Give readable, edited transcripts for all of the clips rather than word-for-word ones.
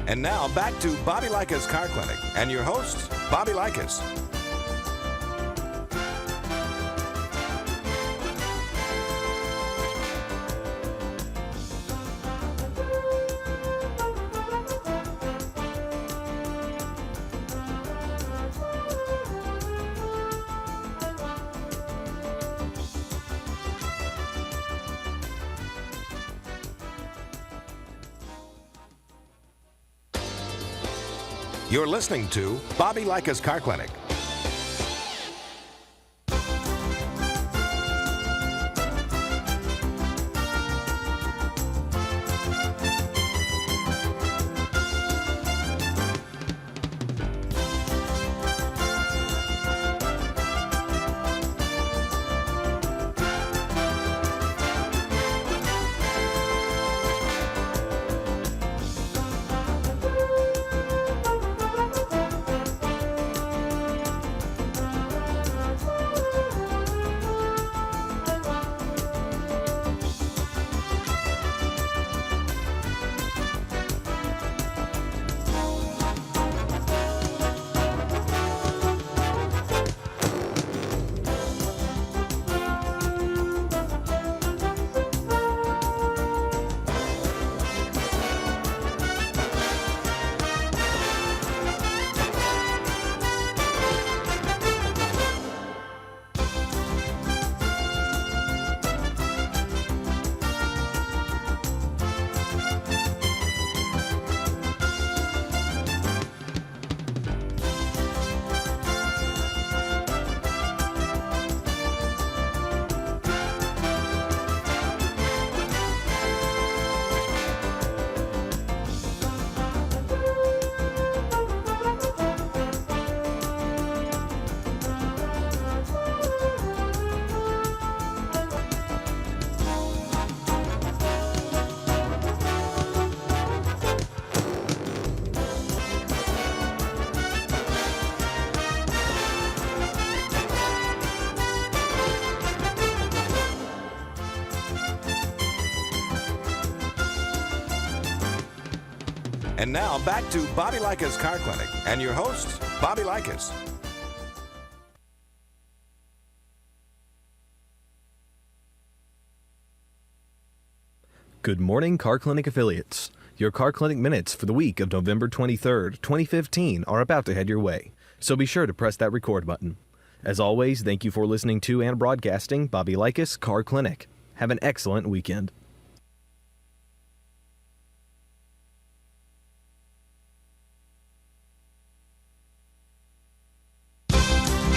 And now back to Bobby Likis Car Clinic and your host, Bobby Likis. You're listening to Bobby Likis Car Clinic. And now back to Bobby Likis Car Clinic and your host, Bobby Likis. Good morning, Car Clinic affiliates. Your Car Clinic minutes for the week of November 23rd, 2015 are about to head your way, so be sure to press that record button. As always, thank you for listening to and broadcasting Bobby Likis Car Clinic. Have an excellent weekend.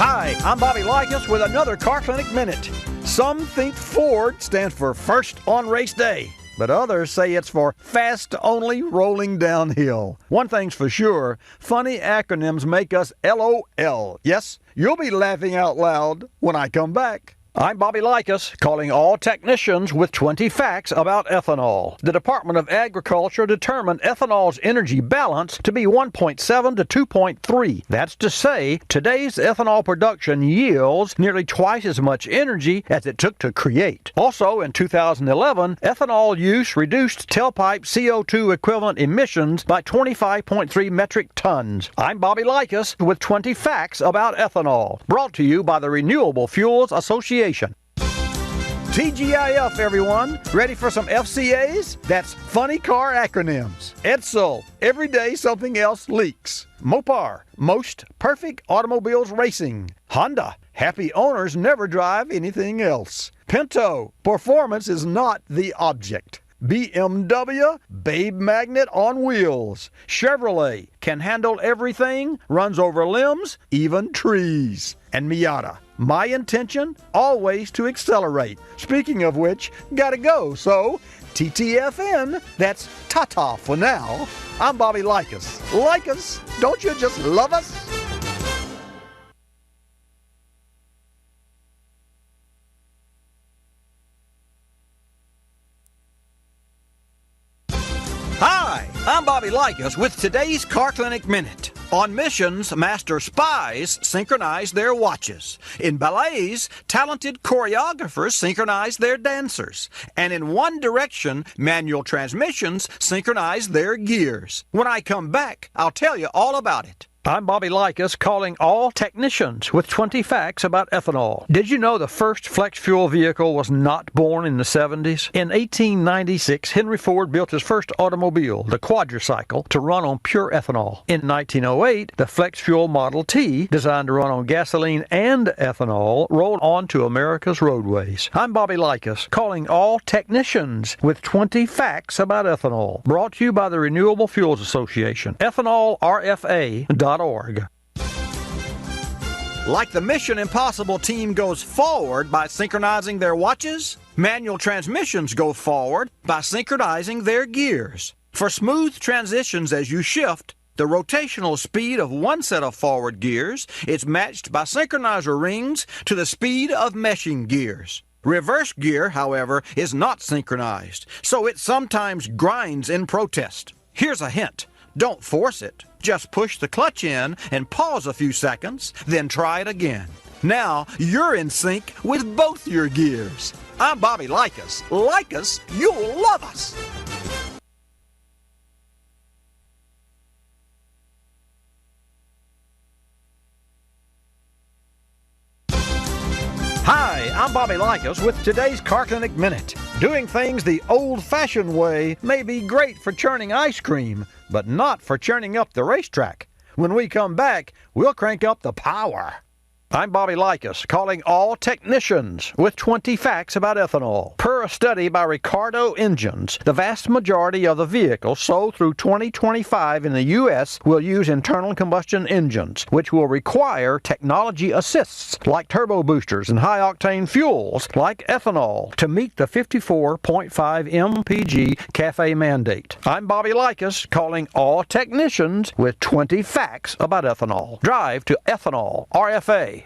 Hi, I'm Bobby Likis with another Car Clinic Minute. Some think Ford stands for first on race day, but others say it's for fast only rolling downhill. One thing's for sure, funny acronyms make us LOL. Yes, you'll be laughing out loud when I come back. I'm Bobby Likis, calling all technicians with 20 facts about ethanol. The Department of Agriculture determined ethanol's energy balance to be 1.7 to 2.3. That's to say, today's ethanol production yields nearly twice as much energy as it took to create. Also, in 2011, ethanol use reduced tailpipe CO2 equivalent emissions by 25.3 metric tons. I'm Bobby Likis with 20 facts about ethanol, brought to you by the Renewable Fuels Association. TGIF, everyone. Ready for some FCAs? That's funny car acronyms. Edsel, every day something else leaks. Mopar, most perfect automobiles racing. Honda, happy owners never drive anything else. Pinto, performance is not the object. BMW, babe magnet on wheels. Chevrolet, can handle everything, runs over limbs, even trees. And Miata, my intention, always to accelerate. Speaking of which, gotta go, so TTFN, that's ta-ta for now. I'm Bobby Likis. Like us? Don't you just love us? Hi, I'm Bobby Likis with today's Car Clinic Minute. On missions, master spies synchronize their watches. In ballets, talented choreographers synchronize their dancers. And in one direction, manual transmissions synchronize their gears. When I come back, I'll tell you all about it. I'm Bobby Likis, calling all technicians with 20 facts about ethanol. Did you know the first flex fuel vehicle was not born in the 70s? In 1896, Henry Ford built his first automobile, the quadricycle, to run on pure ethanol. In 1908, the flex fuel Model T, designed to run on gasoline and ethanol, rolled onto America's roadways. I'm Bobby Likis, calling all technicians with 20 facts about ethanol. Brought to you by the Renewable Fuels Association. EthanolRFA.org. Like the Mission Impossible team goes forward by synchronizing their watches, manual transmissions go forward by synchronizing their gears. For smooth transitions as you shift, the rotational speed of one set of forward gears is matched by synchronizer rings to the speed of meshing gears. Reverse gear, however, is not synchronized, so it sometimes grinds in protest. Here's a hint. Don't force it. Just push the clutch in and pause a few seconds, then try it again. Now you're in sync with both your gears. I'm Bobby Likis. Like us, you'll love us. Hi, I'm Bobby Likis with today's Car Clinic Minute. Doing things the old-fashioned way may be great for churning ice cream, but not for churning up the racetrack. When we come back, we'll crank up the power. I'm Bobby Likis, calling all technicians with 20 facts about ethanol. Per a study by Ricardo Engines, the vast majority of the vehicles sold through 2025 in the U.S. will use internal combustion engines, which will require technology assists like turbo boosters and high-octane fuels like ethanol to meet the 54.5 mpg CAFE mandate. I'm Bobby Likis, calling all technicians with 20 facts about ethanol. Drive to EthanolRFA.org.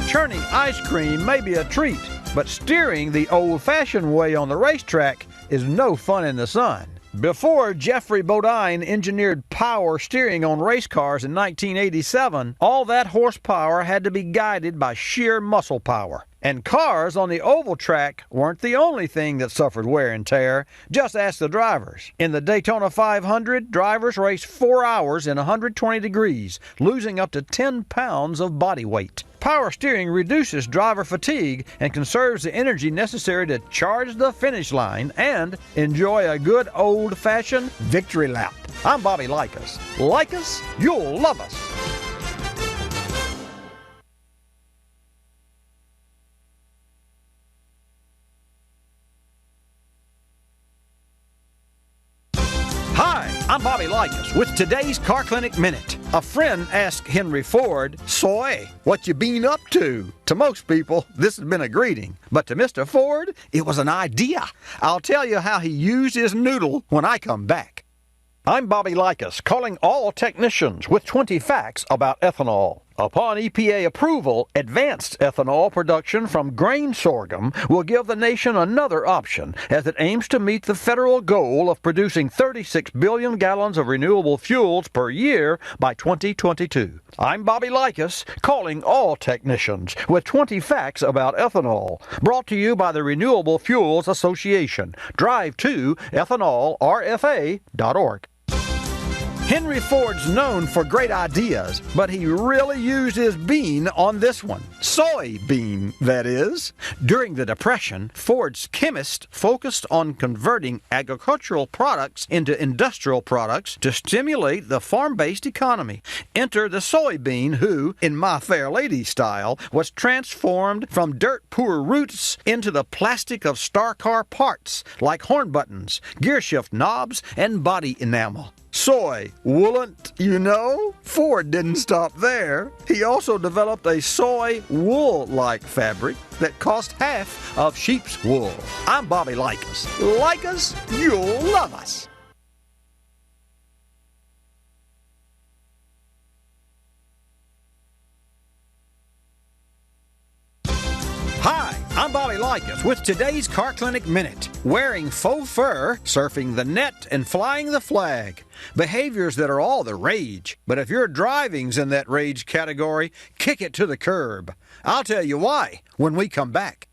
Churning ice cream may be a treat, but steering the old-fashioned way on the racetrack is no fun in the sun. Before Jeffrey Bodine engineered power steering on race cars in 1987, all that horsepower had to be guided by sheer muscle power. And cars on the oval track weren't the only thing that suffered wear and tear. Just ask the drivers. In the Daytona 500, drivers raced 4 hours in 120 degrees, losing up to 10 pounds of body weight. Power steering reduces driver fatigue and conserves the energy necessary to charge the finish line and enjoy a good old-fashioned victory lap. I'm Bobby Likis. Like us, you'll love us. Hi, I'm Bobby Likis with today's Car Clinic Minute. A friend asked Henry Ford, "Soy, what you been up to?" To most people, this has been a greeting, but to Mr. Ford, it was an idea. I'll tell you how he used his noodle when I come back. I'm Bobby Likis, calling all technicians with 20 facts about ethanol. Upon EPA approval, advanced ethanol production from grain sorghum will give the nation another option as it aims to meet the federal goal of producing 36 billion gallons of renewable fuels per year by 2022. I'm Bobby Likis, calling all technicians with 20 facts about ethanol. Brought to you by the Renewable Fuels Association. Drive to EthanolRFA.org. Henry Ford's known for great ideas, but he really used his bean on this one. Soybean, that is. During the Depression, Ford's chemists focused on converting agricultural products into industrial products to stimulate the farm-based economy. Enter the soybean who, in My Fair Lady style, was transformed from dirt-poor roots into the plastic of star car parts like horn buttons, gear shift knobs, and body enamel. Soy, wouldn't you know? Ford didn't stop there. He also developed a soy wool-like fabric that cost half of sheep's wool. I'm Bobby Likis. Like us, you'll love us. Hi, I'm Bobby Likis. Likis with today's Car Clinic Minute. Wearing faux fur, surfing the net, and flying the flag. Behaviors that are all the rage. But if your driving's in that rage category, kick it to the curb. I'll tell you why when we come back.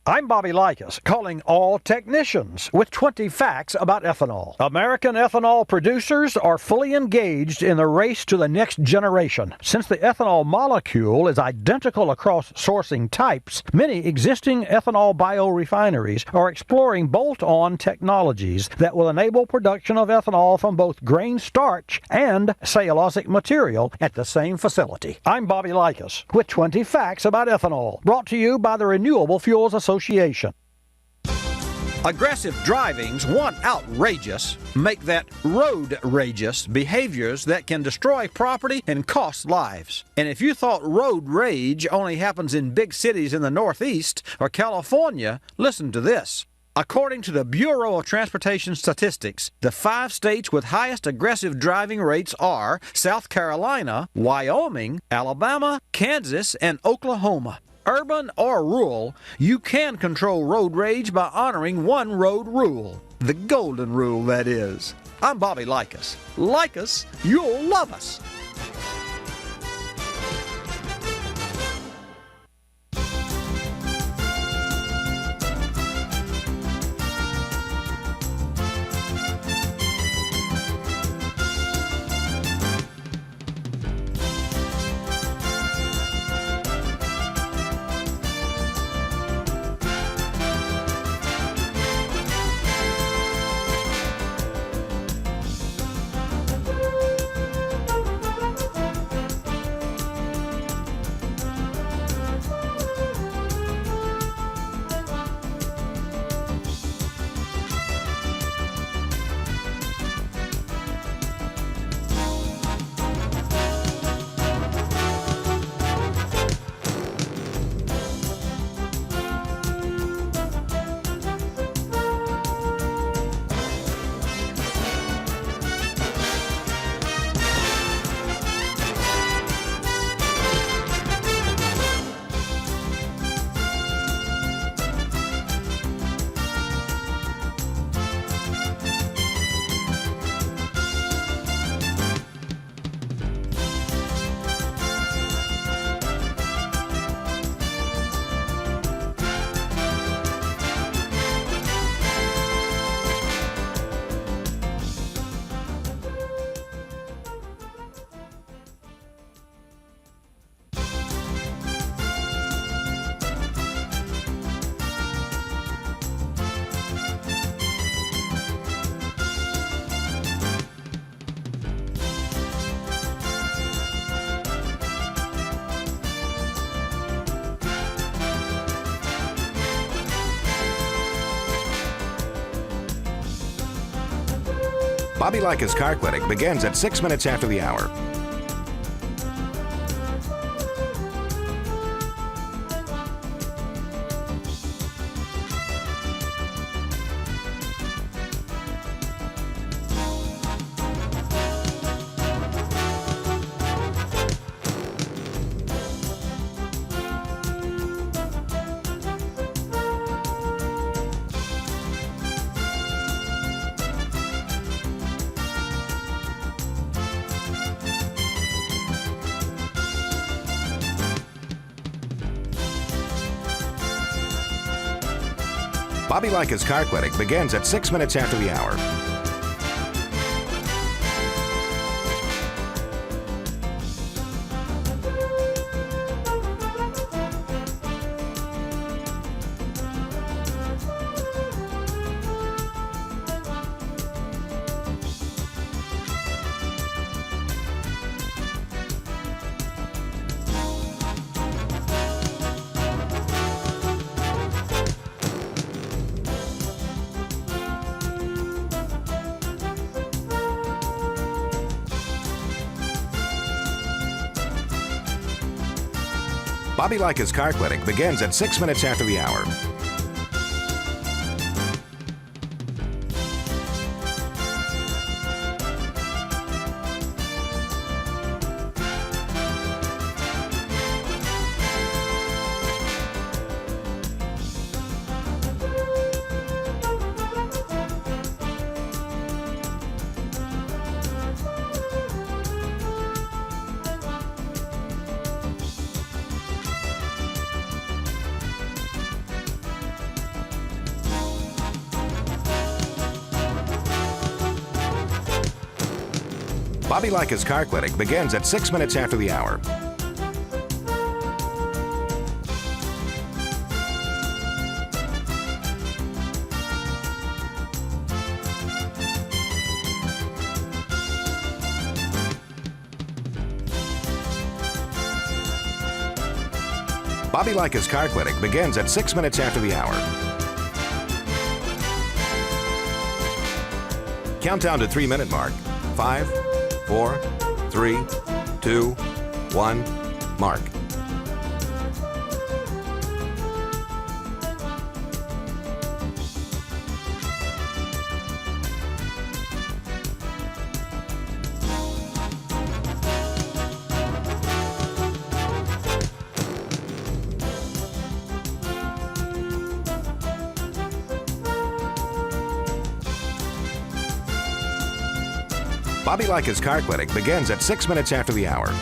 I'm Bobby Likis, calling all technicians with 20 facts about ethanol. American ethanol producers are fully engaged in the race to the next generation. Since the ethanol molecule is identical across sourcing types, many existing ethanol biorefineries are exploring bolt-on technologies that will enable production of ethanol from both grain starch and cellulosic material at the same facility. I'm Bobby Likis with 20 facts about ethanol, brought to you by the Renewable Fuels Association. Aggressive drivings, one outrageous, make that road-rageous behaviors that can destroy property and cost lives. And if you thought road rage only happens in big cities in the Northeast or California, listen to this. According to the Bureau of Transportation Statistics, the 5 states with highest aggressive driving rates are South Carolina, Wyoming, Alabama, Kansas, and Oklahoma. Urban or rural, you can control road rage by honoring one road rule. The golden rule, that is. I'm Bobby Likis. Like us, you'll love us. Bobby Likis Car Clinic begins at 6 minutes after the hour. Bobby Likis Car Clinic begins at 6 minutes after the hour. Bobby Likis Car Clinic begins at 6 minutes after the hour. Bobby Likis Car Clinic begins at 6 minutes after the hour. Bobby Likis Car Clinic begins at 6 minutes after the hour. Countdown to 3-minute mark. 5, 4, 3, 2, 1, mark. Bobby Likis Car Clinic begins at 6 minutes after the hour.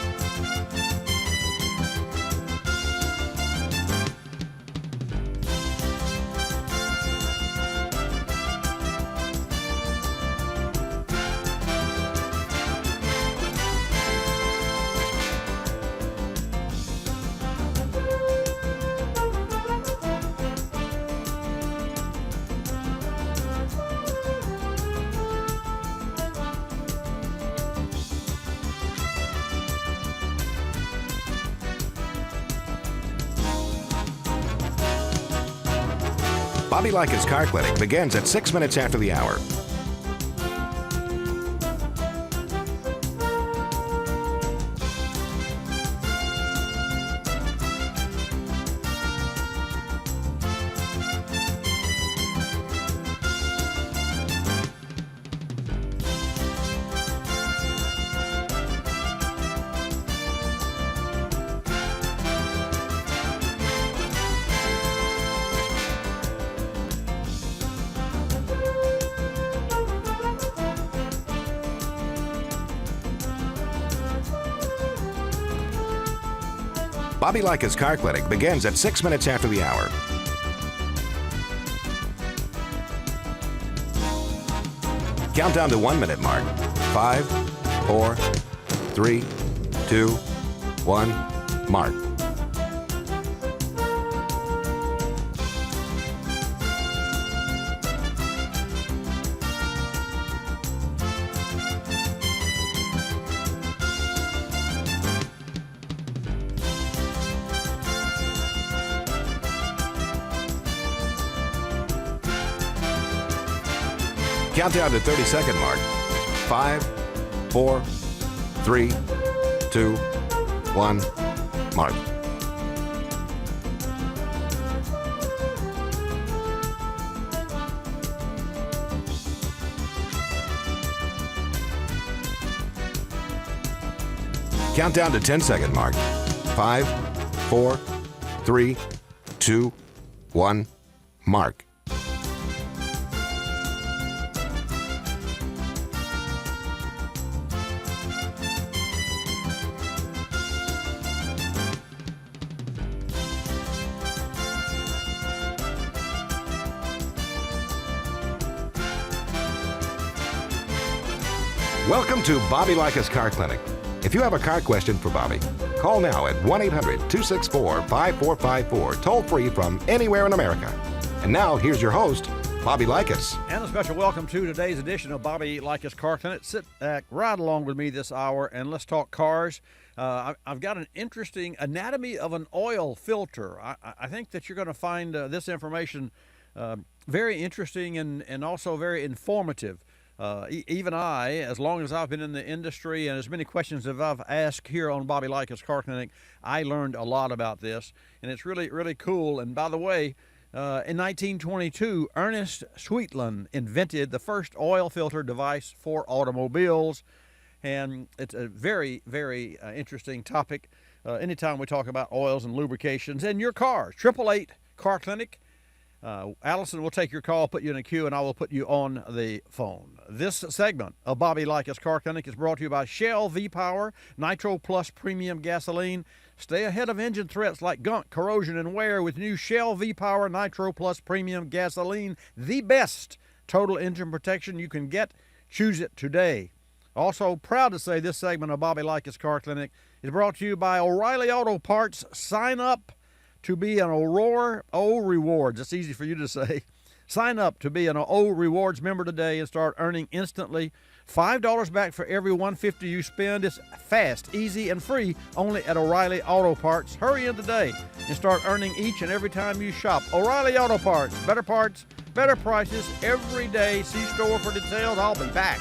Bobby Likis Car Clinic begins at 6 minutes after the hour. Bobby Likis Car Clinic begins at 6 minutes after the hour. Countdown to 1-minute mark. 5, 4, 3, 2, 1, mark. Countdown to 30-second mark. 5, 4, 3, 2, 1, mark. Countdown to 10-second mark. 5, 4, 3, 2, 1, mark. Welcome to Bobby Likis Car Clinic. If you have a car question for Bobby, call now at 1-800-264-5454, toll free from anywhere in America. And now, here's your host, Bobby Likis. And a special welcome to today's edition of Bobby Likis Car Clinic. Sit back right along with me this hour and let's talk cars. I've got an interesting anatomy of an oil filter. I think that you're going to find this information very interesting and also very informative. Even I, as long as I've been in the industry and as many questions as I've asked here on Bobby Likis Car Clinic, I learned a lot about this, and it's really, really cool. And by the way, in 1922, Ernest Sweetland invented the first oil filter device for automobiles, and it's a very, very interesting topic anytime we talk about oils and lubrications and your cars. 888 Car Clinic. Allison will take your call, put you in a queue, and I will put you on the phone. This segment of Bobby Likis Car Clinic is brought to you by Shell V-Power Nitro Plus Premium Gasoline. Stay ahead of engine threats like gunk, corrosion, and wear with new Shell V-Power Nitro Plus Premium Gasoline. The best total engine protection you can get. Choose it today. Also, proud to say this segment of Bobby Likis Car Clinic is brought to you by O'Reilly Auto Parts. Sign up to be an Aurora O Rewards. It's easy for you to say. Sign up to be an O Rewards member today and start earning instantly $5 back for every $150 you spend. It's fast, easy, and free only at O'Reilly Auto Parts. Hurry in today and start earning each and every time you shop. O'Reilly Auto Parts, better prices every day. See store for details. I'll be back.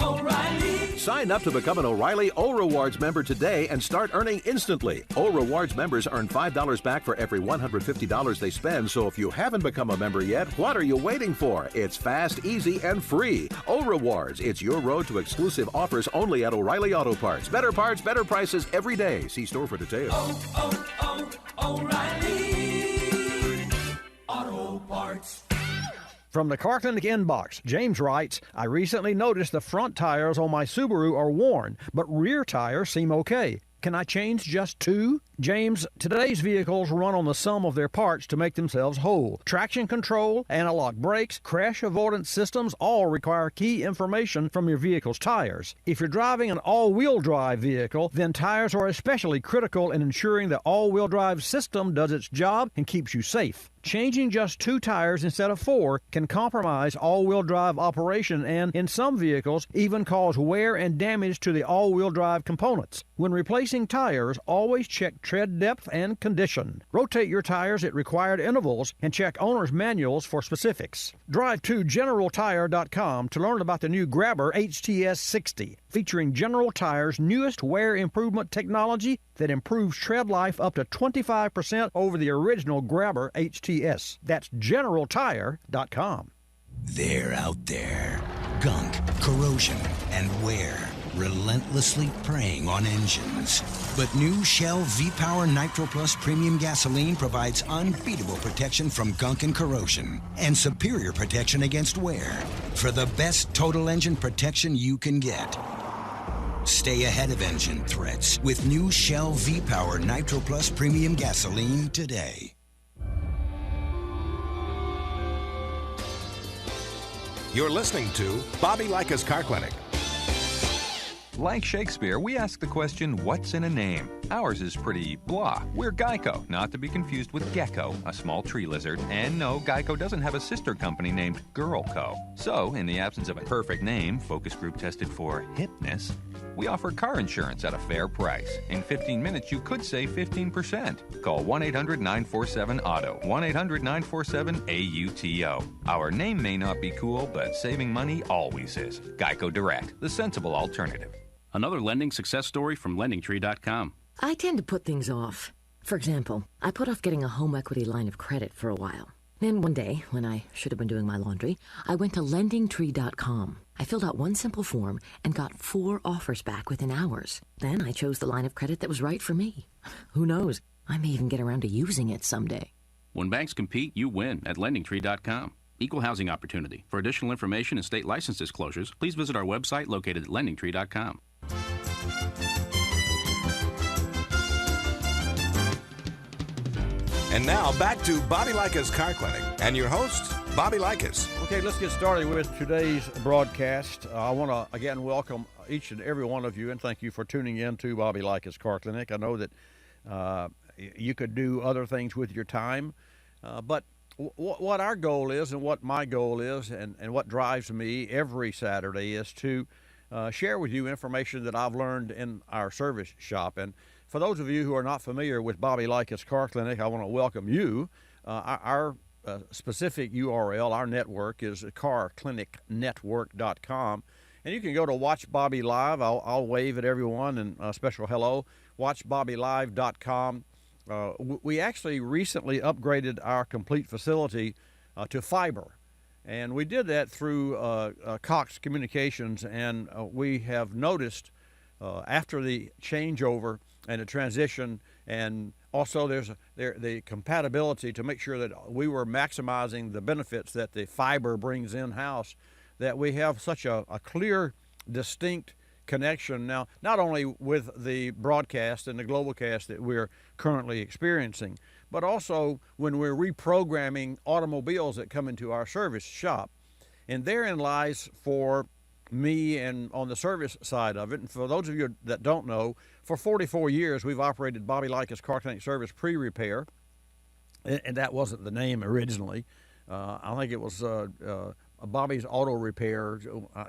O'Reilly. Sign up to become an O'Reilly O Rewards member today and start earning instantly. O Rewards members earn $5 back for every $150 they spend, so if you haven't become a member yet, what are you waiting for? It's fast, easy, and free. O Rewards, it's your road to exclusive offers only at O'Reilly Auto Parts. Better parts, better prices every day. See store for details. O'Reilly Auto Parts. From the Car Clinic inbox, James writes, I recently noticed the front tires on my Subaru are worn, but rear tires seem okay. Can I change just two? James, today's vehicles run on the sum of their parts to make themselves whole. Traction control, analog brakes, crash avoidance systems all require key information from your vehicle's tires. If you're driving an all-wheel drive vehicle, then tires are especially critical in ensuring the all-wheel drive system does its job and keeps you safe. Changing just two tires instead of four can compromise all-wheel drive operation and, in some vehicles, even cause wear and damage to the all-wheel drive components. When replacing tires, always check tread depth and condition. Rotate your tires at required intervals and check owner's manuals for specifics. Drive to GeneralTire.com to learn about the new Grabber HTS 60, featuring General Tire's newest wear improvement technology that improves tread life up to 25% over the original Grabber HTS. That's GeneralTire.com. They're out there. Gunk, corrosion, and wear. Relentlessly preying on engines. But new Shell V-Power Nitro Plus Premium Gasoline provides unbeatable protection from gunk and corrosion and superior protection against wear for the best total engine protection you can get. Stay ahead of engine threats with new Shell V-Power Nitro Plus Premium Gasoline today. You're listening to Bobby Likis Car Clinic. Like Shakespeare, we ask the question, what's in a name? Ours is pretty blah. We're Geico, not to be confused with Gecko, a small tree lizard. And no, Geico doesn't have a sister company named Girlco. So, in the absence of a perfect name, focus group tested for hipness, we offer car insurance at a fair price. In 15 minutes, you could save 15%. Call 1-800-947-AUTO, 1-800-947-AUTO. Our name may not be cool, but saving money always is. Geico Direct, the sensible alternative. Another lending success story from LendingTree.com. I tend to put things off. For example, I put off getting a home equity line of credit for a while. Then one day, when I should have been doing my laundry, I went to LendingTree.com. I filled out one simple form and got 4 offers back within hours. Then I chose the line of credit that was right for me. Who knows? I may even get around to using it someday. When banks compete, you win at LendingTree.com. Equal housing opportunity. For additional information and state license disclosures, please visit our website located at LendingTree.com. And now back to Bobby Likis Car Clinic and your host, Bobby Likis. Okay, let's get started with today's broadcast. I want to again welcome each and every one of you and thank you for tuning in to Bobby Likis Car Clinic. I know that you could do other things with your time, but what our goal is and what my goal is and what drives me every Saturday is to share with you information that I've learned in our service shop. And for those of you who are not familiar with Bobby Likis Car Clinic, I want to welcome you. Our specific URL, our network, is carclinicnetwork.com. And you can go to Watch Bobby Live. I'll wave at everyone and a special hello. WatchBobbyLive.com. We actually recently upgraded our complete facility to fiber. And we did that through Cox Communications. And we have noticed after the changeover and the transition, and also there's the compatibility to make sure that we were maximizing the benefits that the fiber brings in-house, that we have such a clear, distinct connection now, not only with the broadcast and the global cast that we're currently experiencing, but also when we're reprogramming automobiles that come into our service shop. And therein lies for me and on the service side of it. And for those of you that don't know, for 44 years we've operated Bobby Likis Car Clinic Service Pre-Repair, and that wasn't the name originally. I think it was Bobby's Auto Repair.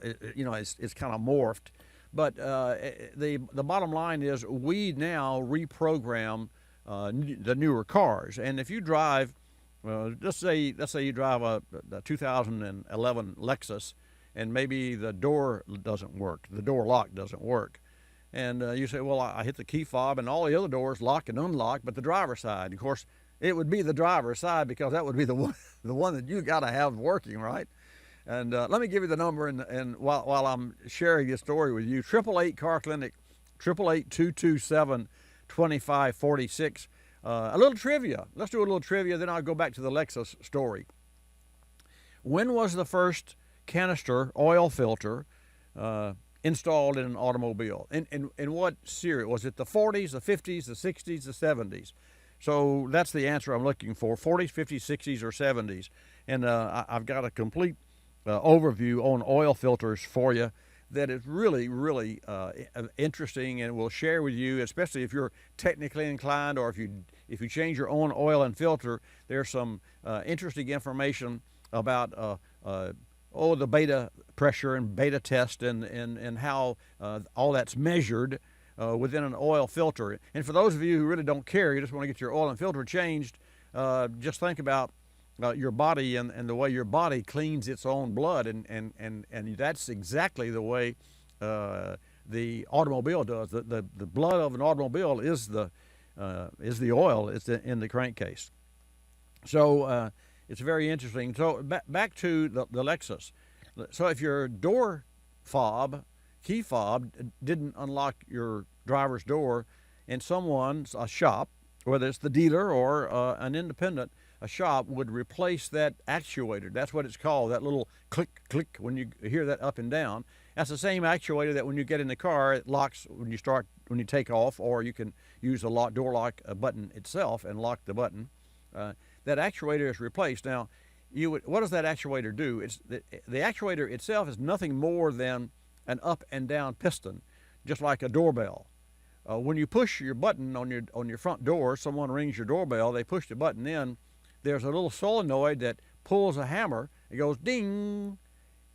It's kind of morphed. But the bottom line is we now reprogram the newer cars. And if you drive, let's say you drive a 2011 Lexus, and maybe the door doesn't work, the door lock doesn't work. And you say, well, I hit the key fob and all the other doors lock and unlock, but the driver's side. Of course, it would be the driver's side because that would be the one that you got to have working, right? And let me give you the number, and while I'm sharing this story with you, 888 Car Clinic, 888-227-2546. A little trivia. Let's do a little trivia, then I'll go back to the Lexus story. When was the first canister oil filter installed in an automobile? In what series? Was it the 40s, the 50s, the 60s, the 70s? So that's the answer I'm looking for, 40s, 50s, 60s, or 70s. And I've got a complete overview on oil filters for you that is really, really interesting, and will share with you, especially if you're technically inclined, or if you change your own oil and filter. There's some interesting information about the beta pressure and beta test and how all that's measured within an oil filter. And for those of you who really don't care, you just want to get your oil and filter changed, just think about your body and the way your body cleans its own blood, and that's exactly the way the automobile does. The blood of an automobile is the oil. It's in the crankcase. So it's very interesting. So back to the Lexus. So if your door fob, key fob, didn't unlock your driver's door, and a shop, whether it's the dealer or an independent, a shop would replace that actuator. That's what it's called, that little click, click, when you hear that up and down. That's the same actuator that when you get in the car, it locks when you take off, or you can use the door lock button itself and lock the button. That actuator is replaced. Now, what does that actuator do? It's the actuator itself is nothing more than an up and down piston, just like a doorbell. When you push your button on your front door, someone rings your doorbell, they push the button in, there's a little solenoid that pulls a hammer. It goes ding.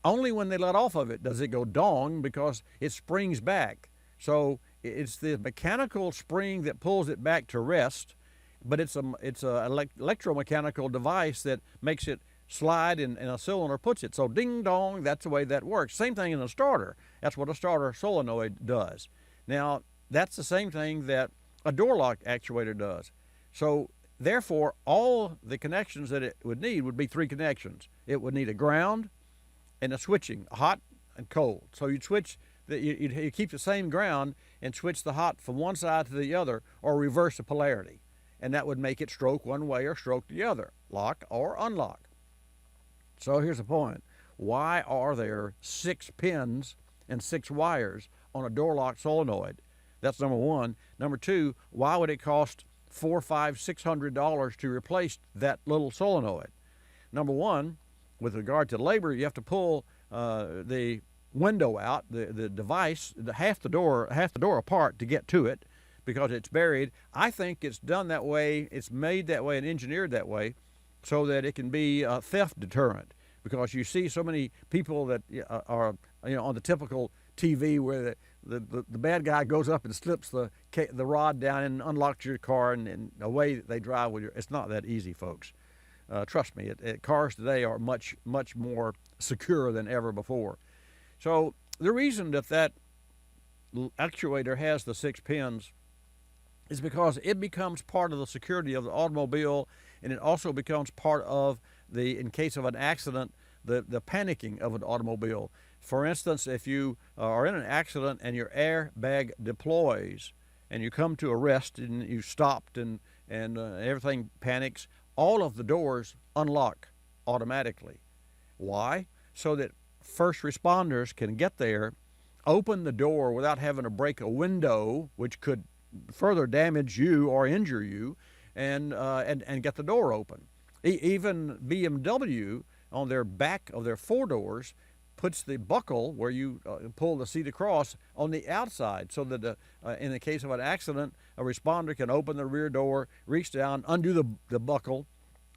Only when they let off of it does it go dong, because it springs back. So it's the mechanical spring that pulls it back to rest, but it's a electromechanical device that makes it slide, and a cylinder puts it. So ding dong, that's the way that works. Same thing in a starter. That's what a starter solenoid does. Now, that's the same thing that a door lock actuator does. So therefore, all the connections that it would need would be three connections. It would need a ground and a switching, hot and cold. So you'd switch, you keep the same ground and switch the hot from one side to the other, or reverse the polarity. And that would make it stroke one way or stroke the other, lock or unlock. So here's the point. Why are there 6 pins and 6 wires on a door lock solenoid? That's number one. Number two, why would it cost $400, $500, $600 to replace that little solenoid? Number one, with regard to labor, you have to pull the window out, the device, half the door apart to get to it, because it's buried. I think it's done that way, it's made that way and engineered that way so that it can be a theft deterrent, because you see so many people that are on the typical TV where the bad guy goes up and slips the rod down and unlocks your car, and away they drive with it's not that easy, folks. Trust me, cars today are much, much more secure than ever before. So the reason that actuator has the 6 pins is because it becomes part of the security of the automobile, and it also becomes part of in case of an accident, the panicking of an automobile. For instance, if you are in an accident and your airbag deploys and you come to a rest and you stopped and everything panics, all of the doors unlock automatically. Why? So that first responders can get there, open the door without having to break a window, which could further damage you or injure you, and get the door open. Even BMW on their back of their four doors puts the buckle where you pull the seat across on the outside, so that in the case of an accident, a responder can open the rear door, reach down, undo the buckle,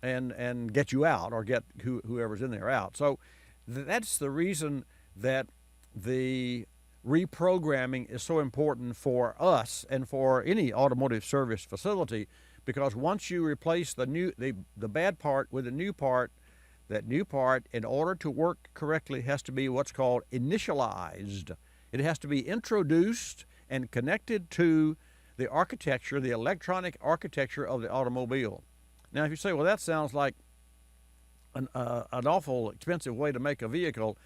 and get you out, or get whoever's in there out. So that's the reason that the reprogramming is so important for us and for any automotive service facility, because once you replace the bad part with a new part, that new part, in order to work correctly, has to be what's called initialized. It has to be introduced and connected to the architecture, the electronic architecture of the automobile. Now, if you say, well, that sounds like an awful expensive way to make a vehicle,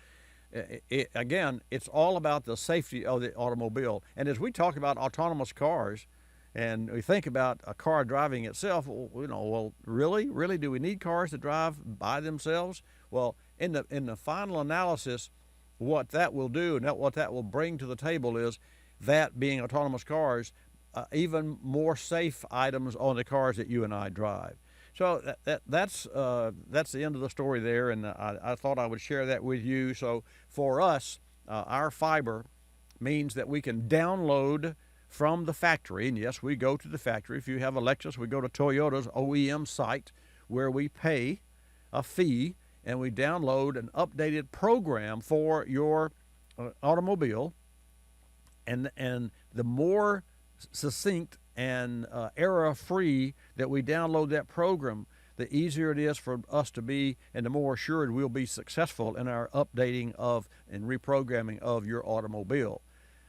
again, it's all about the safety of the automobile. And as we talk about autonomous cars, and we think about a car driving itself, well, really, do we need cars to drive by themselves? Well, in the final analysis, what that will do and what that will bring to the table is that, being autonomous cars, even more safe items on the cars that you and I drive. So that's the end of the story there, and I thought I would share that with you. So for us, our fiber means that we can download from the factory, and yes, we go to the factory. If you have a Lexus, we go to Toyota's OEM site, where we pay a fee and we download an updated program for your automobile, and the more succinct and error-free that we download that program, the easier it is for us to be, and the more assured we'll be successful in our updating of and reprogramming of your automobile.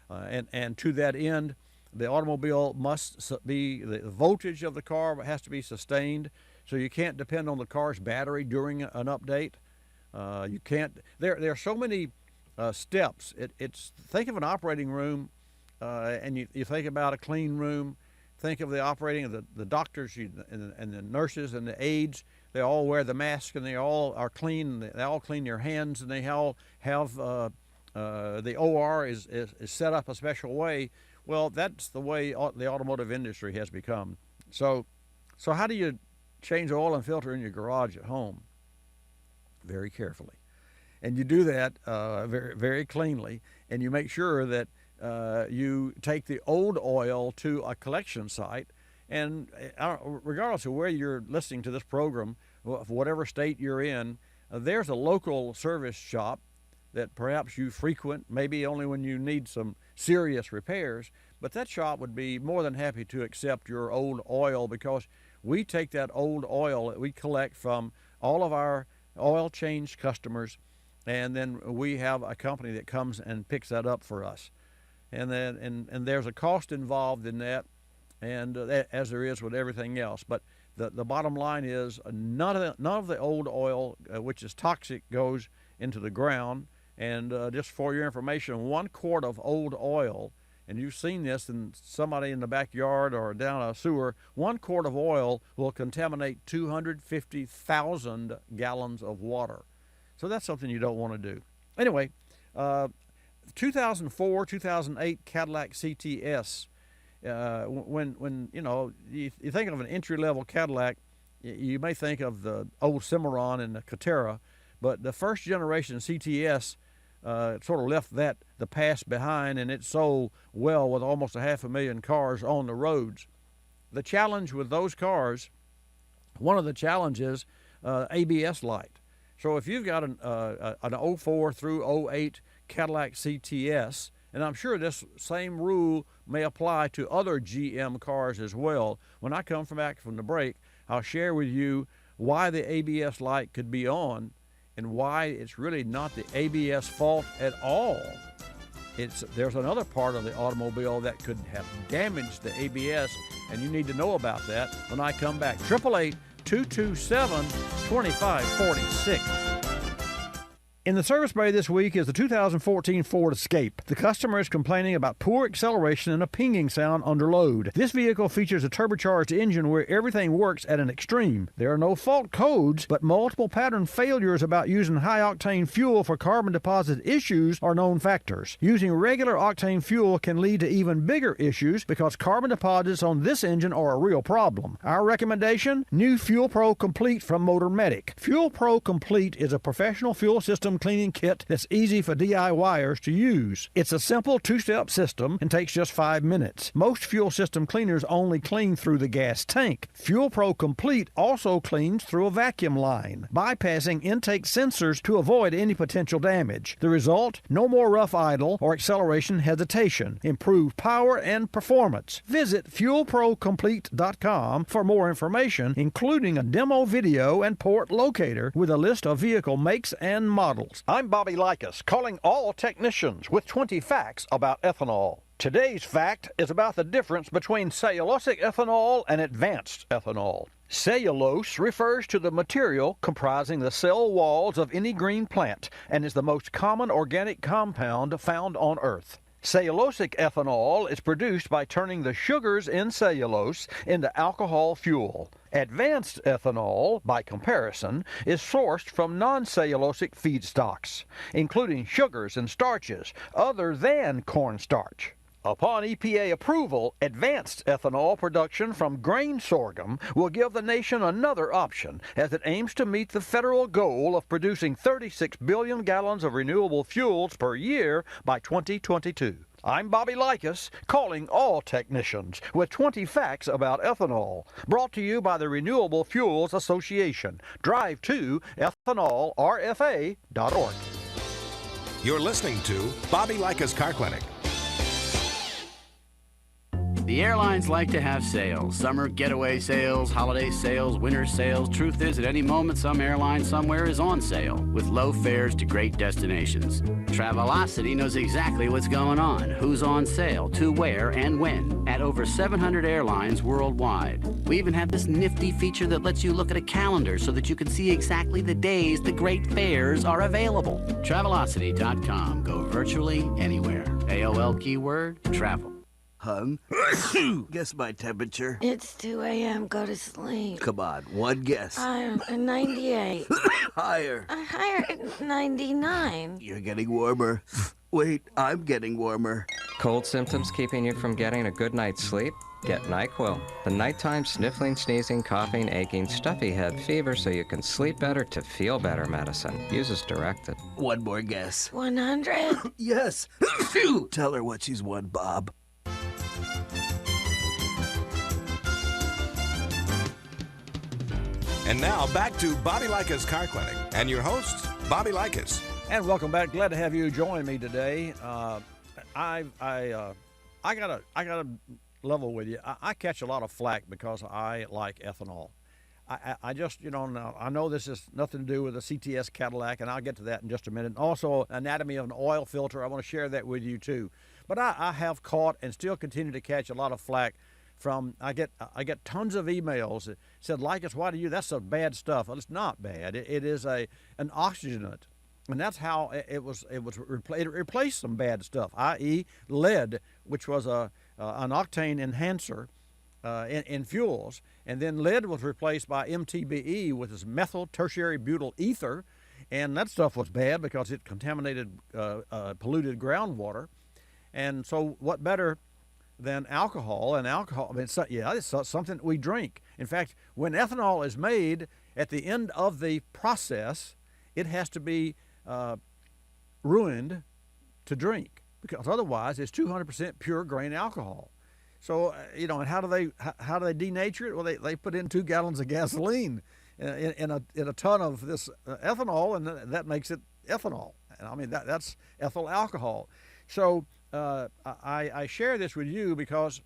And to that end, the automobile must be, the voltage of the car has to be sustained, so you can't depend on the car's battery during an update. You can't. There are so many steps. Think of an operating room, and you think about a clean room. Think of the operating of the doctors and the nurses and the aides. They all wear the mask, and they all are clean. They all clean their hands, and they all have the OR is set up a special way. Well, that's the way the automotive industry has become. So how do you change oil and filter in your garage at home? Very carefully. And you do that very, very cleanly, and you make sure that you take the old oil to a collection site. And regardless of where you're listening to this program, whatever state you're in, there's a local service shop that perhaps you frequent, maybe only when you need some serious repairs, but that shop would be more than happy to accept your old oil, because we take that old oil that we collect from all of our oil change customers, and then we have a company that comes and picks that up for us. And then and there's a cost involved in that, and as there is with everything else. But the bottom line is none of the old oil, which is toxic, goes into the ground. And just for your information, 1 quart of old oil, and you've seen this in somebody in the backyard or down a sewer, 1 quart of oil will contaminate 250,000 gallons of water. So that's something you don't want to do. Anyway, 2004, 2008 Cadillac CTS, when you think of an entry-level Cadillac, you may think of the old Cimarron and the Catera, but the first generation CTS sort of left the past behind, and it sold well with almost 500,000 cars on the roads. The challenge with those cars, one of the challenges, ABS light. So if you've got an 04 through 08 Cadillac CTS, and I'm sure this same rule may apply to other GM cars as well. When I come back from the break, I'll share with you why the ABS light could be on, and why it's really not the ABS fault at all. There's another part of the automobile that could have damaged the ABS, and you need to know about that when I come back. 888-227-2546. In the service bay this week is the 2014 Ford Escape. The customer is complaining about poor acceleration and a pinging sound under load. This vehicle features a turbocharged engine where everything works at an extreme. There are no fault codes, but multiple pattern failures about using high-octane fuel for carbon deposit issues are known factors. Using regular octane fuel can lead to even bigger issues because carbon deposits on this engine are a real problem. Our recommendation? New Fuel Pro Complete from Motor Medic. Fuel Pro Complete is a professional fuel system cleaning kit that's easy for DIYers to use. It's a simple two-step system and takes just 5 minutes. Most fuel system cleaners only clean through the gas tank. Fuel Pro Complete also cleans through a vacuum line, bypassing intake sensors to avoid any potential damage. The result? No more rough idle or acceleration hesitation. Improved power and performance. Visit FuelProComplete.com for more information, including a demo video and port locator with a list of vehicle makes and models. I'm Bobby Likis, calling all technicians with 20 facts about ethanol. Today's fact is about the difference between cellulosic ethanol and advanced ethanol. Cellulose refers to the material comprising the cell walls of any green plant and is the most common organic compound found on Earth. Cellulosic ethanol is produced by turning the sugars in cellulose into alcohol fuel. Advanced ethanol, by comparison, is sourced from non-cellulosic feedstocks, including sugars and starches other than cornstarch. Upon EPA approval, advanced ethanol production from grain sorghum will give the nation another option as it aims to meet the federal goal of producing 36 billion gallons of renewable fuels per year by 2022. I'm Bobby Likis, calling all technicians with 20 facts about ethanol. Brought to you by the Renewable Fuels Association. Drive to ethanolrfa.org. You're listening to Bobby Likis Car Clinic. The airlines like to have sales. Summer getaway sales, holiday sales, winter sales. Truth is, at any moment, some airline somewhere is on sale with low fares to great destinations. Travelocity knows exactly what's going on, who's on sale, to where, and when, at over 700 airlines worldwide. We even have this nifty feature that lets you look at a calendar so that you can see exactly the days the great fares are available. Travelocity.com. Go virtually anywhere. AOL keyword, travel. Hung? Guess my temperature. It's 2 a.m. Go to sleep. Come on, one guess. I'm 98. Higher. Higher at 99. You're getting warmer. Wait, I'm getting warmer. Cold symptoms keeping you from getting a good night's sleep? Get NyQuil, the nighttime sniffling, sneezing, coughing, aching, stuffy head, fever so you can sleep better to feel better medicine. Use as directed. One more guess. 100? Yes. Tell her what she's won, Bob. And now back to Bobby Likis Car Clinic and your host, Bobby Likis. And welcome back. Glad to have you join me today. I gotta level with you. I catch a lot of flack because I like ethanol. I just, I know this has nothing to do with a CTS Cadillac, and I'll get to that in just a minute. Also, anatomy of an oil filter. I want to share that with you too. But I have caught and still continue to catch a lot of flack from, I get tons of emails that said, Likis, why do you, that's some bad stuff. Well, it's not bad. It is an oxygenant. And that's how it replaced some bad stuff, i.e. lead, which was an octane enhancer in fuels. And then lead was replaced by MTBE, which is methyl tertiary butyl ether. And that stuff was bad because it contaminated polluted groundwater. And so what better than alcohol? And alcohol, it's something we drink. In fact, when ethanol is made, at the end of the process, it has to be ruined to drink, because otherwise it's 200% pure grain alcohol. So, and how do they denature it? Well, they put in 2 gallons of gasoline in a ton of this ethanol, and that makes it ethanol. And I mean, that's ethyl alcohol. So I share this with you because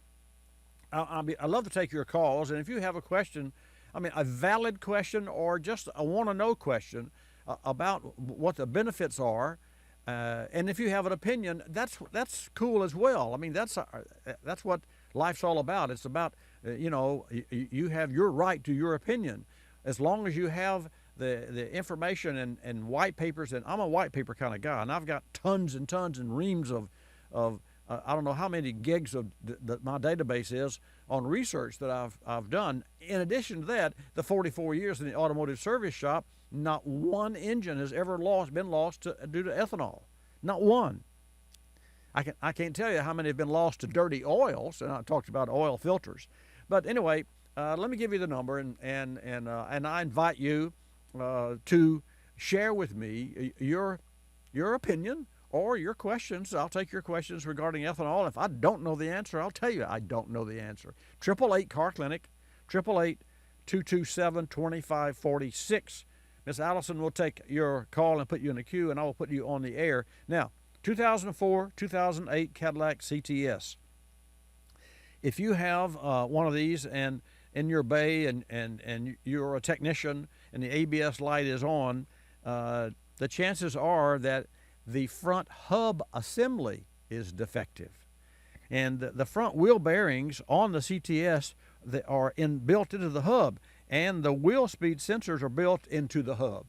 I love to take your calls, and if you have a question, a valid question or just a want-to-know question about what the benefits are, and if you have an opinion, that's cool as well. I mean, that's what life's all about. It's about you have your right to your opinion, as long as you have the information and white papers, and I'm a white paper kind of guy, and I've got tons and tons and reams of I don't know how many gigs of that my database is on research that I've done. In addition to that, the 44 years in the automotive service shop, not one engine has ever been lost due to ethanol. Not one. I can't tell you how many have been lost to dirty oils, and I talked about oil filters. But anyway, let me give you the number, and I invite you to share with me your opinion or your questions. I'll take your questions regarding ethanol. If I don't know the answer, I'll tell you I don't know the answer. 888 Car Clinic, 888-227-2546. Miss Allison will take your call and put you in the queue, and I will put you on the air. Now, 2004, 2008 Cadillac CTS. If you have one of these and in your bay and you're a technician and the ABS light is on, the chances are that the front hub assembly is defective. And the front wheel bearings on the CTS that are built into the hub, and the wheel speed sensors are built into the hub.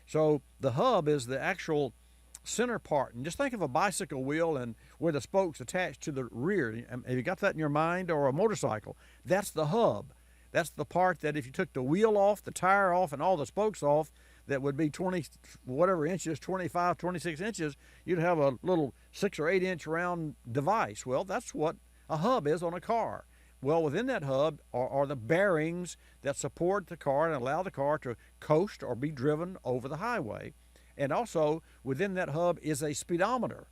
So the hub is the actual center part. And just think of a bicycle wheel and where the spokes attach to the rear. Have you got that in your mind? Or a motorcycle? That's the hub. That's the part that if you took the wheel off, the tire off, and all the spokes off, that would be 20 whatever inches, 25, 26 inches, you'd have a little 6 or 8 inch round device. Well, that's what a hub is on a car. Well, within that hub are the bearings that support the car and allow the car to coast or be driven over the highway. And also within that hub is a speedometer.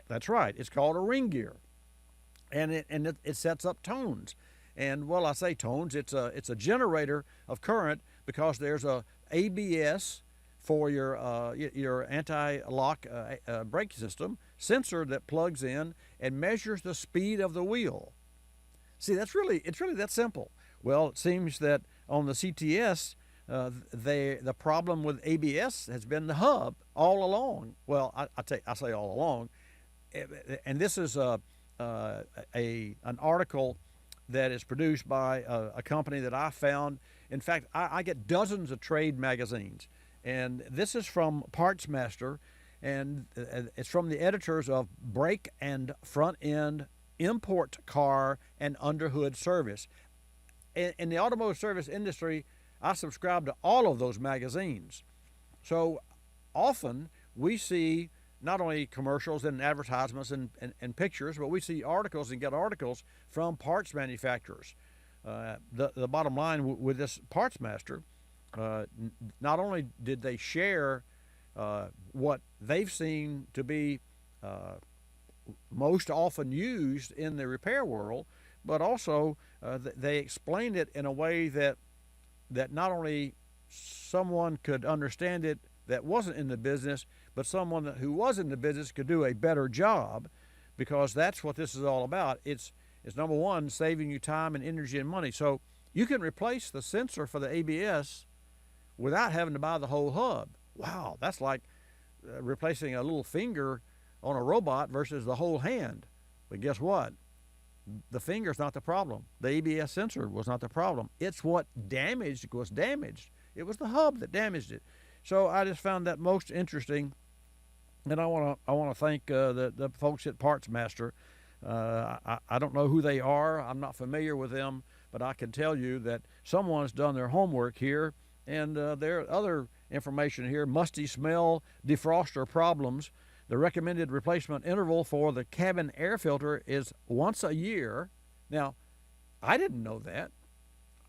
That's right, it's called a ring gear. And it sets up tones. And well, I say tones, it's a generator of current, because there's a ABS for your anti-lock brake system sensor that plugs in and measures the speed of the wheel. See, it's really that simple. Well, it seems that on the CTS, the problem with ABS has been the hub all along. Well, I say all along, and this is an article that is produced by a company that I found. In fact, I get dozens of trade magazines, and this is from Parts Master, and it's from the editors of Brake and Front End, Import Car, and Underhood Service. In the automotive service industry, I subscribe to all of those magazines. So often we see not only commercials and advertisements and pictures, but we see articles and get articles from parts manufacturers. The bottom line with this Parts Master, not only did they share what they've seen to be most often used in the repair world, but also they explained it in a way that not only someone could understand it that wasn't in the business, but someone who was in the business could do a better job, because that's what this is all about. It's number one, saving you time and energy and money. So you can replace the sensor for the ABS without having to buy the whole hub. Wow, that's like replacing a little finger on a robot versus the whole hand. But guess what? The finger's not the problem. The ABS sensor was not the problem. It's what was damaged. It was the hub that damaged it. So I just found that most interesting, and I want to thank the folks at Parts Master. I don't know who they are. I'm not familiar with them, but I can tell you that someone's done their homework here, and there are other information here. Musty smell, defroster problems. The recommended replacement interval for the cabin air filter is once a year. Now, I didn't know that.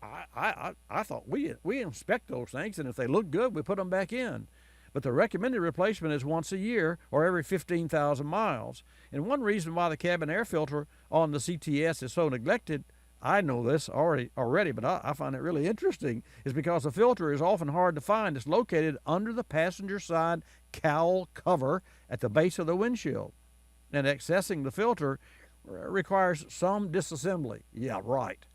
I thought we inspect those things, and if they look good, we put them back in. But the recommended replacement is once a year or every 15,000 miles. And one reason why the cabin air filter on the CTS is so neglected, I know this already, but I find it really interesting, is because the filter is often hard to find. It's located under the passenger side cowl cover at the base of the windshield. And accessing the filter requires some disassembly. Yeah, right.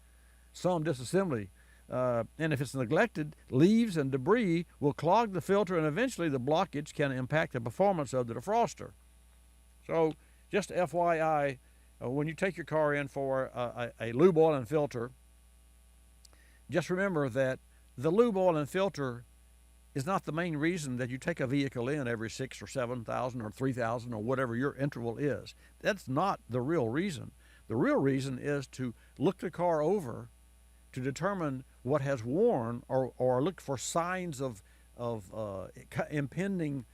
Some disassembly. And if it's neglected, leaves and debris will clog the filter, and eventually the blockage can impact the performance of the defroster. So just FYI, when you take your car in for a lube oil and filter, just remember that the lube oil and filter is not the main reason that you take a vehicle in every 6,000 or 7,000 or 3,000 or whatever your interval is. That's not the real reason. The real reason is to look the car over to determine what has worn, or look for signs of impending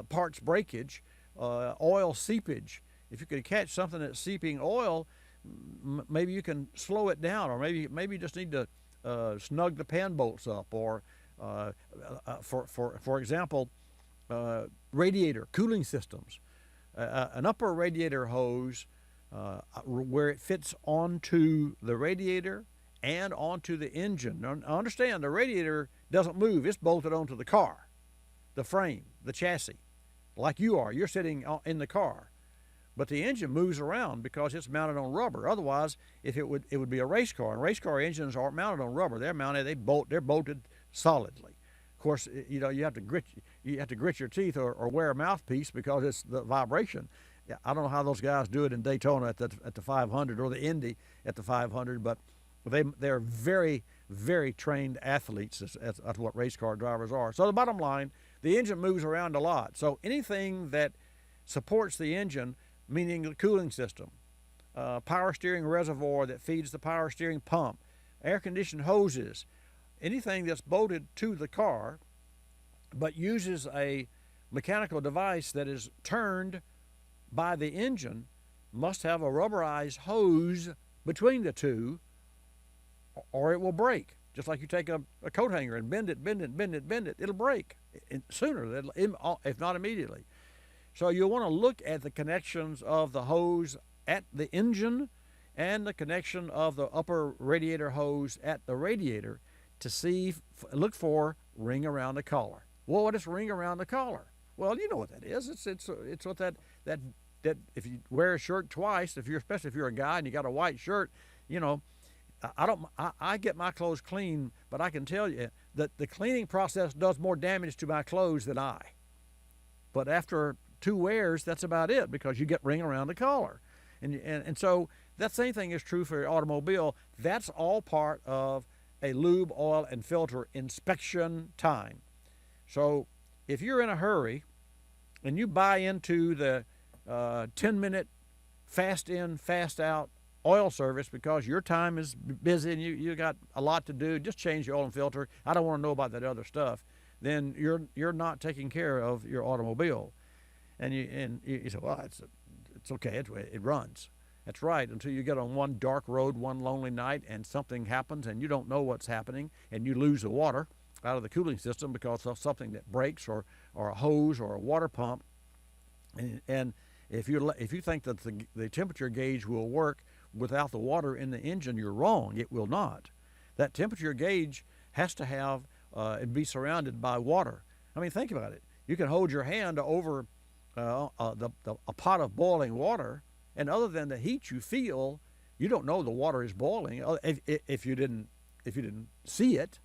parts breakage, oil seepage. If you could catch something that's seeping oil, maybe you can slow it down, or maybe you just need to snug the pan bolts up, or for example, radiator cooling systems. An upper radiator hose where it fits onto the radiator and onto the engine. Now, understand, the radiator doesn't move. It's bolted onto the car, the frame, the chassis, like you are. You're sitting in the car. But the engine moves around because it's mounted on rubber. Otherwise, if it would be a race car. And race car engines aren't mounted on rubber. They're bolted solidly. Of course, you have to grit your teeth or wear a mouthpiece because it's the vibration. I don't know how those guys do it in Daytona at the 500 or the Indy at the 500, but they're very, very trained athletes. That's what race car drivers are. So the bottom line, the engine moves around a lot. So anything that supports the engine, meaning the cooling system, power steering reservoir that feeds the power steering pump, air conditioned hoses, anything that's bolted to the car but uses a mechanical device that is turned by the engine must have a rubberized hose between the two, or it will break. Just like you take a coat hanger and bend it, it'll break sooner, if not immediately. So you want to look at the connections of the hose at the engine and the connection of the upper radiator hose at the radiator to look for ring around the collar. Well, what is ring around the collar? Well, you know what that is. It's what that if you wear a shirt twice, especially if you're a guy and you got a white shirt, I get my clothes clean, but I can tell you that the cleaning process does more damage to my clothes than I. But after 2 wears, that's about it, because you get ring around the collar. And so that same thing is true for your automobile. That's all part of a lube, oil, and filter inspection time. So if you're in a hurry and you buy into the 10-minute fast in, fast out oil service because your time is busy and you got a lot to do, just change your oil and filter, I don't want to know about that other stuff, then you're not taking care of your automobile. And you say, well, it's okay, it runs. That's right, until you get on one dark road one lonely night and something happens and you don't know what's happening and you lose the water out of the cooling system because of something that breaks, or a hose or a water pump. And if you think that the temperature gauge will work without the water in the engine, you're wrong. It will not. That temperature gauge has to have and be surrounded by water. I mean, think about it. You can hold your hand over a pot of boiling water, and other than the heat you feel, you don't know the water is boiling if you didn't see it,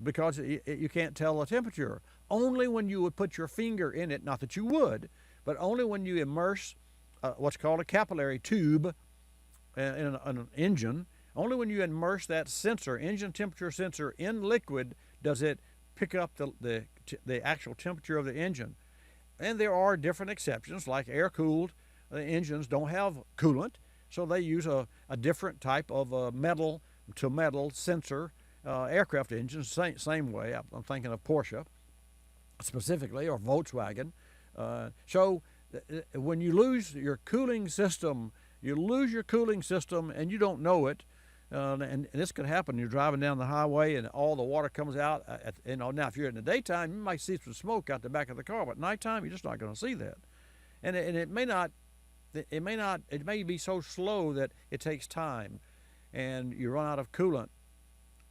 because you can't tell the temperature. Only when you would put your finger in it, not that you would, but only when you immerse what's called a capillary tube in an engine, only when you immerse that sensor, engine temperature sensor, in liquid does it pick up the actual temperature of the engine. And there are different exceptions, like air-cooled engines don't have coolant, so they use a different type of metal-to-metal sensor. Aircraft engines, same way. I'm thinking of Porsche specifically, or Volkswagen. So when you lose your cooling system, and you don't know it. And this could happen. You're driving down the highway and all the water comes out. Now, if you're in the daytime, you might see some smoke out the back of the car, but at nighttime, you're just not going to see that. And it may be so slow that it takes time, and you run out of coolant.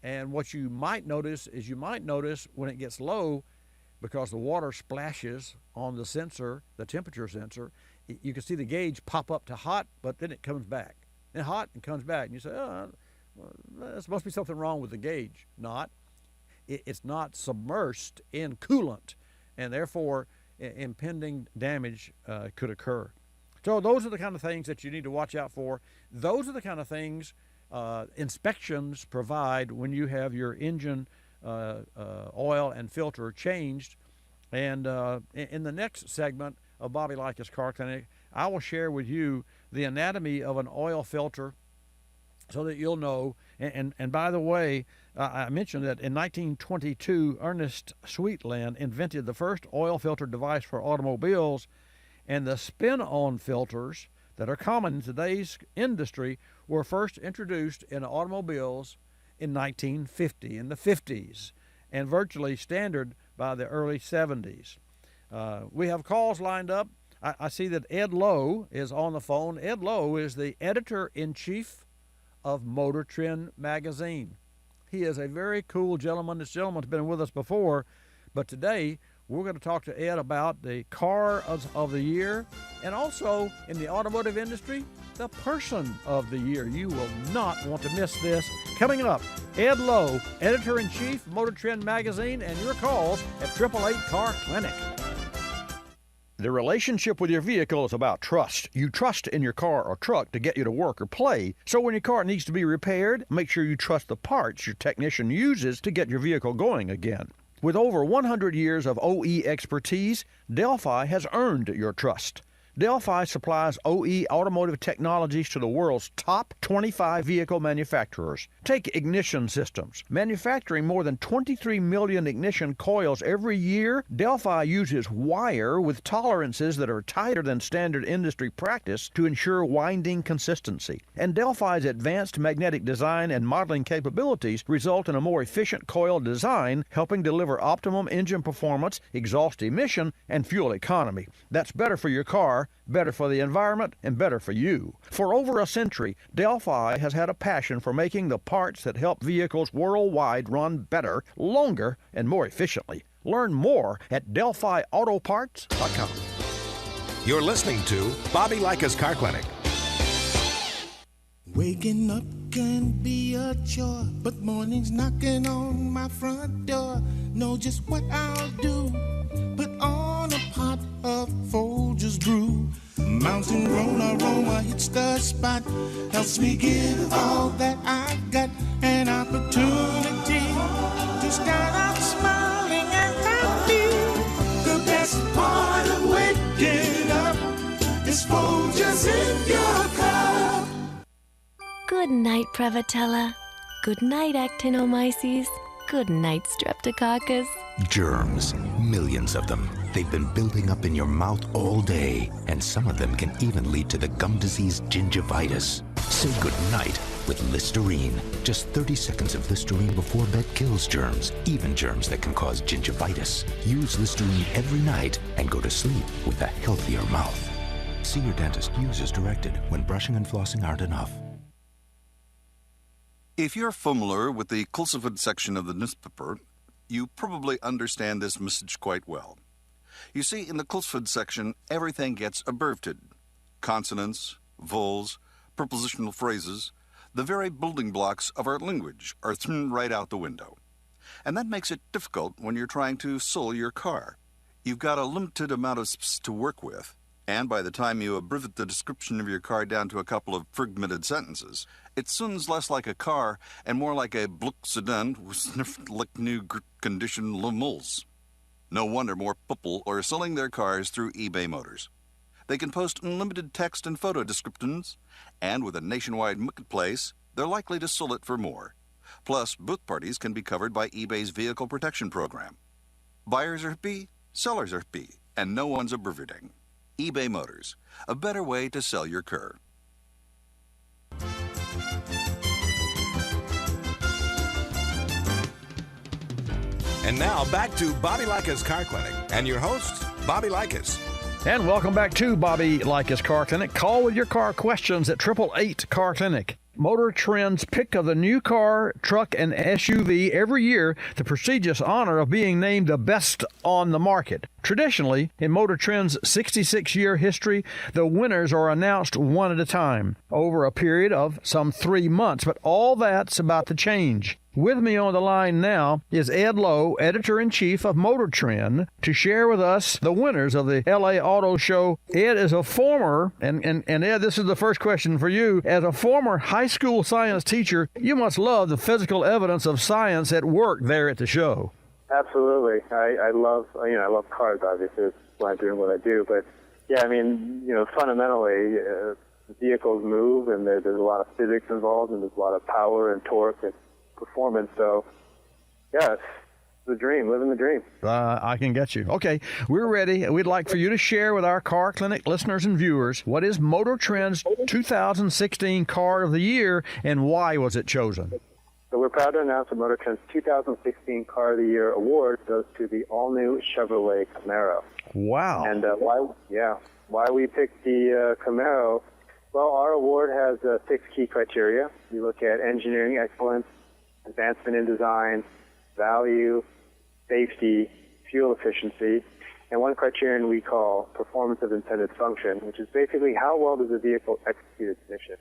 And what you might notice is when it gets low, because the water splashes on the sensor, the temperature sensor, you can see the gauge pop up to hot, but then it comes back. And hot and comes back. And you say, well, there must be something wrong with the gauge. Not. It's not submersed in coolant, and therefore impending damage could occur. So those are the kind of things that you need to watch out for. Those are the kind of things inspections provide when you have your engine oil and filter changed. And in the next segment of Bobby Likis Car Clinic, I will share with you the anatomy of an oil filter so that you'll know. And by the way, I mentioned that in 1922, Ernest Sweetland invented the first oil filter device for automobiles, and the spin-on filters that are common in today's industry were first introduced in automobiles in 1950, in the 50s, and virtually standard by the early 70s. We have calls lined up. I see that Ed Lowe is on the phone. Ed Lowe is the editor-in-chief of Motor Trend magazine. He is a very cool gentleman. This gentleman's been with us before, but today we're going to talk to Ed about the car of the year, and also in the automotive industry, the person of the year. You will not want to miss this. Coming up, Ed Lowe, editor-in-chief, Motor Trend magazine, and your calls at 888 Car Clinic. The relationship with your vehicle is about trust. You trust in your car or truck to get you to work or play. So when your car needs to be repaired, make sure you trust the parts your technician uses to get your vehicle going again. With over 100 years of OE expertise, Delphi has earned your trust. Delphi supplies OE automotive technologies to the world's top 25 vehicle manufacturers. Take ignition systems. Manufacturing more than 23 million ignition coils every year, Delphi uses wire with tolerances that are tighter than standard industry practice to ensure winding consistency. And Delphi's advanced magnetic design and modeling capabilities result in a more efficient coil design, helping deliver optimum engine performance, exhaust emission, and fuel economy. That's better for your car, better for the environment, and better for you. For over a century, Delphi has had a passion for making the parts that help vehicles worldwide run better, longer, and more efficiently. Learn more at DelphiAutoparts.com. You're listening to Bobby Likis Car Clinic. Waking up can be a chore, but mornings knocking on my front door. Know just what I'll do. Put on a pot of Folgers brew. Mountain roll aroma hits the spot. Helps me give all that I've got. An opportunity to start out smiling and happy. The best part of waking up is Folgers in your cup. Good night, Prevotella. Good night, Actinomyces. Good night, Streptococcus. Germs, millions of them. They've been building up in your mouth all day, and some of them can even lead to the gum disease gingivitis. Say goodnight with Listerine. Just 30 seconds of Listerine before bed kills germs, even germs that can cause gingivitis. Use Listerine every night and go to sleep with a healthier mouth. See your dentist. Use as directed when brushing and flossing aren't enough. If you're familiar with the Kulseford section of the newspaper, you probably understand this message quite well. You see, in the Kulseford section, everything gets abbreviated. Consonants, vowels, prepositional phrases, the very building blocks of our language are thrown right out the window. And that makes it difficult when you're trying to sell your car. You've got a limited amount of space to work with, and by the time you abbreviate the description of your car down to a couple of fragmented sentences, it sounds less like a car and more like a Bluck sedan with sniffed like new condition lemals. No wonder more people are selling their cars through eBay Motors. They can post unlimited text and photo descriptions, and with a nationwide marketplace, they're likely to sell it for more. Plus, both parties can be covered by eBay's Vehicle Protection Program. Buyers are happy, sellers are happy, and no one's abbreviating. eBay Motors, a better way to sell your car. And now back to Bobby Likis Car Clinic and your host, Bobby Likis. And welcome back to Bobby Likis Car Clinic. Call with your car questions at 888 Car Clinic. Motor Trend's pick of the new car, truck, and SUV every year, the prestigious honor of being named the best on the market. Traditionally, in Motor Trend's 66-year history, the winners are announced one at a time over a period of some 3 months, but all that's about to change. With me on the line now is Ed Lowe, editor-in-chief of Motor Trend, to share with us the winners of the LA Auto Show. Ed is a former, and Ed, this is the first question for you. As a former high school science teacher, you must love the physical evidence of science at work there at the show. Absolutely. I love cars, obviously. That's why I'm doing what I do. But, yeah, I mean, fundamentally, vehicles move, and there's a lot of physics involved, and there's a lot of power and torque and performance. So, yeah, it's the dream, living the dream. I can get you. Okay, we're ready. We'd like for you to share with our Car Clinic listeners and viewers what is Motor Trend's 2016 Car of the Year and why was it chosen? So we're proud to announce that Motor Trend's 2016 Car of the Year award goes to the all-new Chevrolet Camaro. Wow. And why we picked the Camaro? Well, our award has 6 key criteria. We look at engineering excellence, advancement in design, value, safety, fuel efficiency, and one criterion we call performance of intended function, which is basically how well does the vehicle execute its mission.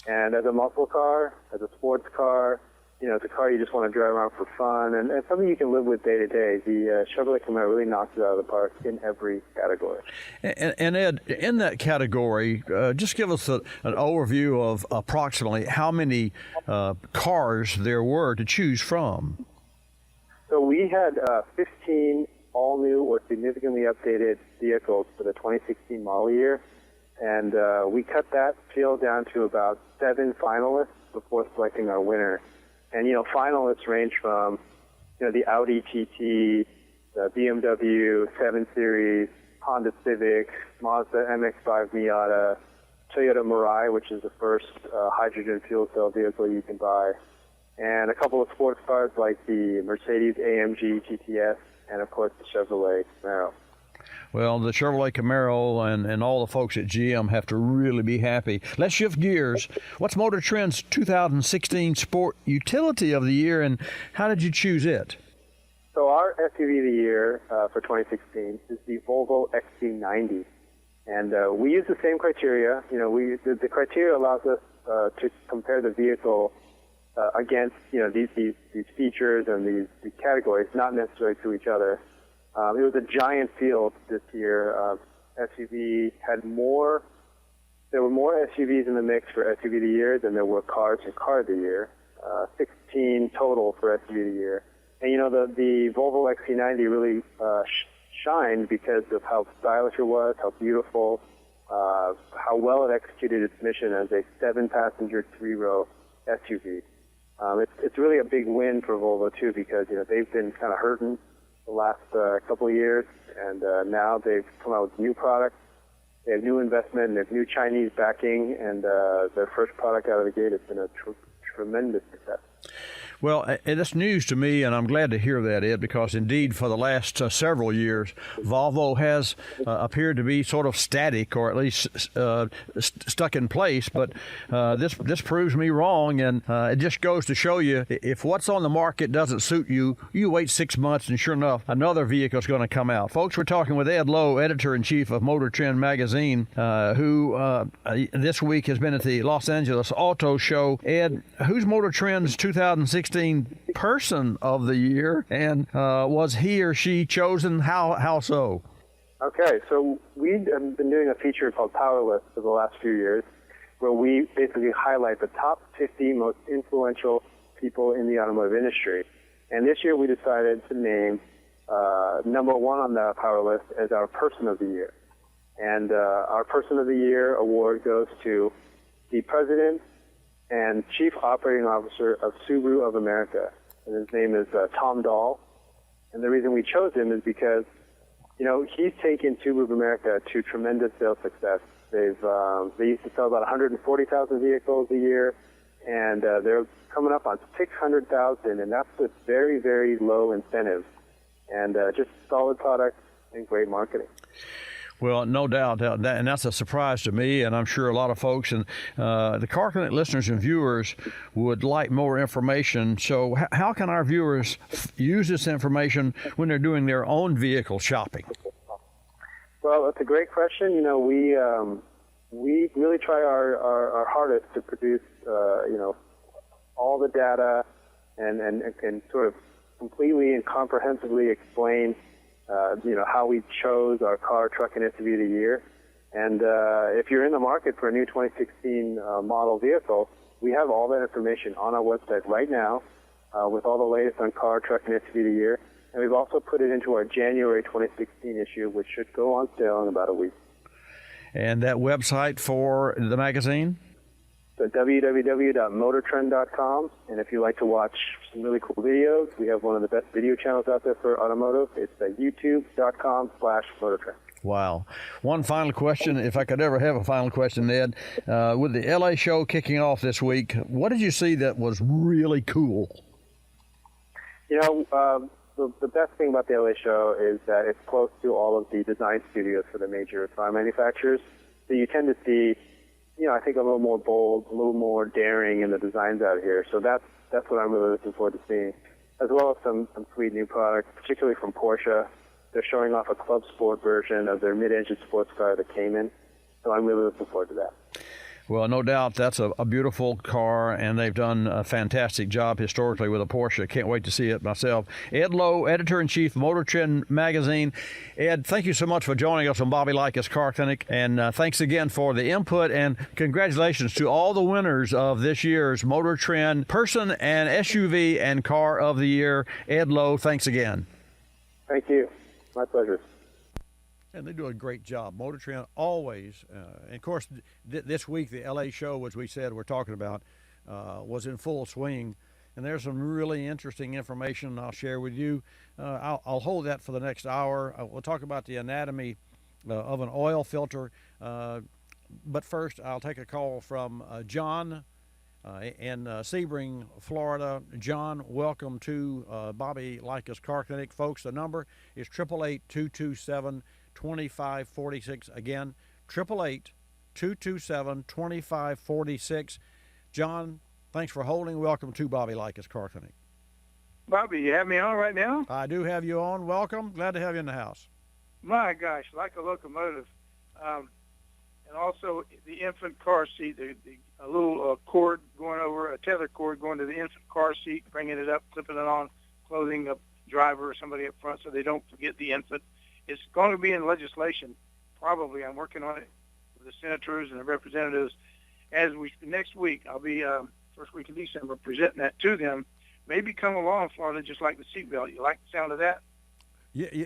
And as a muscle car, as a sports car, it's a car you just want to drive around for fun and something you can live with day to day. The Chevrolet Camaro really knocks it out of the park in every category. And Ed, in that category, just give us an overview of approximately how many cars there were to choose from. So we had 15 all-new or significantly updated vehicles for the 2016 model year, and we cut that field down to about 7 finalists before selecting our winner. And, finalists range from, the Audi TT, the BMW 7 Series, Honda Civic, Mazda MX-5 Miata, Toyota Mirai, which is the first hydrogen fuel cell vehicle you can buy, and a couple of sports cars like the Mercedes AMG GTS, and, of course, the Chevrolet Camaro. Well, the Chevrolet Camaro and all the folks at GM have to really be happy. Let's shift gears. What's Motor Trend's 2016 Sport Utility of the Year, and how did you choose it? So our SUV of the year for 2016 is the Volvo XC90. And we use the same criteria. The criteria allows us to compare the vehicle against, these features and these categories, not necessarily to each other. It was a giant field this year. SUV had there were more SUVs in the mix for SUV of the year than there were cars in Car of the Year. 16 total for SUV of the year. And the Volvo XC90 really shined because of how stylish it was, how beautiful, how well it executed its mission as a 7-passenger, 3-row SUV. It's really a big win for Volvo too because they've been kind of hurting the last couple of years, and now they've come out with new products. They have new investment, and they have new Chinese backing, and their first product out of the gate has been a tremendous success. Well, it's news to me, and I'm glad to hear that, Ed, because indeed for the last several years, Volvo has appeared to be sort of static, or at least stuck in place. But this proves me wrong, and it just goes to show you, if what's on the market doesn't suit you, you wait 6 months, and sure enough, another vehicle is going to come out. Folks, we're talking with Ed Lowe, editor-in-chief of Motor Trend magazine, who this week has been at the Los Angeles Auto Show. Ed, who's Motor Trend's 2016 Person of the Year, and was he or she chosen? How so? Okay, so we've been doing a feature called Power List for the last few years, where we basically highlight the top 50 most influential people in the automotive industry. And this year we decided to name number 1 on the Power List as our Person of the Year. And our Person of the Year award goes to the President and Chief Operating Officer of Subaru of America. And his name is Tom Dahl. And the reason we chose him is because, he's taken Subaru of America to tremendous sales success. They used to sell about 140,000 vehicles a year, and they're coming up on 600,000, and that's with very, very low incentives. And just solid product and great marketing. Well, no doubt, and that's a surprise to me, and I'm sure a lot of folks and the Car Clinic listeners and viewers would like more information. So how can our viewers use this information when they're doing their own vehicle shopping? Well, that's a great question. We really try our hardest to produce, all the data and sort of completely and comprehensively explain, how we chose our car, truck, and SUV of the year. And if you're in the market for a new 2016 model vehicle, we have all that information on our website right now with all the latest on car, truck, and SUV of the year. And we've also put it into our January 2016 issue, which should go on sale in about a week. And that website for the magazine? So www.motortrend.com. And if you like to watch some really cool videos, we have one of the best video channels out there for automotive. It's youtube.com/motortrend. Wow. One final question, if I could ever have a final question, Ed. With the LA show kicking off this week, what did you see that was really cool? The best thing about the LA show is that it's close to all of the design studios for the major car manufacturers. So you tend to see, I think a little more bold, a little more daring in the designs out here. So that's what I'm really looking forward to seeing, as well as some sweet new products, particularly from Porsche. They're showing off a Club Sport version of their mid-engine sports car, the Cayman. So I'm really looking forward to that. Well, no doubt that's a beautiful car, and they've done a fantastic job historically with a Porsche. Can't wait to see it myself. Ed Lowe, Editor-in-Chief, Motor Trend Magazine. Ed, thank you so much for joining us on Bobby Likis Car Clinic, and thanks again for the input, and congratulations to all the winners of this year's Motor Trend Person and SUV and Car of the Year. Ed Lowe, thanks again. Thank you. My pleasure. And they do a great job. Motor Trend always, and of course, this week the LA show, as we said, we're talking about, was in full swing. And there's some really interesting information I'll share with you. I'll hold that for the next hour. We'll talk about the anatomy of an oil filter. But first, I'll take a call from John in Sebring, Florida. John, welcome to Bobby Likis Car Clinic. Folks, the number is 888-227-2546. Again, 888-227-2546. John, thanks for holding. Welcome to Bobby Likis Car Clinic. Bobby, you have me on right now? I do have you on. Welcome. Glad to have you in the house. My gosh, like a locomotive. And also the infant car seat, a little cord going over, a tether cord going to the infant car seat, bringing it up, clipping it on, clothing a driver or somebody up front so they don't forget the infant. It's going to be in legislation, probably. I'm working on it with the senators and the representatives. Next week, I'll be, first week of December, presenting that to them. Maybe come along, Florida, just like the seatbelt. You like the sound of that? Yeah,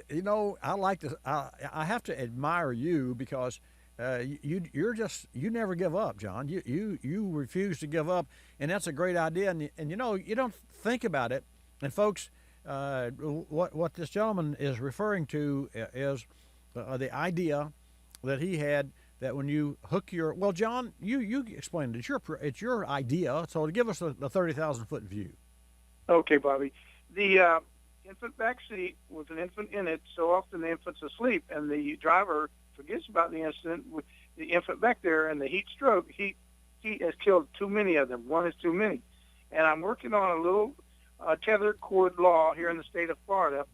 I like to. I have to admire you because you never give up, John. You refuse to give up, and that's a great idea. And you don't think about it. And folks, what this gentleman is referring to is the idea that he had that when you hook your John, you explained it. It's your idea. So to give us the 30,000-foot view. Okay, Bobby. The infant back seat with an infant in it. So often the infant's asleep, and the driver forgets about the incident with the infant back there, and the heat stroke. Heat has killed too many of them. One is too many. And I'm working on a little tethered cord law here in the state of Florida,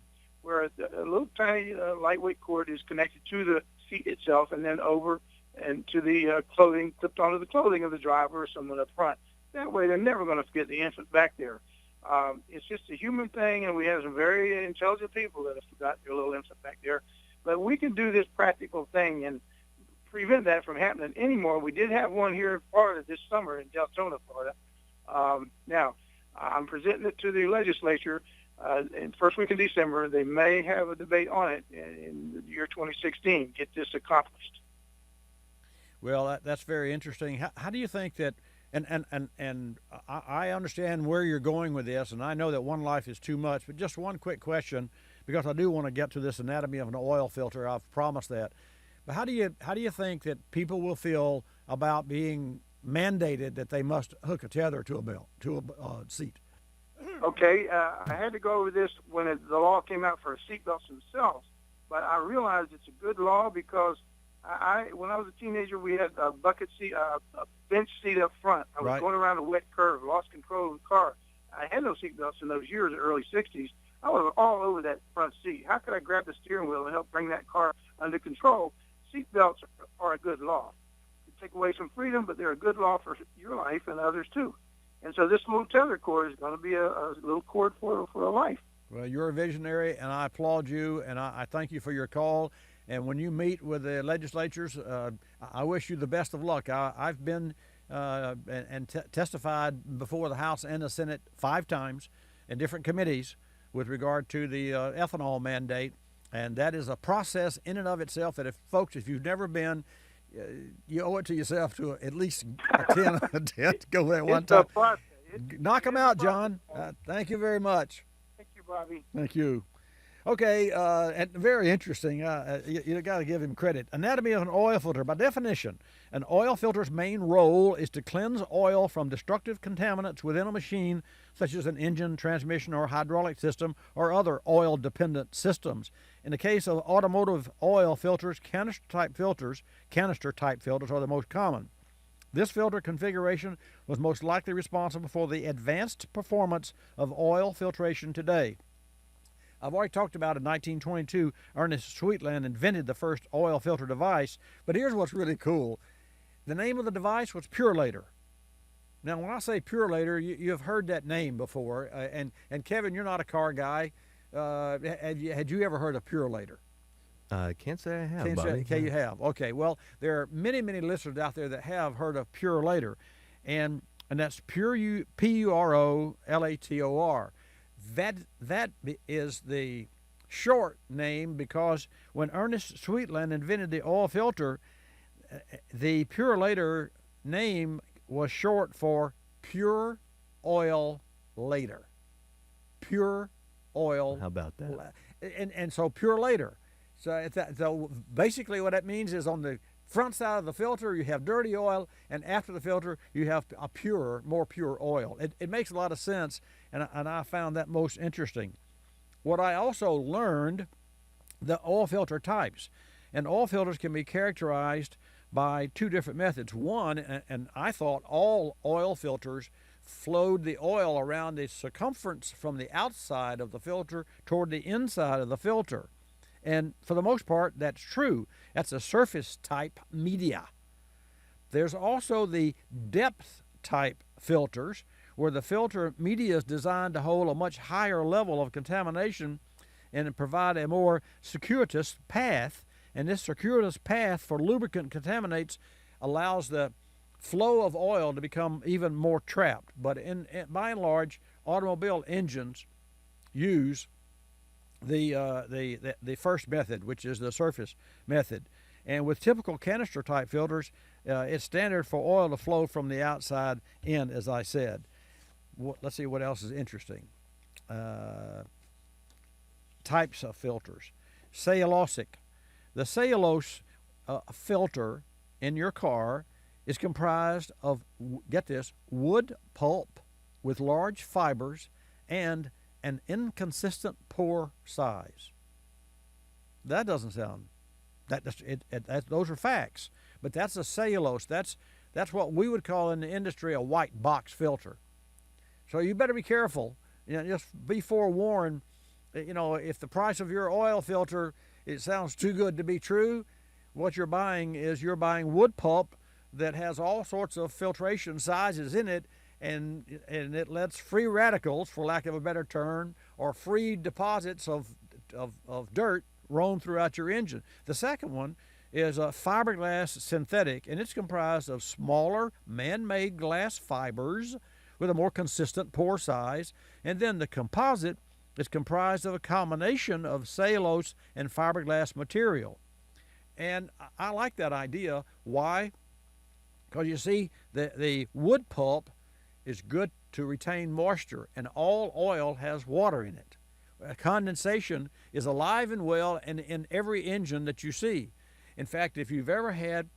where a little tiny lightweight cord is connected to the seat itself, and then over and to the clothing, clipped onto the clothing of the driver or someone up front. That way, they're never going to forget the infant back there. It's just a human thing, and we have some very intelligent people that have forgot their little infant back there. But we can do this practical thing and prevent that from happening anymore. We did have one here in Florida this summer in Deltona, Florida. Now, I'm presenting it to the legislature in first week in December. They may have a debate on it in the year 2016, get this accomplished. Well, that's very interesting. How do you think that, and I understand where you're going with this, and I know that one life is too much, but just one quick question, because I do want to get to this anatomy of an oil filter. I've promised that. But how do you think that people will feel about being mandated that they must hook a tether to a belt, to a seat? Okay, I had to go over this when the law came out for seatbelts themselves, but I realized it's a good law because when I was a teenager, we had a bucket seat, a bench seat up front. I was going around a wet curve, lost control of the car. I had no seatbelts in those years, the early 60s. I was all over that front seat. How could I grab the steering wheel and help bring that car under control? Seatbelts are a good law. They take away some freedom, but they're a good law for your life and others too. And so this little tether cord is going to be a little cord for a life. Well, you're a visionary, and I applaud you, and I thank you for your call. And when you meet with the legislatures, I wish you the best of luck. I've been and testified before the House and the Senate 5 times in different committees with regard to the ethanol mandate, and that is a process in and of itself that if you've never been, you owe it to yourself to at least attend to go there one time. Knock them out, John. Thank you very much. Thank you, Bobby. Thank you. Okay, and very interesting. You got to give him credit. Anatomy of an oil filter. By definition, an oil filter's main role is to cleanse oil from destructive contaminants within a machine, such as an engine, transmission, or hydraulic system, or other oil-dependent systems. In the case of automotive oil filters, canister-type filters are the most common. This filter configuration was most likely responsible for the advanced performance of oil filtration today. I've already talked about in 1922, Ernest Sweetland invented the first oil filter device, but here's what's really cool. The name of the device was Purelator. Now, when I say Purelator, you've heard that name before, and Kevin, you're not a car guy. Had you ever heard of Purelator? Can't say I have, Can't Bobby. say, okay, you have. Okay, well, there are many, many listeners out there that have heard of Purelator, and that's P-U-R-O-L-A-T-O-R. That is the short name because when Ernest Sweetland invented the oil filter, the Purelator name was short for Pure Oil Later. Pure Oil. How about that? And so Purelator. So basically what that means is on the front side of the filter you have dirty oil, and after the filter you have a more pure oil. It makes a lot of sense, and I found that most interesting. What I also learned, the oil filter types. And oil filters can be characterized by 2 different methods. One, and I thought all oil filters flowed the oil around the circumference from the outside of the filter toward the inside of the filter. And for the most part, that's true. That's a surface type media. There's also the depth type filters, where the filter media is designed to hold a much higher level of contamination and provide a more circuitous path. And this circuitous path for lubricant contaminates allows the flow of oil to become even more trapped. But by and large, automobile engines use the first method, which is the surface method. And with typical canister type filters, it's standard for oil to flow from the outside in, as I said. Let's see what else is interesting. Types of filters. Cellulosic. The cellulose filter in your car is comprised of, get this, wood pulp with large fibers and an inconsistent pore size. That doesn't sound, those are facts, but that's a cellulose. That's what we would call in the industry a white box filter. So you better be careful. Just be forewarned. If the price of your oil filter, it sounds too good to be true, what you're buying wood pulp that has all sorts of filtration sizes in it, and it lets free radicals, for lack of a better term, or free deposits of dirt roam throughout your engine. The second one is a fiberglass synthetic, and it's comprised of smaller man-made glass fibers with a more consistent pore size. And then the composite is comprised of a combination of cellulose and fiberglass material. And I like that idea. Why? Because you see, the wood pulp is good to retain moisture, and all oil has water in it. Condensation is alive and well in every engine that you see. In fact, if you've ever had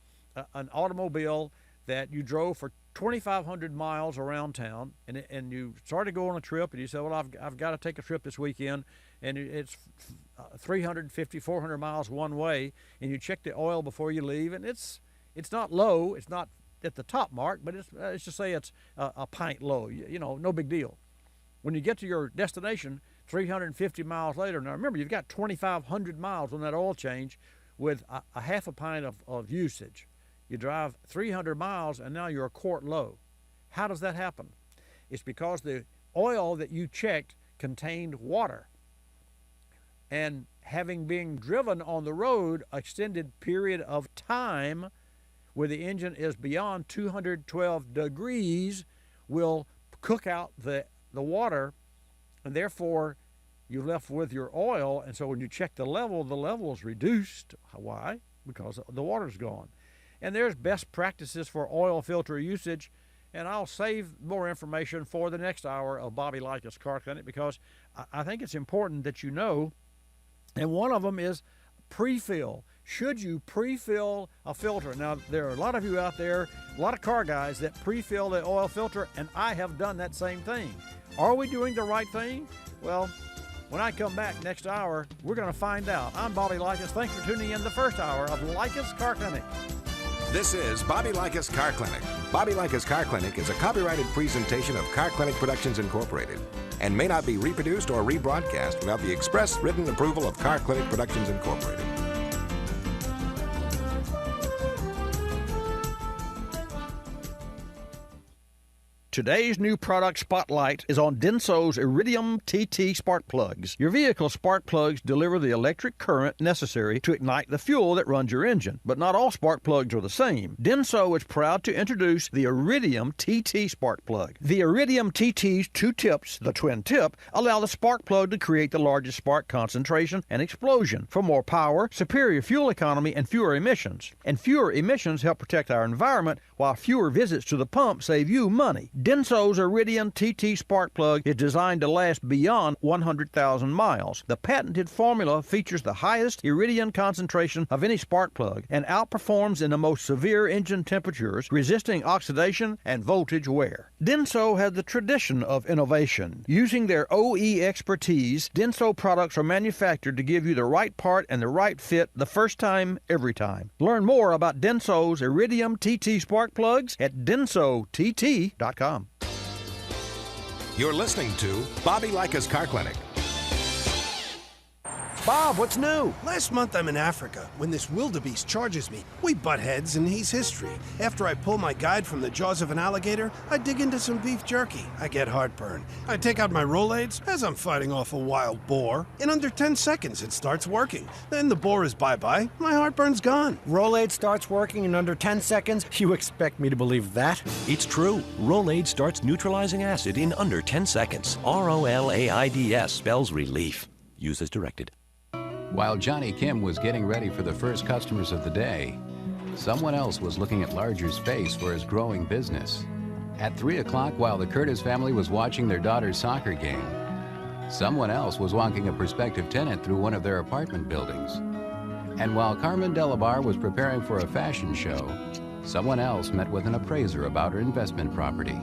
an automobile that you drove for 2,500 miles around town, and you started to go on a trip, and you said, well, I've got to take a trip this weekend, and it's 350, 400 miles one way, and you check the oil before you leave, and it's not low, it's not at the top mark, but let's just say it's a pint low, no big deal. When you get to your destination 350 miles later, now remember, you've got 2,500 miles on that oil change with a half a pint of usage. You drive 300 miles and now you're a quart low. How does that happen? It's because the oil that you checked contained water. And having been driven on the road extended period of time where the engine is beyond 212 degrees will cook out the water, and therefore you're left with your oil. And so when you check the level is reduced. Why? Because the water's gone. And there's best practices for oil filter usage, and I'll save more information for the next hour of Bobby Likis Car Clinic, because I think it's important that you know. And one of them is pre-fill. Should you pre-fill a filter? Now, there are a lot of you out there, a lot of car guys that pre-fill the oil filter, and I have done that same thing. Are we doing the right thing? Well, when I come back next hour, we're going to find out. I'm Bobby Likis. Thanks for tuning in the first hour of Likis Car Clinic. This is Bobby Likis Car Clinic. Bobby Likis Car Clinic is a copyrighted presentation of Car Clinic Productions Incorporated and may not be reproduced or rebroadcast without the express written approval of Car Clinic Productions Incorporated. Today's new product spotlight is on Denso's Iridium TT spark plugs. Your vehicle's spark plugs deliver the electric current necessary to ignite the fuel that runs your engine. But not all spark plugs are the same. Denso is proud to introduce the Iridium TT spark plug. The Iridium TT's two tips, the twin tip, allow the spark plug to create the largest spark concentration and explosion for more power, superior fuel economy, and fewer emissions. And fewer emissions help protect our environment, while fewer visits to the pump save you money. Denso's Iridium TT spark plug is designed to last beyond 100,000 miles. The patented formula features the highest iridium concentration of any spark plug and outperforms in the most severe engine temperatures, resisting oxidation and voltage wear. Denso has the tradition of innovation. Using their OE expertise, Denso products are manufactured to give you the right part and the right fit the first time, every time. Learn more about Denso's Iridium TT spark plugs at densott.com. You're listening to Bobby Likis Car Clinic. Bob, what's new? Last month I'm in Africa. When this wildebeest charges me, we butt heads and he's history. After I pull my guide from the jaws of an alligator, I dig into some beef jerky. I get heartburn. I take out my Rolaids as I'm fighting off a wild boar. In under 10 seconds, it starts working. Then the boar is bye-bye. My heartburn's gone. Rolaids starts working in under 10 seconds? You expect me to believe that? It's true. Rolaids starts neutralizing acid in under 10 seconds. ROLAIDS spells relief. Use as directed. While Johnny Kim was getting ready for the first customers of the day, someone else was looking at larger space for his growing business. At 3 o'clock, while the Curtis family was watching their daughter's soccer game, someone else was walking a prospective tenant through one of their apartment buildings. And while Carmen Delabar was preparing for a fashion show, someone else met with an appraiser about her investment property.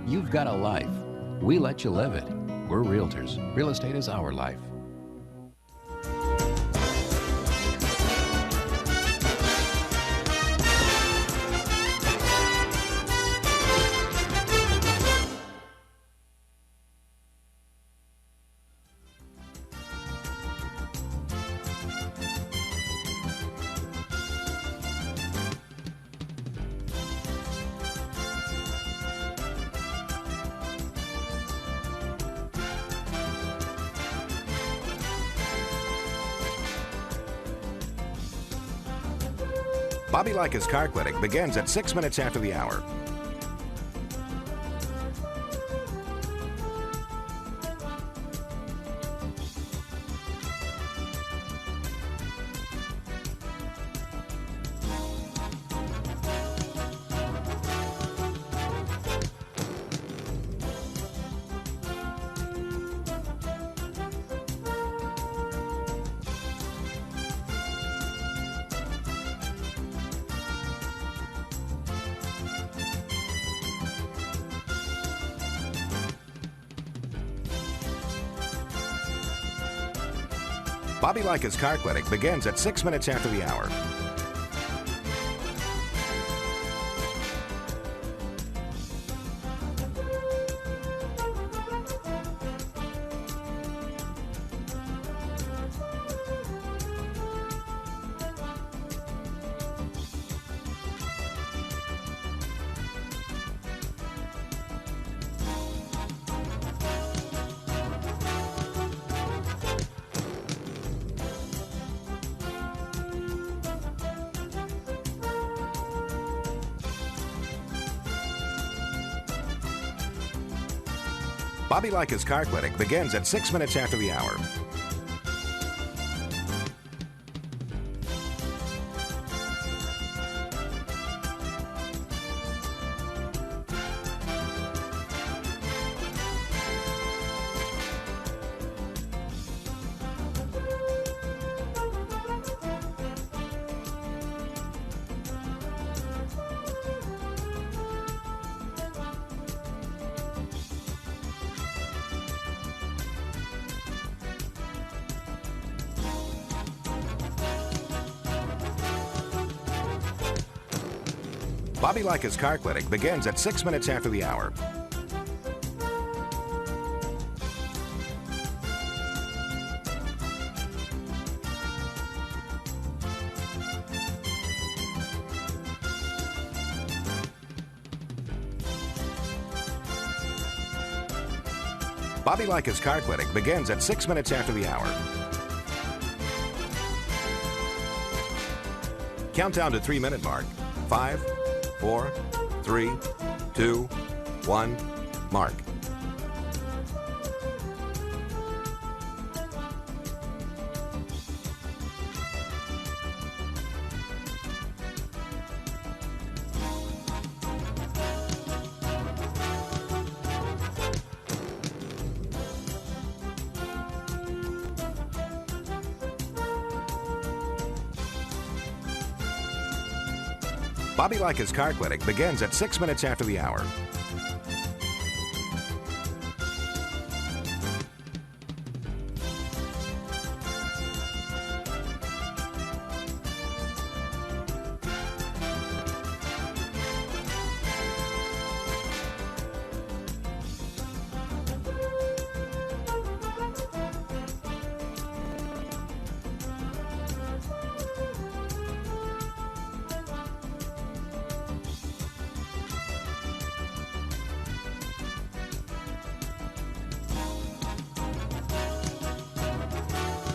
You've got a life. We let you live it. We're realtors. Real estate is our life. Bobby Likis Car Clinic begins at 6 minutes after the hour. Bobby Likis Car Clinic begins at 6 minutes after the hour. Bobby Likis Car Clinic begins at 6 minutes after the hour. Bobby Likis Car Clinic begins at 6 minutes after the hour. Bobby Likis Car Clinic begins at 6 minutes after the hour. Countdown to 3-minute mark. 5, 4, 3, 2, 1, mark. Bobby Likis Car Clinic begins at 6 minutes after the hour.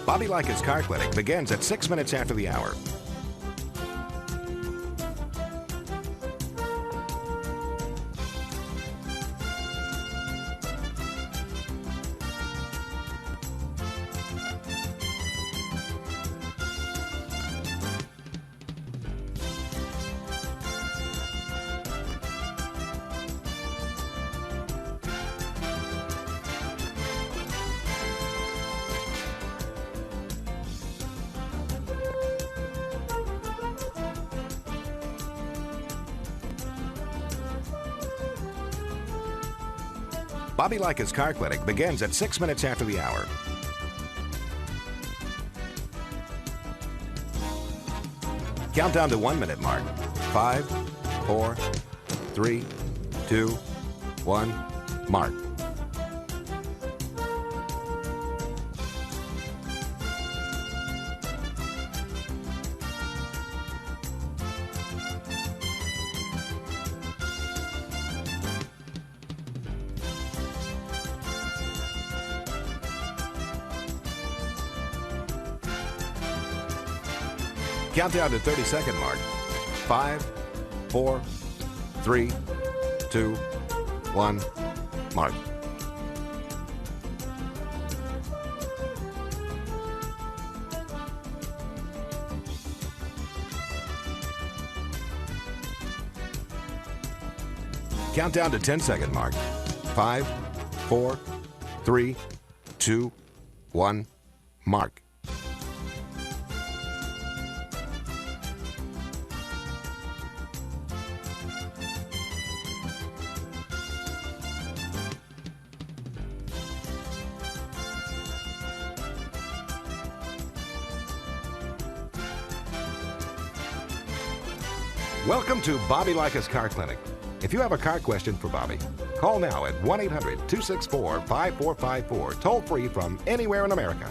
Bobby Likis Car Clinic begins at 6 minutes after the hour. Bobby Likis Car Clinic begins at 6 minutes after the hour. Countdown to 1-minute mark. 5, 4, 3, 2, 1, mark. Countdown to 30-second mark. 5, 4, 3, 2, 1, mark. Countdown to 10-second mark. 5, 4, 3, 2, 1, mark. Welcome to Bobby Likis Car Clinic. If you have a car question for Bobby, call now at 1-800-264-5454, toll free from anywhere in America.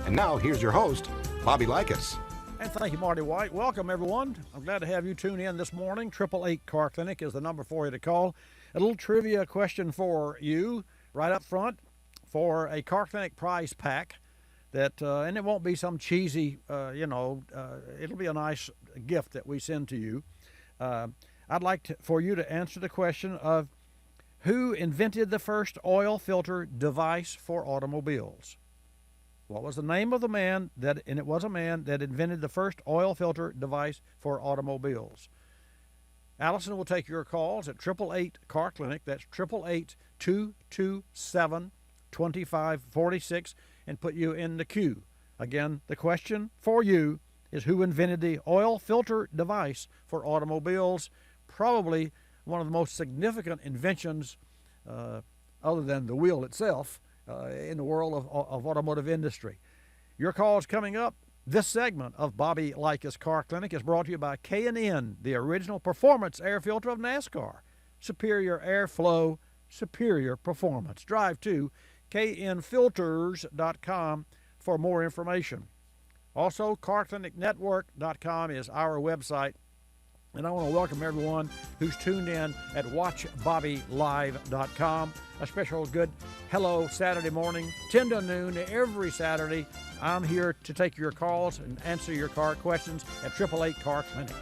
And now here's your host, Bobby Likis. And thank you, Marty White. Welcome, everyone. I'm glad to have you tune in this morning. 888 Car Clinic is the number for you to call. A little trivia question for you right up front for a Car Clinic prize pack. That and it won't be some cheesy, it'll be a nice gift that we send to you. I'd like for you to answer the question of Who invented the first oil filter device for automobiles? What was the name of the man and it was a man that invented the first oil filter device for automobiles? Allison will take your calls at 888-CAR-CLINIC. That's 888-227-2546 and put you in the queue. Again, the question for you is who invented the oil filter device for automobiles? Probably one of the most significant inventions, other than the wheel itself, in the world of automotive industry. Your calls coming up. This segment of Bobby Likis Car Clinic is brought to you by K&N, the original performance air filter of NASCAR. Superior airflow, superior performance. Drive to knfilters.com for more information. Also, carclinicnetwork.com is our website. And I want to welcome everyone who's tuned in at watchbobbylive.com. A special good hello Saturday morning, 10 to noon every Saturday. I'm here to take your calls and answer your car questions at 888-CAR-CLINIC.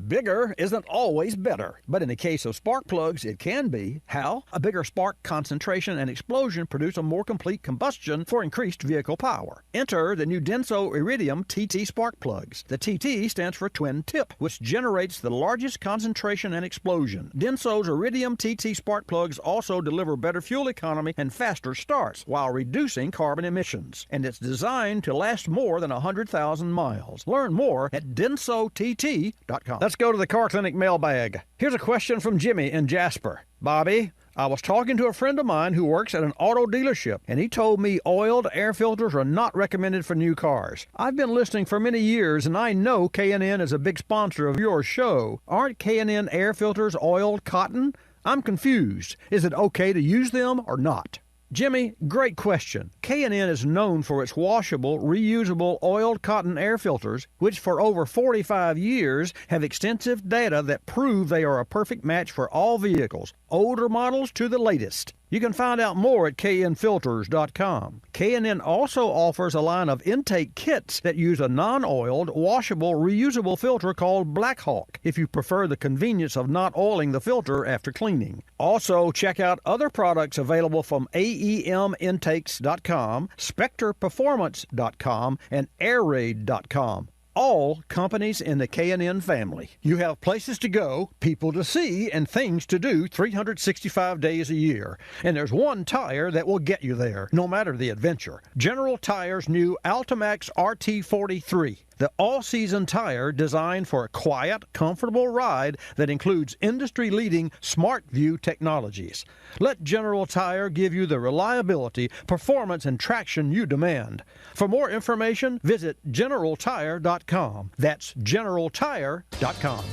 Bigger isn't always better, but in the case of spark plugs, it can be. How? A bigger spark concentration and explosion produce a more complete combustion for increased vehicle power. Enter the new Denso Iridium TT spark plugs. The TT stands for twin tip, which generates the largest concentration and explosion. Denso's Iridium TT spark plugs also deliver better fuel economy and faster starts while reducing carbon emissions. And it's designed to last more than 100,000 miles. Learn more at densott.com. Let's go to the Car Clinic mailbag. Here's a question from Jimmy in Jasper. Bobby, I was talking to a friend of mine who works at an auto dealership, and he told me oiled air filters are not recommended for new cars. I've been listening for many years, and I know K&N is a big sponsor of your show. Aren't K&N air filters oiled cotton? I'm confused. Is it okay to use them or not? Jimmy, great question. K&N is known for its washable, reusable, oiled cotton air filters, which for over 45 years have extensive data that prove they are a perfect match for all vehicles, older models to the latest. You can find out more at knfilters.com. K&N also offers a line of intake kits that use a non-oiled, washable, reusable filter called Black Hawk, if you prefer the convenience of not oiling the filter after cleaning. Also, check out other products available from AEMintakes.com, SpectrePerformance.com, and AirRaid.com. All companies in the K&N family. You have places to go, people to see, and things to do 365 days a year. And there's one tire that will get you there, no matter the adventure. General Tire's new Altimax RT43. The all-season tire designed for a quiet, comfortable ride that includes industry-leading Smart View technologies. Let General Tire give you the reliability, performance, and traction you demand. For more information, visit GeneralTire.com. That's GeneralTire.com.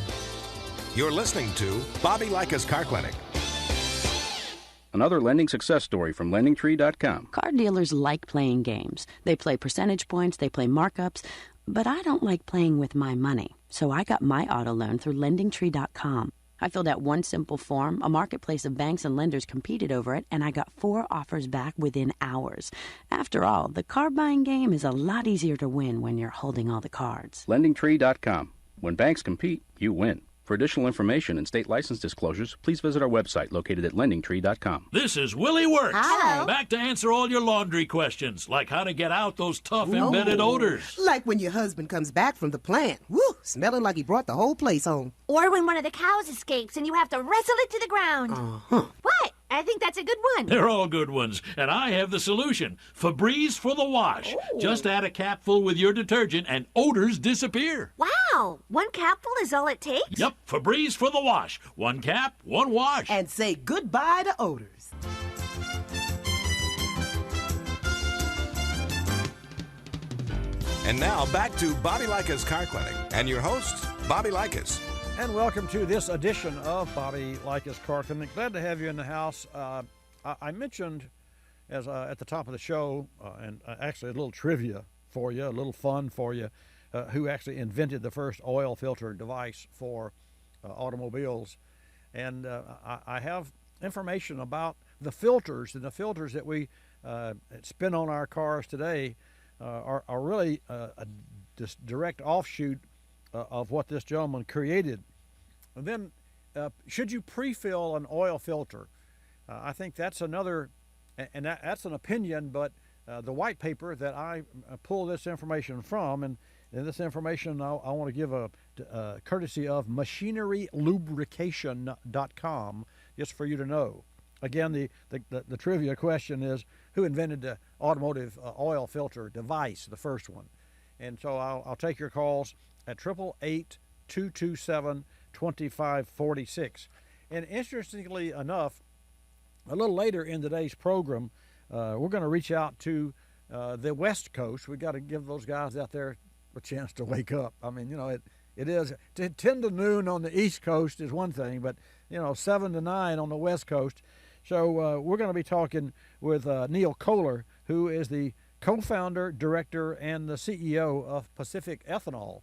You're listening to Bobby Likis Car Clinic. Another lending success story from LendingTree.com. Car dealers like playing games. They play percentage points, they play markups, but I don't like playing with my money. So I got my auto loan through LendingTree.com. I filled out one simple form, a marketplace of banks and lenders competed over it, and I got 4 offers back within hours. After all, the car buying game is a lot easier to win when you're holding all the cards. LendingTree.com. When banks compete, you win. For additional information and state license disclosures, please visit our website located at LendingTree.com. This is Willie Works. Hello. Back to answer all your laundry questions, like how to get out those tough embedded odors. Like when your husband comes back from the plant. Woo! Smelling like he brought the whole place home. Or when one of the cows escapes and you have to wrestle it to the ground. What? I think that's a good one. They're all good ones, and I have the solution. Febreze for the wash. Just add a capful with your detergent and odors disappear. Wow! 1 capful is all it takes? Yep, Febreze for the wash. 1 cap, 1 wash. And say goodbye to odors. And now back to Bobby Likis Car Clinic and your host, Bobby Likis. And welcome to this edition of Bobby Likis Car Clinic. Glad to have you in the house. I mentioned at the top of the show, and actually a little trivia for you, a little fun for you, who actually invented the first oil filter device for automobiles. And I have information about the filters, and the filters that we spin on our cars today are really a direct offshoot of what this gentleman created. And then should you pre-fill an oil filter? I think that's another, and that's an opinion, but the white paper that I pull this information from, and this information I want to give a courtesy of machinerylubrication.com, just for you to know. Again, the trivia question is, who invented the automotive oil filter device, the first one? And so I'll take your calls at 888-227-2546. And interestingly enough, a little later in today's program, we're going to reach out to the West Coast. We've got to give those guys out there a chance to wake up. I mean, it is 10 to noon on the East Coast is one thing, but 7 to 9 on the West Coast. So we're going to be talking with Neil Kohler, who is the co-founder, director, and the CEO of Pacific Ethanol,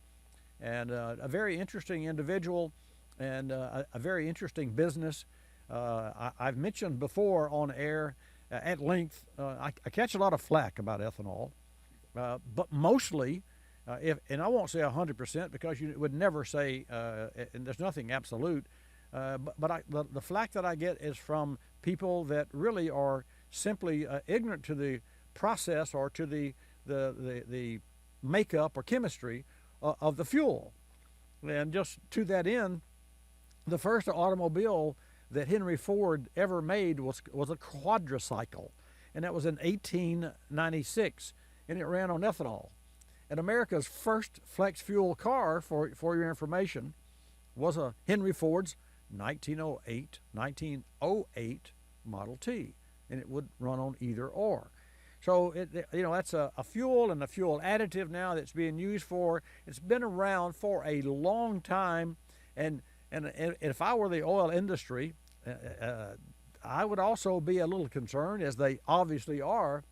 and a very interesting individual and a very interesting business. I've mentioned before on air at length, I catch a lot of flack about ethanol, but mostly, and I won't say 100% because you would never say, and there's nothing absolute, but the flack that I get is from people that really are simply ignorant to the process or to the makeup or chemistry of the fuel. And just to that end, the first automobile that Henry Ford ever made was a quadricycle, and that was in 1896, and it ran on ethanol. And America's first flex fuel car, for your information, was a Henry Ford's 1908 Model T, and it would run on either or. So that's a fuel and a fuel additive now that's being used for. It's been around for a long time, and if I were the oil industry, I would also be a little concerned, as they obviously are,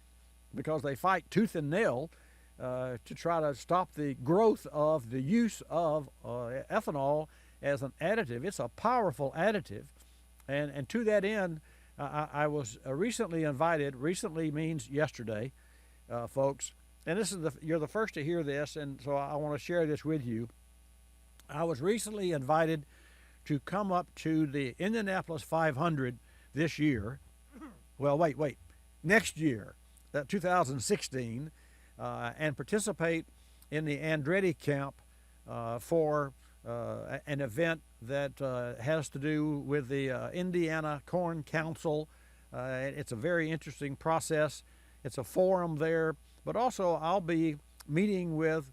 because they fight tooth and nail to try to stop the growth of the use of ethanol as an additive. It's a powerful additive, and to that end, I was recently invited. Recently means yesterday, folks, and you're the first to hear this, and so I want to share this with you. I was recently invited to come up to the Indianapolis 500 this year. Well, wait, next year, 2016, and participate in the Andretti Camp for an event that has to do with the Indiana Corn Council. It's a very interesting process. It's a forum there, but also I'll be meeting with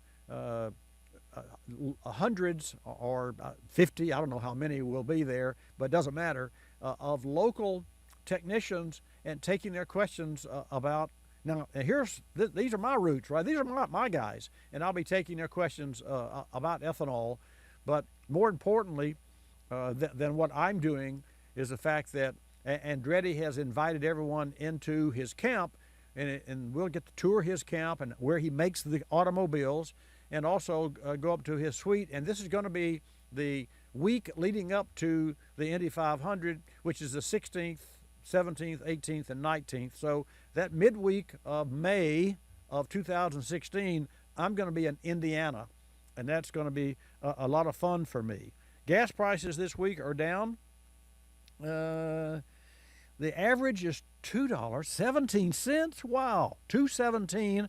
hundreds or 50, I don't know how many will be there, but it doesn't matter, of local technicians and taking their questions about. Now, these are my roots, right? These are my guys, and I'll be taking their questions about ethanol. But more importantly than what I'm doing is the fact that Andretti has invited everyone into his camp, and we'll get to tour his camp and where he makes the automobiles, and also go up to his suite. And this is going to be the week leading up to the Indy 500, which is the 16th, 17th, 18th, and 19th. So that midweek of May of 2016, I'm going to be in Indiana, and that's going to be a lot of fun for me. Gas prices this week are down. The average is $2.17. Wow, $2.17.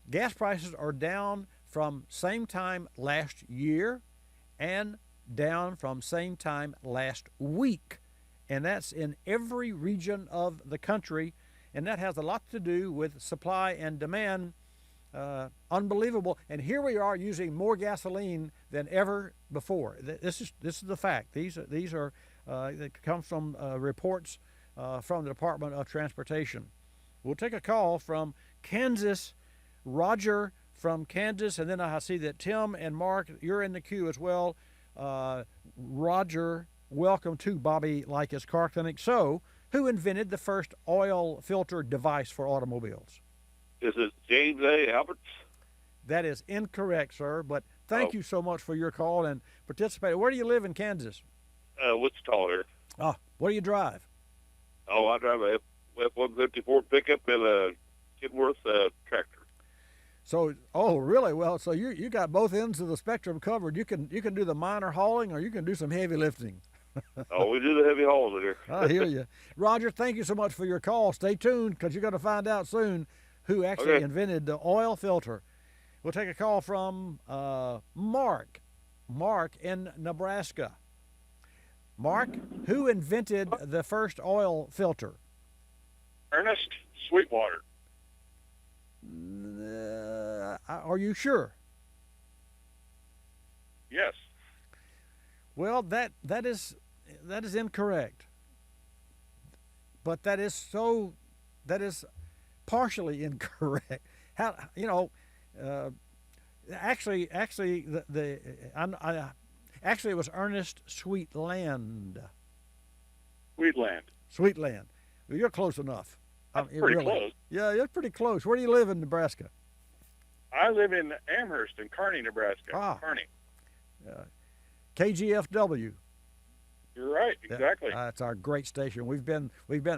Gas prices are down from same time last year and down from same time last week. And that's in every region of the country, and that has a lot to do with supply and demand. Unbelievable. And here we are using more gasoline than ever before. This is the fact. These are that come from reports from the Department of Transportation. We'll take a call from Kansas. Roger from Kansas, and then I see that Tim and Mark, you're in the queue as well. Roger, welcome to Bobby Likis Car Clinic. So, who invented the first oil filter device for automobiles? Is it James A. Alberts? That is incorrect, sir, but thank you so much for your call and participating. Where do you live in Kansas? Wichita here. What do you drive? Oh, I drive a F-150 Ford pickup and a Kenworth tractor. So, really? Well, so you got both ends of the spectrum covered. You can do the minor hauling, or you can do some heavy lifting. Oh, we do the heavy hauls in here. I hear you. Roger, thank you so much for your call. Stay tuned because you're going to find out soon who actually invented the oil filter. We'll take a call from Mark. Mark in Nebraska. Mark, who invented the first oil filter? Ernest Sweetwater. Are you sure? Yes. Well, that is incorrect. But that is partially incorrect. How actually it was Ernest Sweetland. Sweetland. Well, you're close enough. Pretty close. Yeah, you're pretty close. Where do you live in Nebraska? I live in Amherst in Kearney, Nebraska. Kearney. KGFW. You're right, exactly. That's our great station.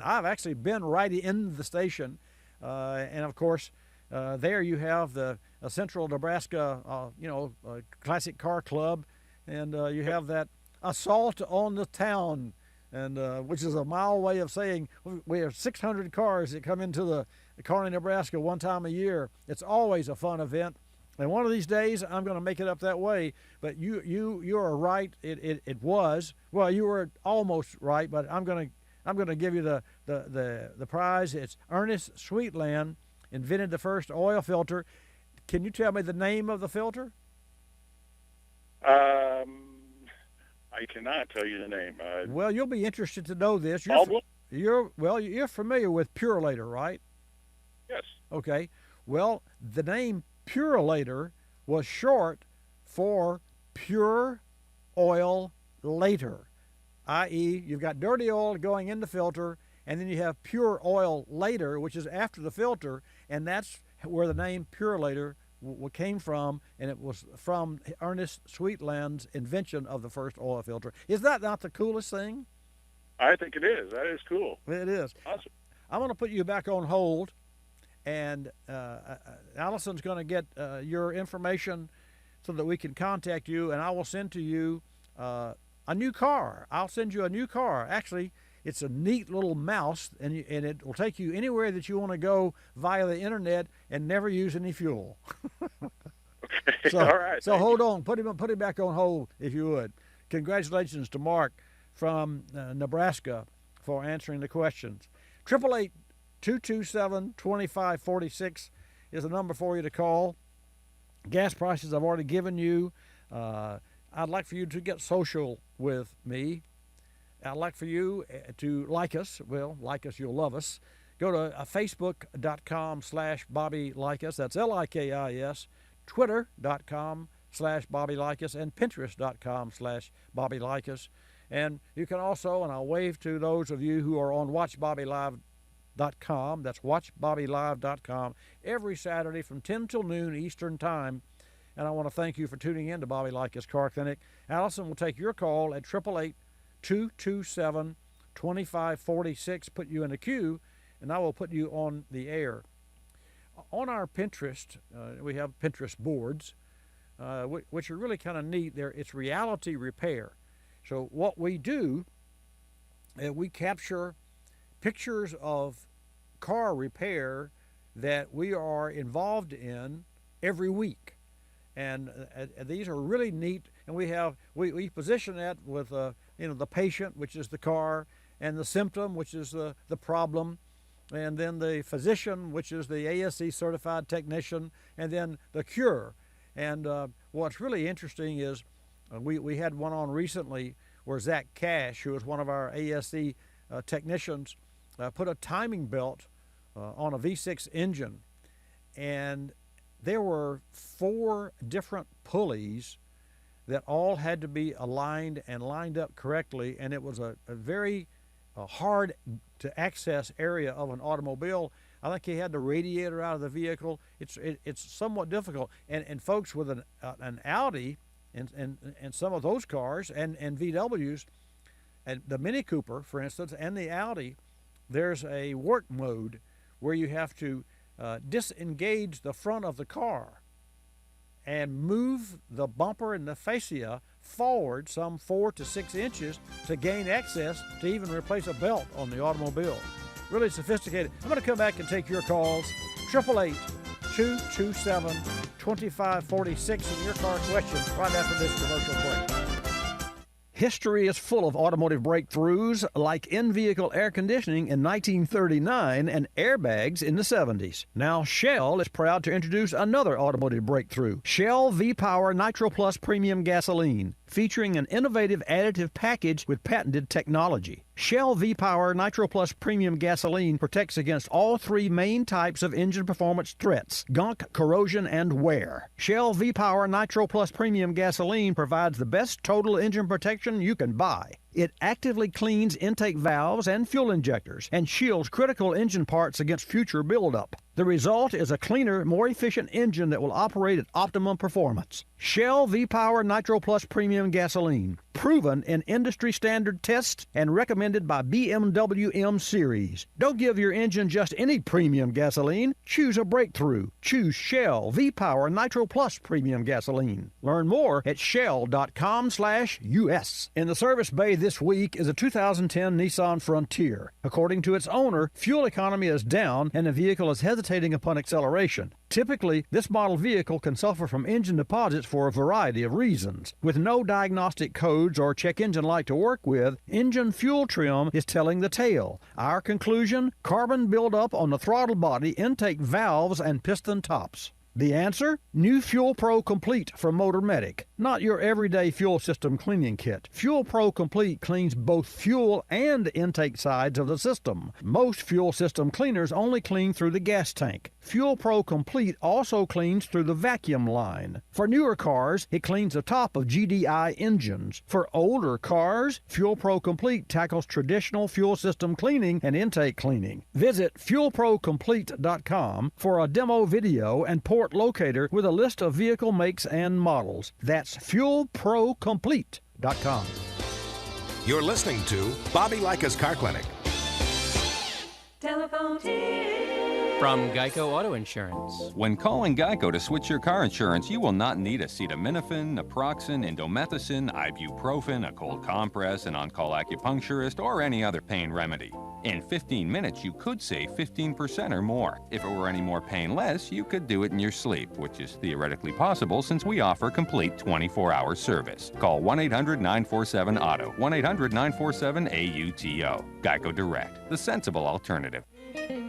I've actually been right in the station, and of course, there you have the Central Nebraska, classic car club, and you have that assault on the town, and which is a mild way of saying we have 600 cars that come into the Kearney, Nebraska one time a year. It's always a fun event. And one of these days, I'm going to make it up that way. But you are right. It was. Well, you were almost right. But I'm going to give you the prize. It's Ernest Sweetland invented the first oil filter. Can you tell me the name of the filter? I cannot tell you the name. Well, you'll be interested to know this. You're familiar with Purolator, right? Yes. Okay. Well, the name Purolator was short for pure oil later, i.e. you've got dirty oil going in the filter, and then you have pure oil later, which is after the filter, and that's where the name Purolator came from, and it was from Ernest Sweetland's invention of the first oil filter. Is that not the coolest thing? I think it is. That is cool. It is. Awesome. I'm going to put you back on hold. And Allison's going to get your information so that we can contact you, and I will send to you a new car. I'll send you a new car. Actually, it's a neat little mouse, and it will take you anywhere that you want to go via the internet and never use any fuel. Okay. So, all right. So hold on. Put him back on hold, if you would. Congratulations to Mark from Nebraska for answering the questions. 888-227-2546 is the number for you to call. Gas prices I've already given you. I'd like for you to get social with me. I'd like for you to like us. Well, like us, you'll love us. Go to facebook.com/Bobby Likis. That's Likis. Twitter.com/Bobby Likis. And Pinterest.com/Bobby Likis. And you can also, and I'll wave to those of you who are on WatchBobbyLive.com. That's WatchBobbyLive.com every Saturday from 10 till noon Eastern Time. And I want to thank you for tuning in to Bobby Likis Car Clinic. Allison will take your call at 888-227-2546. Put you in the queue, and I will put you on the air. On our Pinterest, we have Pinterest boards, which are really kind of neat. It's reality repair. So what we do, we capture pictures of car repair that we are involved in every week, and these are really neat. And we position that with the patient, which is the car, and the symptom, which is the problem, and then the physician, which is the ASE certified technician, and then the cure. And what's really interesting is we had one on recently where Zach Cash, who is one of our ASE technicians, put a timing belt on a V6 engine, and there were 4 different pulleys that all had to be aligned and lined up correctly, and it was a very hard to access area of an automobile. I think he had the radiator out of the vehicle. It's somewhat difficult, and folks with an Audi and some of those cars and VWs, and the Mini Cooper, for instance, and the Audi, there's a work mode where you have to disengage the front of the car and move the bumper and the fascia forward some 4 to 6 inches to gain access to even replace a belt on the automobile. Really sophisticated. I'm going to come back and take your calls. 888-227-2546 and your car question right after this commercial break. History is full of automotive breakthroughs like in-vehicle air conditioning in 1939 and airbags in the 70s. Now Shell is proud to introduce another automotive breakthrough, Shell V-Power Nitro Plus Premium Gasoline, featuring an innovative additive package with patented technology. Shell V-Power Nitro Plus Premium Gasoline protects against all 3 main types of engine performance threats: gunk, corrosion, and wear. Shell V-Power Nitro Plus Premium Gasoline provides the best total engine protection you can buy. It actively cleans intake valves and fuel injectors and shields critical engine parts against future buildup. The result is a cleaner, more efficient engine that will operate at optimum performance. Shell V-Power Nitro Plus Premium Gasoline, proven in industry-standard tests and recommended by BMW M Series. Don't give your engine just any premium gasoline. Choose a breakthrough. Choose Shell V-Power Nitro Plus Premium Gasoline. Learn more at shell.com/US. In the service bay this week is a 2010 Nissan Frontier. According to its owner, fuel economy is down and the vehicle is hesitating upon acceleration. Typically, this model vehicle can suffer from engine deposits for a variety of reasons. With no diagnostic codes or check engine light to work with, engine fuel trim is telling the tale. Our conclusion? Carbon buildup on the throttle body, intake valves, and piston tops. The answer? New Fuel Pro Complete from Motor Medic. Not your everyday fuel system cleaning kit. Fuel Pro Complete cleans both fuel and intake sides of the system. Most fuel system cleaners only clean through the gas tank. Fuel Pro Complete also cleans through the vacuum line. For newer cars, it cleans the top of GDI engines. For older cars, Fuel Pro Complete tackles traditional fuel system cleaning and intake cleaning. Visit FuelProComplete.com for a demo video and port locator with a list of vehicle makes and models. That's FuelProComplete.com. You're listening to Bobby Likis Car Clinic. Telephone tip. From Geico Auto Insurance. When calling Geico to switch your car insurance, you will not need acetaminophen, naproxen, indomethacin, ibuprofen, a cold compress, an on-call acupuncturist, or any other pain remedy. In 15 minutes, you could save 15% or more. If it were any more painless, you could do it in your sleep, which is theoretically possible since we offer complete 24-hour service. Call 1-800-947-AUTO, 1-800-947-AUTO. Geico Direct, the sensible alternative.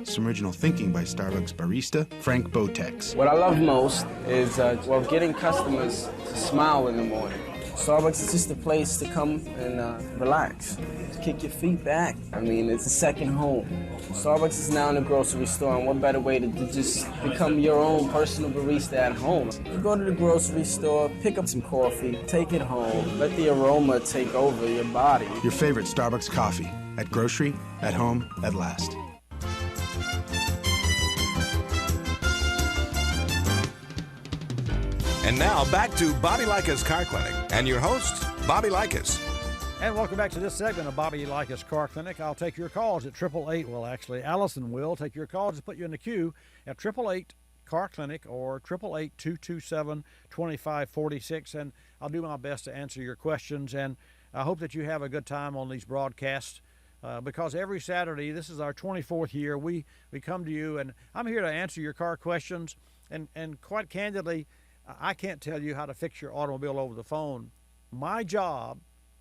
Some original thinking by Starbucks barista Frank Botex. What I love most is getting customers to smile in the morning. Starbucks is just a place to come and relax, to kick your feet back. I mean, it's a second home. Starbucks is now in a grocery store, and what better way to just become your own personal barista at home? You go to the grocery store, pick up some coffee, take it home, let the aroma take over your body. Your favorite Starbucks coffee, at grocery, at home, at last. And now back to Bobby Likis Car Clinic and your host, Bobby Likis. And welcome back to this segment of Bobby Likis Car Clinic. I'll take your calls at 888. Well, actually, Allison will take your calls and put you in the queue at 888 Car Clinic or 888-227-2546. And I'll do my best to answer your questions. And I hope that you have a good time on these broadcasts because every Saturday, this is our 24th year, we come to you, and I'm here to answer your car questions. And quite candidly, I can't tell you how to fix your automobile over the phone. My job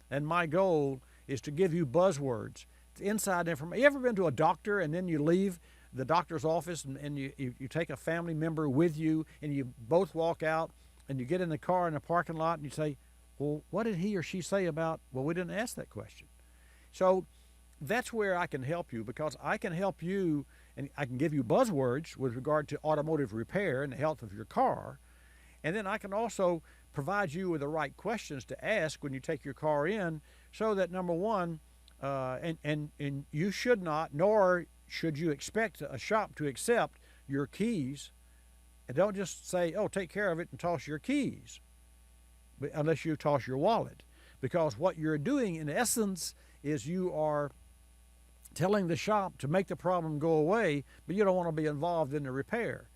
and my goal is to give you buzzwords, inside information. You ever been to a doctor and then you leave the doctor's office and you take a family member with you and you both walk out and you get in the car in the parking lot and you say, well, what did he or she say about, well, we didn't ask that question. So that's where I can help you, because I can help you and I can give you buzzwords with regard to automotive repair and the health of your car. And then I can also provide you with the right questions to ask when you take your car in, so that, number one, and you should not, nor should you expect a shop to accept your keys. And don't just say, oh, take care of it and toss your keys, unless you toss your wallet. Because what you're doing, in essence, is you are telling the shop to make the problem go away, but you don't want to be involved in the repair.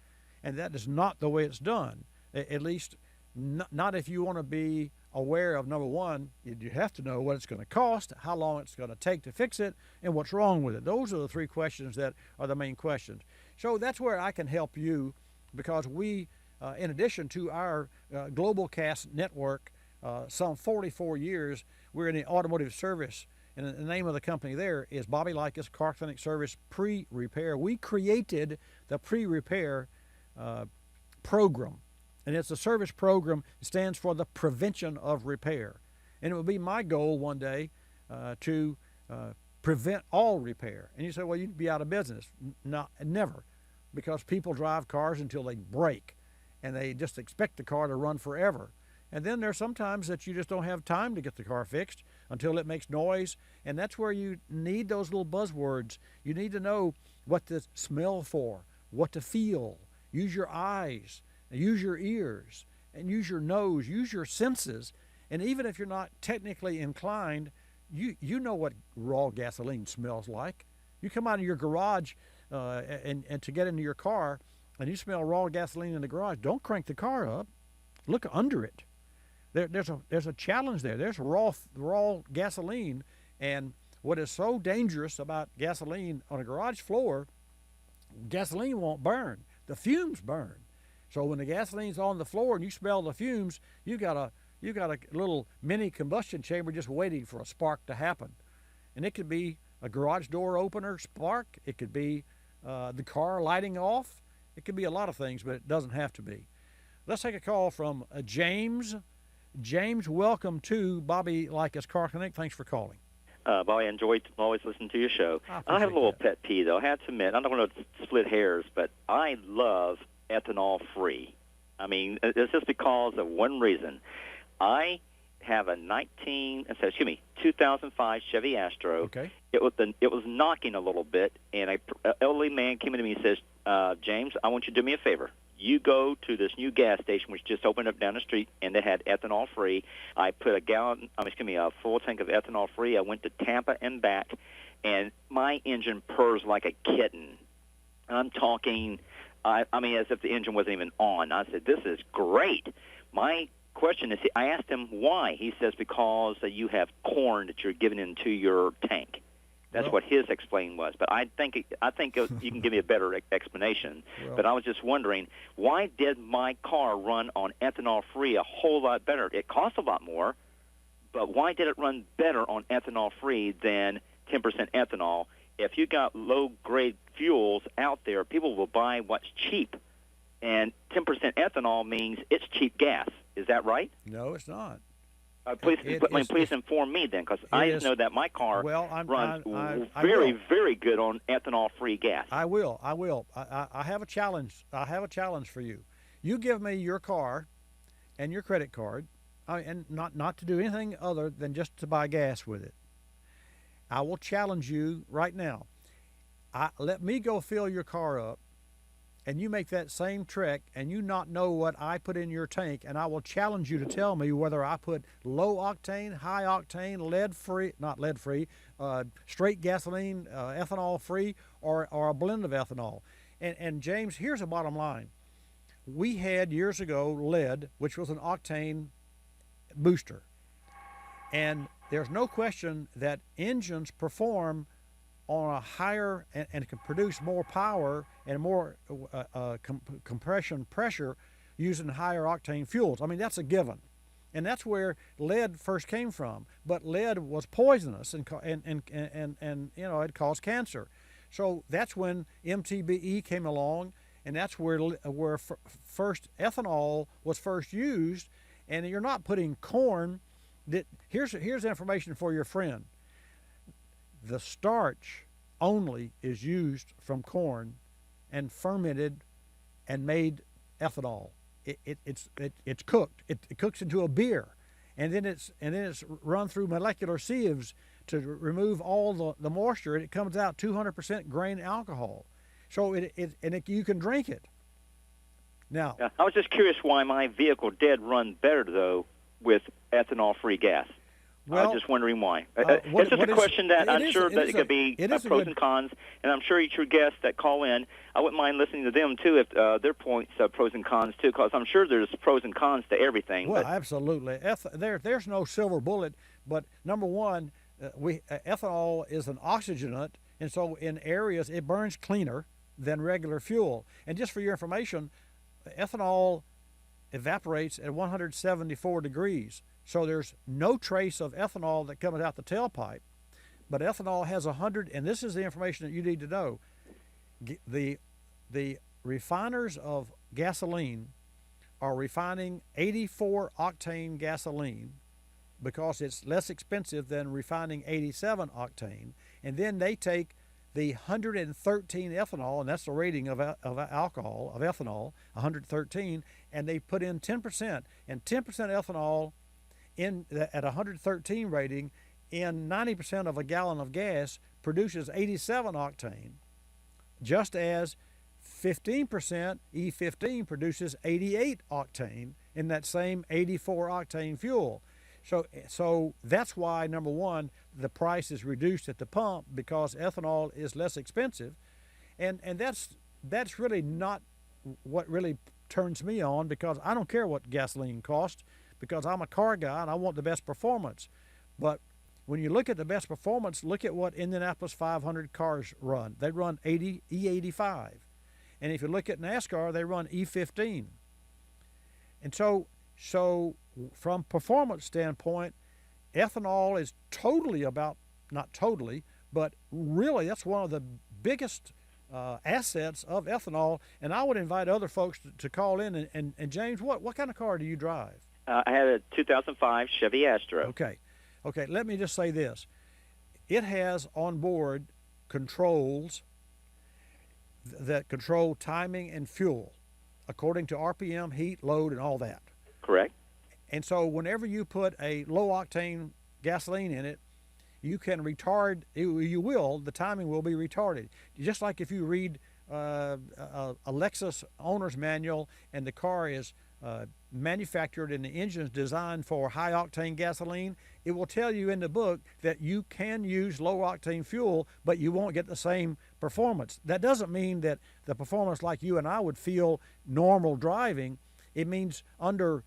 And that is not the way it's done. At least Not if you want to be aware of, number one, you have to know what it's going to cost, how long it's going to take to fix it, and what's wrong with it. Those are the three questions that are the main questions. So that's where I can help you, because we, in addition to our Global Cast network, some 44 years, we're in the automotive service. And the name of the company there is Bobby Likis Car Clinic Service Pre-Repair. We created the pre-repair program. And it's a service program that stands for the prevention of repair. And it would be my goal one day to prevent all repair. And you say, well, you'd be out of business. No, never. Because people drive cars until they break. And they just expect the car to run forever. And then there's sometimes that you just don't have time to get the car fixed until it makes noise. And that's where you need those little buzzwords. You need to know what to smell for, what to feel. Use your eyes, use your ears, and use your nose, use your senses. And even if you're not technically inclined, you know what raw gasoline smells like. You come out of your garage and to get into your car, and you smell raw gasoline in the garage, don't crank the car up. Look under it. There's a challenge there. There's raw gasoline, and what is so dangerous about gasoline on a garage floor, gasoline won't burn. The fumes burn. So when the gasoline's on the floor and you smell the fumes, you got a little mini combustion chamber just waiting for a spark to happen. And it could be a garage door opener spark. It could be the car lighting off. It could be a lot of things, but it doesn't have to be. Let's take a call from James. James, welcome to Bobby Likis Car Clinic. Thanks for calling. Bobby, I enjoyed always listening to your show. I have a little pet peeve, though. I have to admit, I don't want to split hairs, but I love ethanol-free. I mean, it's just because of one reason. I have a 2005 Chevy Astro. Okay. It was knocking a little bit, and an elderly man came into me and says, James, I want you to do me a favor. You go to this new gas station which just opened up down the street, and they had ethanol free. I put a full tank of ethanol free. I went to Tampa and back, and my engine purrs like a kitten. I'm talking, I mean, as if the engine wasn't even on. I said, this is great. My question is, I asked him why. He says because you have corn that you're giving into your tank. That's what his explain was. But I think you can give me a better explanation. But I was just wondering, why did my car run on ethanol-free a whole lot better? It cost a lot more, but why did it run better on ethanol-free than 10% ethanol? If you got low-grade fuels out there, people will buy what's cheap. And 10% ethanol means it's cheap gas. Is that right? No, it's not. Please inform me then, because I just know that my car runs very good on ethanol-free gas. I will. I have a challenge. I have a challenge for you. You give me your car and your credit card, and not to do anything other than just to buy gas with it. I will challenge you right now. Let me go fill your car up, and you make that same trek, and you not know what I put in your tank, and I will challenge you to tell me whether I put low octane, high octane, straight gasoline, ethanol free, or a blend of ethanol. And James, here's the bottom line. We had years ago lead, which was an octane booster. And there's no question that engines perform on a higher and can produce more power and more compression pressure using higher octane fuels. I mean, that's a given. And that's where lead first came from. But lead was poisonous and you know, it caused cancer. So that's when MTBE came along, and that's where first ethanol was first used. And you're not putting corn. Here's information for your friend. The starch only is used from corn and fermented and made ethanol. It's cooked. It cooks into a beer, and then it's run through molecular sieves to remove all the moisture, and it comes out 200% grain alcohol. So you can drink it. Now, I was just curious why my vehicle did run better though with ethanol-free gas. Well, I'm just wondering why. what It's just a is- question that it I'm is- sure it that is it could be pros and cons, and I'm sure each of your guests that call in, I wouldn't mind listening to them, too, if their points pros and cons, too, because I'm sure there's pros and cons to everything. Well, but absolutely. There's no silver bullet, but number one, ethanol is an oxygenant, and so in areas it burns cleaner than regular fuel. And just for your information, ethanol evaporates at 174 degrees, so there's no trace of ethanol that comes out the tailpipe. But ethanol has 100, and this is the information that you need to know. The refiners of gasoline are refining 84 octane gasoline because it's less expensive than refining 87 octane, and then they take the 113 ethanol, and that's the rating of alcohol, of ethanol, 113, and they put in 10%, and 10% ethanol at 113 rating in 90% of a gallon of gas produces 87 octane, just as 15% E15 produces 88 octane in that same 84 octane fuel. So that's why, number one, the price is reduced at the pump, because ethanol is less expensive, and that's really not what really turns me on, because I don't care what gasoline costs, because I'm a car guy and I want the best performance. But when you look at the best performance, look at what Indianapolis 500 cars run. They run E85, and if you look at NASCAR, they run E15. And so from performance standpoint, ethanol is totally about, not totally, but really that's one of the biggest assets of ethanol. And I would invite other folks to call in. And James, what kind of car do you drive? I had a 2005 Chevy Astro. Okay, let me just say this. It has on board controls that control timing and fuel according to RPM, heat, load, and all that. Correct. And so whenever you put a low-octane gasoline in it, you can retard, the timing will be retarded. Just like if you read a Lexus owner's manual and the car is manufactured and the engine's designed for high-octane gasoline, it will tell you in the book that you can use low-octane fuel, but you won't get the same performance. That doesn't mean that the performance like you and I would feel normal driving. It means under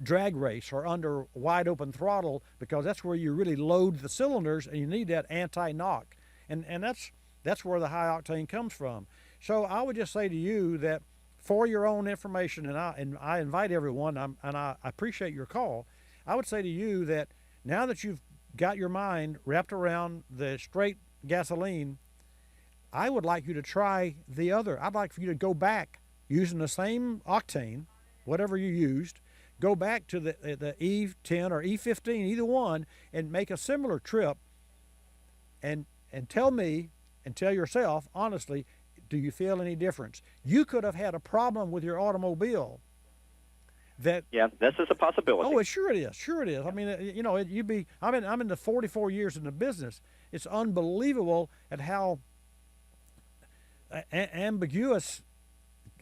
drag race or under wide open throttle, because that's where you really load the cylinders and you need that anti-knock, and that's where the high octane comes from. So I would just say to you that for your own information, and I invite everyone, and I appreciate your call, I would say to you that now that you've got your mind wrapped around the straight gasoline, I would like you to try the other. I'd like for you to go back using the same octane, whatever you used, go back to the E10 or E15, either one, and make a similar trip, and tell me and tell yourself honestly, do you feel any difference? You could have had a problem with your automobile. Yeah, this is a possibility. Oh, sure it is. I mean, I'm in the 44 years in the business. It's unbelievable at how ambiguous.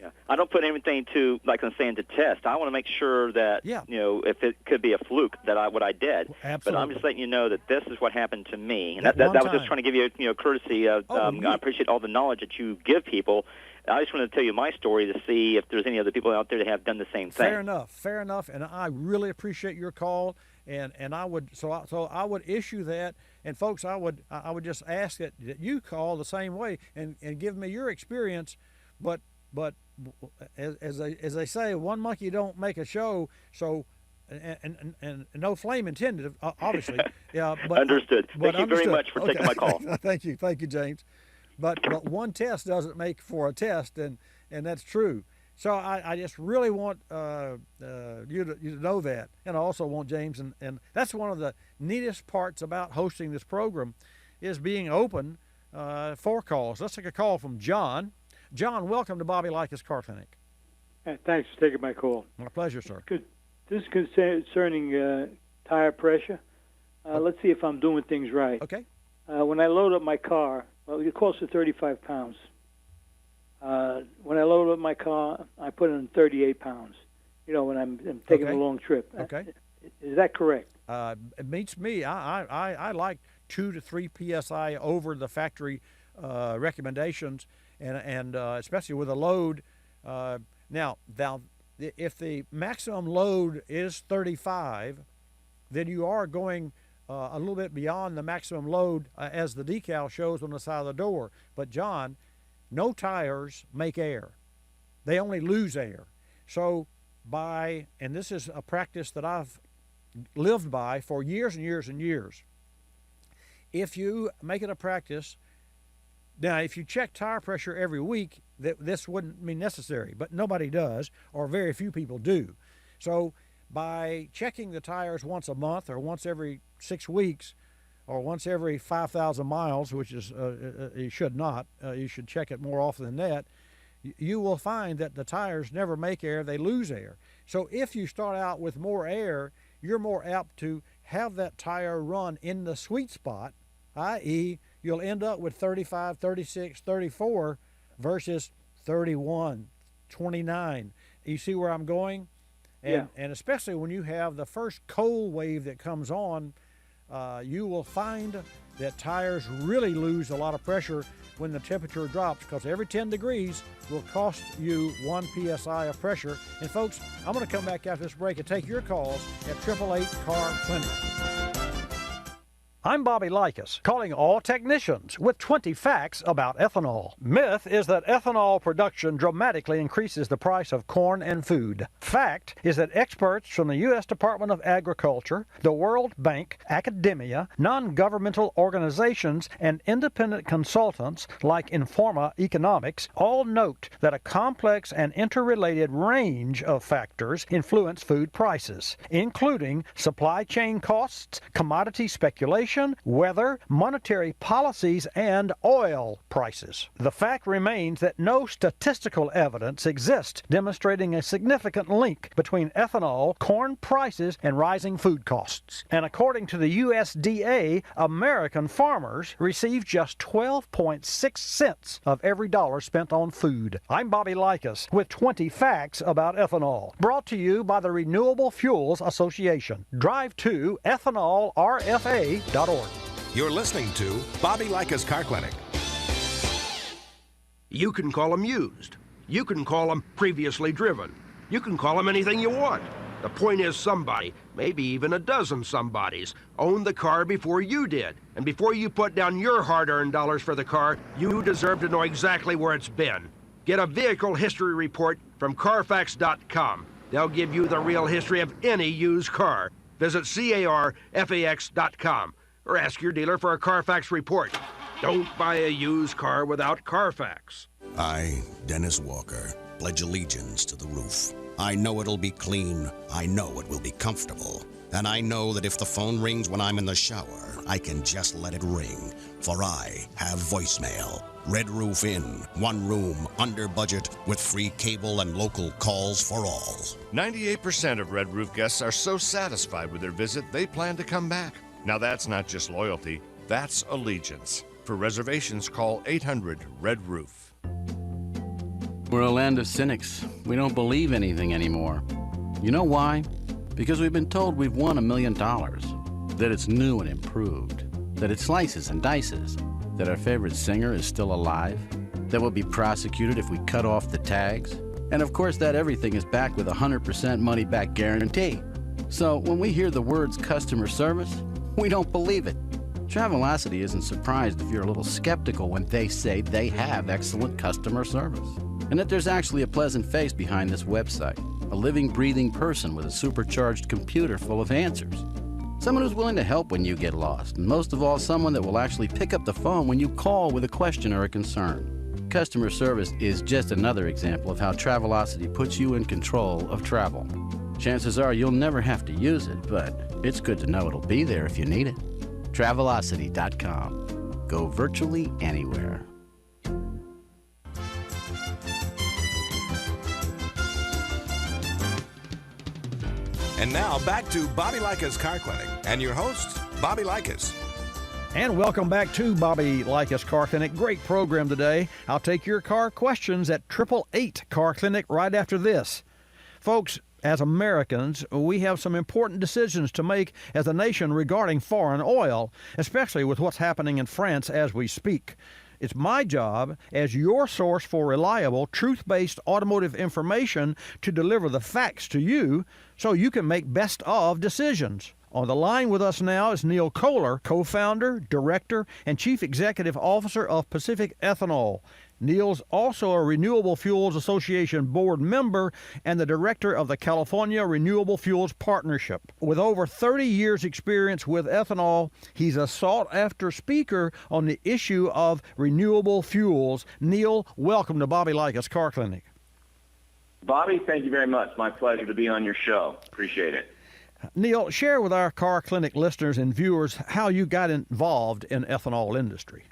Yeah, I don't put anything to, like I'm saying, to test. I want to make sure that, if it could be a fluke, that what I did. Absolutely. But I'm just letting you know that this is what happened to me. And that was just trying to give you, courtesy of, I appreciate all the knowledge that you give people. I just wanted to tell you my story to see if there's any other people out there that have done the same thing. Fair enough. And I really appreciate your call. And I would, so I would issue that. And folks, I would just ask that you call the same way and give me your experience. But as they say, one monkey don't make a show. So, and no flame intended, obviously. Yeah. But understood. Thank you very much for taking my call. Thank you, James. But one test doesn't make for a test, and that's true. So I just really want you to know that, and I also want James, and that's one of the neatest parts about hosting this program, is being open for calls. Let's take a call from John. John, welcome to Bobby Likis Car Clinic. Thanks for taking my call. My pleasure, sir. This is concerning tire pressure. Let's see if I'm doing things right. Okay. When I load up my car, it costs 35 pounds. When I load up my car, I put in 38 pounds. When I'm taking a long trip. Okay. Is that correct? it beats me. I like 2 to 3 psi over the factory recommendations, and especially with a load. Now, if the maximum load is 35, then you are going a little bit beyond the maximum load as the decal shows on the side of the door. But John, no tires make air. They only lose air. So and this is a practice that I've lived by for years and years and years. If you make it a practice, now if you check tire pressure every week, this wouldn't be necessary, but nobody does, or very few people do. So by checking the tires once a month or once every 6 weeks or once every 5,000 miles, which is you should not, you should check it more often than that, you will find that the tires never make air, they lose air. So if you start out with more air, you're more apt to have that tire run in the sweet spot, i.e. you'll end up with 35, 36, 34 versus 31, 29. You see where I'm going? And especially when you have the first cold wave that comes on, you will find that tires really lose a lot of pressure when the temperature drops, because every 10 degrees will cost you 1 psi of pressure. And folks, I'm going to come back after this break and take your calls at 888 Car Clinic. I'm Bobby Likis, calling all technicians with 20 facts about ethanol. Myth is that ethanol production dramatically increases the price of corn and food. Fact is that experts from the U.S. Department of Agriculture, the World Bank, academia, non-governmental organizations, and independent consultants like Informa Economics all note that a complex and interrelated range of factors influence food prices, including supply chain costs, commodity speculation, weather, monetary policies, and oil prices. The fact remains that no statistical evidence exists demonstrating a significant link between ethanol, corn prices, and rising food costs. And according to the USDA, American farmers receive just 12.6 cents of every dollar spent on food. I'm Bobby Likis with 20 facts about ethanol, brought to you by the Renewable Fuels Association. Drive to ethanolrfa.org. You're listening to Bobby Likis Car Clinic. You can call them used. You can call them previously driven. You can call them anything you want. The point is somebody, maybe even a dozen somebodies, owned the car before you did. And before you put down your hard-earned dollars for the car, you deserve to know exactly where it's been. Get a vehicle history report from Carfax.com. They'll give you the real history of any used car. Visit CARFAX.com or ask your dealer for a Carfax report. Don't buy a used car without Carfax. I, Dennis Walker, pledge allegiance to the roof. I know it'll be clean. I know it will be comfortable. And I know that if the phone rings when I'm in the shower, I can just let it ring. For I have voicemail. Red Roof Inn, one room, under budget, with free cable and local calls for all. 98% of Red Roof guests are so satisfied with their visit, they plan to come back. Now that's not just loyalty, that's allegiance. For reservations, call 800-RED-ROOF. We're a land of cynics. We don't believe anything anymore. You know why? Because we've been told we've won $1 million, that it's new and improved, that it slices and dices, that our favorite singer is still alive, that we'll be prosecuted if we cut off the tags, and of course that everything is backed with a 100% money-back guarantee. So when we hear the words customer service, we don't believe it. Travelocity isn't surprised if you're a little skeptical when they say they have excellent customer service, and that there's actually a pleasant face behind this website, a living, breathing person with a supercharged computer full of answers. Someone who's willing to help when you get lost, and most of all, someone that will actually pick up the phone when you call with a question or a concern. Customer service is just another example of how Travelocity puts you in control of travel. Chances are you'll never have to use it, but it's good to know it'll be there if you need it. Travelocity.com. Go virtually anywhere. And now back to Bobby Likis Car Clinic and your host, Bobby Likis. And welcome back to Bobby Likis Car Clinic. Great program today. I'll take your car questions at 888 Car Clinic right after this. Folks, as Americans, we have some important decisions to make as a nation regarding foreign oil, especially with what's happening in France as we speak. It's my job as your source for reliable, truth-based automotive information to deliver the facts to you so you can make best of decisions. On the line with us now is Neil Kohler, co-founder, director, and chief executive officer of Pacific Ethanol. Neil's also a Renewable Fuels Association board member and the director of the California Renewable Fuels Partnership. With over 30 years' experience with ethanol, he's a sought-after speaker on the issue of renewable fuels. Neil, welcome to Bobby Likis Car Clinic. Bobby, thank you very much. My pleasure to be on your show. Appreciate it. Neil, share with our Car Clinic listeners and viewers how you got involved in ethanol industry.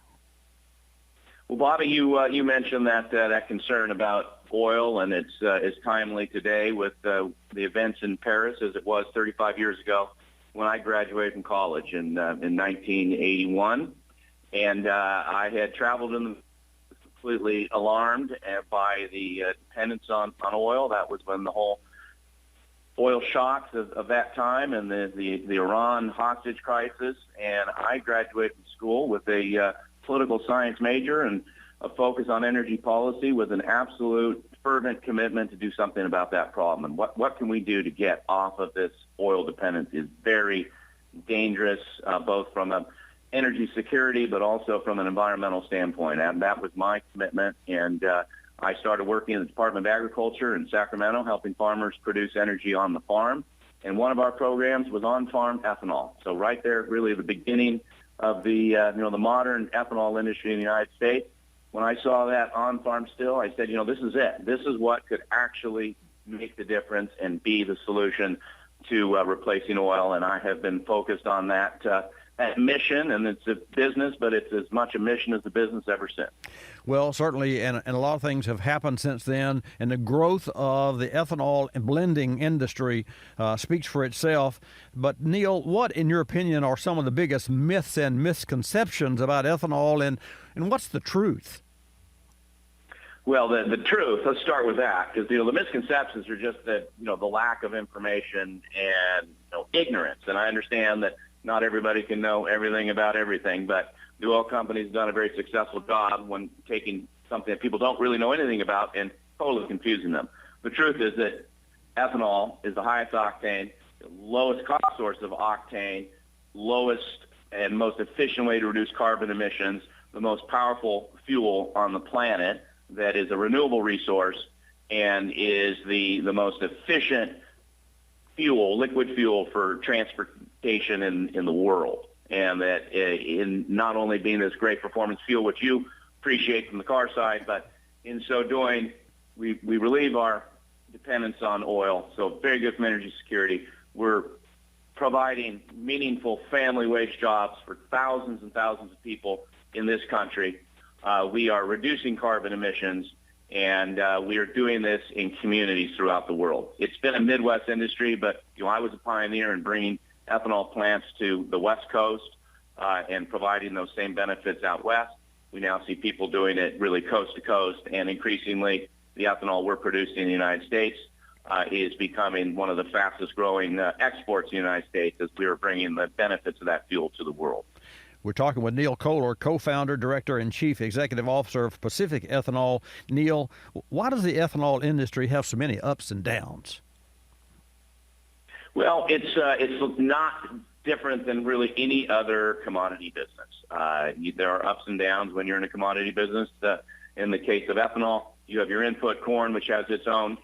Well, Bobby, you mentioned that concern about oil, and it's timely today with the events in Paris as it was 35 years ago when I graduated from college in 1981, and I had traveled completely alarmed by the dependence on oil. That was when the whole oil shocks of that time and the Iran hostage crisis, and I graduated from school with a political science major and a focus on energy policy with an absolute fervent commitment to do something about that problem. And what can we do to get off of this oil dependence is very dangerous, both from an energy security but also from an environmental standpoint. And that was my commitment. And I started working in the Department of Agriculture in Sacramento, helping farmers produce energy on the farm. And one of our programs was on-farm ethanol. So right there, really the beginning of the the modern ethanol industry in the United States. When I saw that on-farm still, I said, this is it. This is what could actually make the difference and be the solution to replacing oil. And I have been focused on that mission, and it's a business, but it's as much a mission as a business ever since. Well, certainly, and a lot of things have happened since then, and the growth of the ethanol and blending industry speaks for itself. But, Neil, what, in your opinion, are some of the biggest myths and misconceptions about ethanol, and what's the truth? Well, the truth, let's start with that, because, the misconceptions are just that, the lack of information and ignorance. And I understand that not everybody can know everything about everything, but the oil company's done a very successful job when taking something that people don't really know anything about and totally confusing them. The truth is that ethanol is the highest octane, the lowest cost source of octane, lowest and most efficient way to reduce carbon emissions, the most powerful fuel on the planet that is a renewable resource, and is the most efficient fuel, liquid fuel for transportation in the world. And that in not only being this great performance fuel, which you appreciate from the car side, but in so doing, we relieve our dependence on oil. So very good from energy security. We're providing meaningful family wage jobs for thousands and thousands of people in this country. We are reducing carbon emissions, and we are doing this in communities throughout the world. It's been a Midwest industry, but I was a pioneer in bringing ethanol plants to the West Coast and providing those same benefits out west. We now see people doing it really coast to coast, and increasingly the ethanol we're producing in the United States is becoming one of the fastest growing exports in the United States as we are bringing the benefits of that fuel to the world. We're talking with Neil Kohler, co-founder, director, and chief executive officer of Pacific Ethanol. Neil, why does the ethanol industry have so many ups and downs? Well, it's not different than really any other commodity business. There are ups and downs when you're in a commodity business. In the case of ethanol, you have your input, corn, which has its own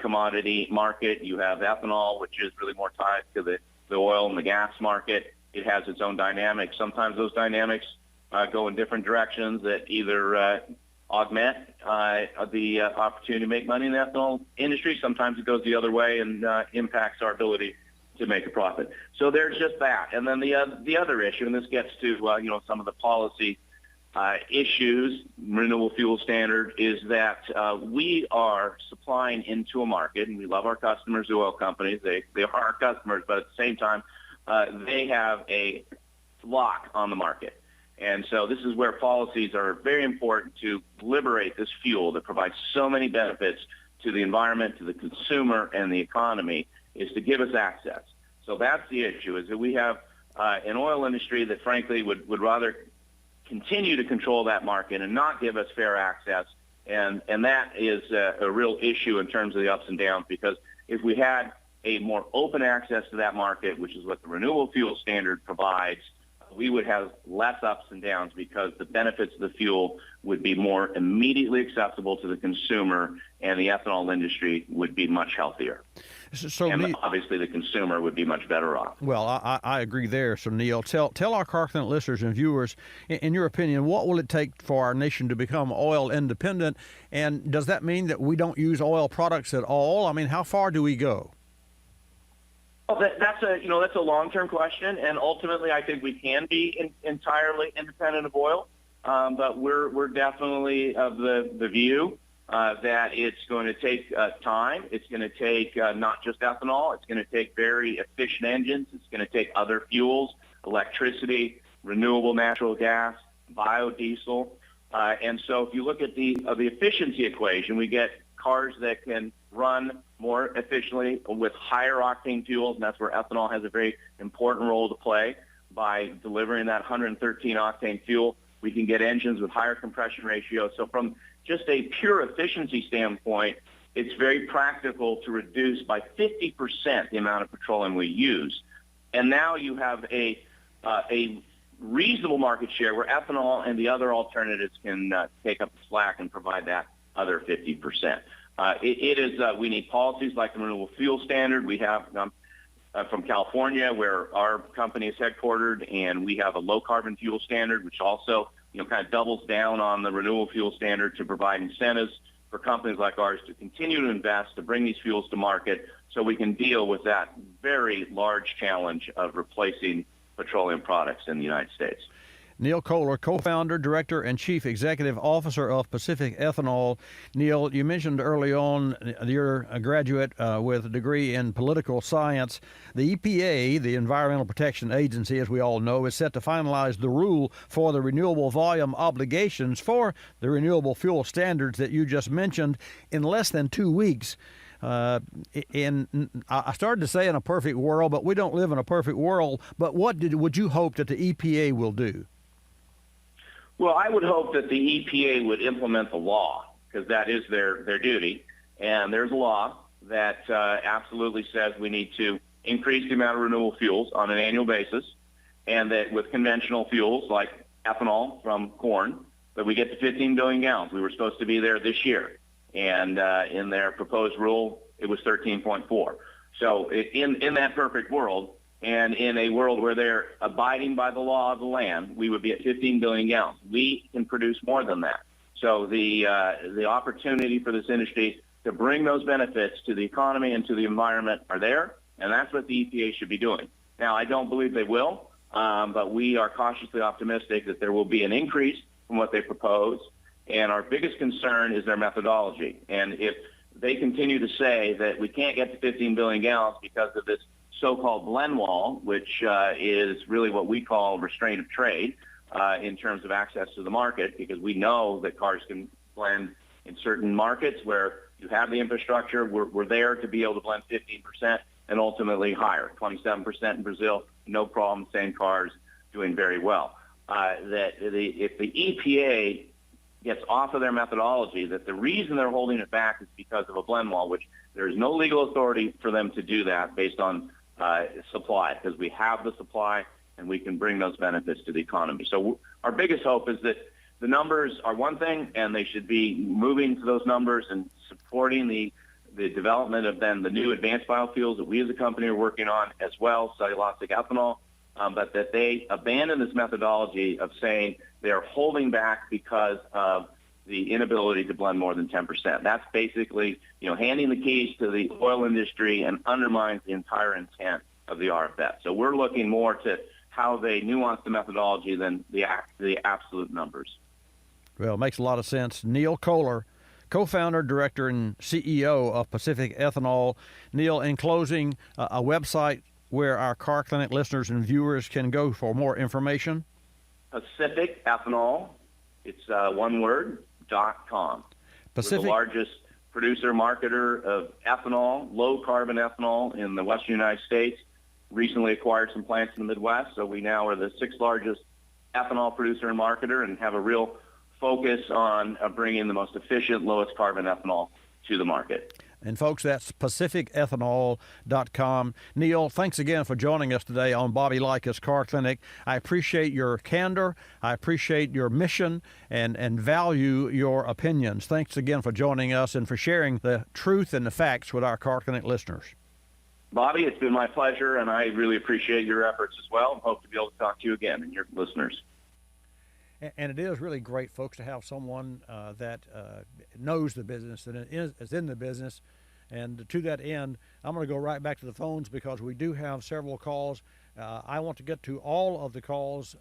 commodity market. You have ethanol, which is really more tied to the oil and the gas market. It has its own dynamics. Sometimes those dynamics go in different directions that either augment the opportunity to make money in the ethanol industry. Sometimes it goes the other way and impacts our ability to make a profit. So there's just that. And then the other issue, and this gets to some of the policy issues, renewable fuel standard, is that we are supplying into a market, and we love our customers, the oil companies. They are our customers, but at the same time, they have a lock on the market. And so this is where policies are very important to liberate this fuel that provides so many benefits to the environment, to the consumer, and the economy is to give us access. So that's the issue, is that we have an oil industry that, frankly, would rather continue to control that market and not give us fair access. And that is a real issue in terms of the ups and downs, because if we had a more open access to that market, which is what the renewable fuel standard provides, we would have less ups and downs because the benefits of the fuel would be more immediately accessible to the consumer, and the ethanol industry would be much healthier. And obviously the consumer would be much better off. Well, I agree there. So, Neil, tell our Car Clinic listeners and viewers, in your opinion, what will it take for our nation to become oil independent? And does that mean that we don't use oil products at all? I mean, how far do we go? Well, that's a long-term question, and ultimately I think we can be entirely independent of oil. But we're definitely of the view that it's going to take time. It's going to take not just ethanol. It's going to take very efficient engines. It's going to take other fuels, electricity, renewable natural gas, biodiesel. And so if you look at the efficiency equation, we get cars that can run more efficiently with higher octane fuels, and that's where ethanol has a very important role to play. By delivering that 113 octane fuel, we can get engines with higher compression ratios. So from just a pure efficiency standpoint, it's very practical to reduce by 50% the amount of petroleum we use. And now you have a reasonable market share where ethanol and the other alternatives can take up the slack and provide that other 50%. We need policies like the renewable fuel standard. We have from California, where our company is headquartered, and we have a low carbon fuel standard, which also kind of doubles down on the renewable fuel standard to provide incentives for companies like ours to continue to invest, to bring these fuels to market, so we can deal with that very large challenge of replacing petroleum products in the United States. Neil Kohler, co-founder, director, and chief executive officer of Pacific Ethanol. Neil, you mentioned early on you're a graduate with a degree in political science. The EPA, the Environmental Protection Agency, as we all know, is set to finalize the rule for the renewable volume obligations for the renewable fuel standards that you just mentioned in less than 2 weeks. I started to say in a perfect world, but we don't live in a perfect world. But what would you hope that the EPA will do? Well, I would hope that the EPA would implement the law, because that is their duty. And there's a law that absolutely says we need to increase the amount of renewable fuels on an annual basis, and that with conventional fuels like ethanol from corn, that we get to 15 billion gallons. We were supposed to be there this year. And in their proposed rule, it was 13.4. So in that perfect world, and in a world where they're abiding by the law of the land, we would be at 15 billion gallons. We can produce more than that. So the opportunity for this industry to bring those benefits to the economy and to the environment are there, and that's what the EPA should be doing. Now, I don't believe they will, but we are cautiously optimistic that there will be an increase from what they propose, and our biggest concern is their methodology. And if they continue to say that we can't get to 15 billion gallons because of this so-called blend wall, which is really what we call restraint of trade in terms of access to the market, because we know that cars can blend in certain markets where you have the infrastructure. We're there to be able to blend 15% and ultimately higher, 27% in Brazil, no problem, same cars doing very well. If the EPA gets off of their methodology, that the reason they're holding it back is because of a blend wall, which there is no legal authority for them to do that based on supply, because we have the supply and we can bring those benefits to the economy. So our biggest hope is that the numbers are one thing, and they should be moving to those numbers and supporting the development of then the new advanced biofuels that we as a company are working on as well, cellulosic ethanol, but that they abandon this methodology of saying they are holding back because of the inability to blend more than 10%. That's basically, handing the keys to the oil industry and undermines the entire intent of the RFS. So we're looking more to how they nuance the methodology than the absolute numbers. Well, it makes a lot of sense. Neil Kohler, co-founder, director, and CEO of Pacific Ethanol. Neil, in closing, a website where our Car Clinic listeners and viewers can go for more information? Pacific Ethanol, it's one word, .com. We're the largest producer, marketer of ethanol, low-carbon ethanol in the western United States. Recently acquired some plants in the Midwest, so we now are the 6th largest ethanol producer and marketer and have a real focus on bringing the most efficient, lowest carbon ethanol to the market. And folks, that's pacificethanol.com. Neil, thanks again for joining us today on Bobby Likis Car Clinic. I appreciate your candor. I appreciate your mission and value your opinions. Thanks again for joining us and for sharing the truth and the facts with our Car Clinic listeners. Bobby, it's been my pleasure, and I really appreciate your efforts as well. Hope to be able to talk to you again and your listeners. And it is really great, folks, to have someone that knows the business and is in the business. And to that end, I'm going to go right back to the phones because we do have several calls. I want to get to all of the calls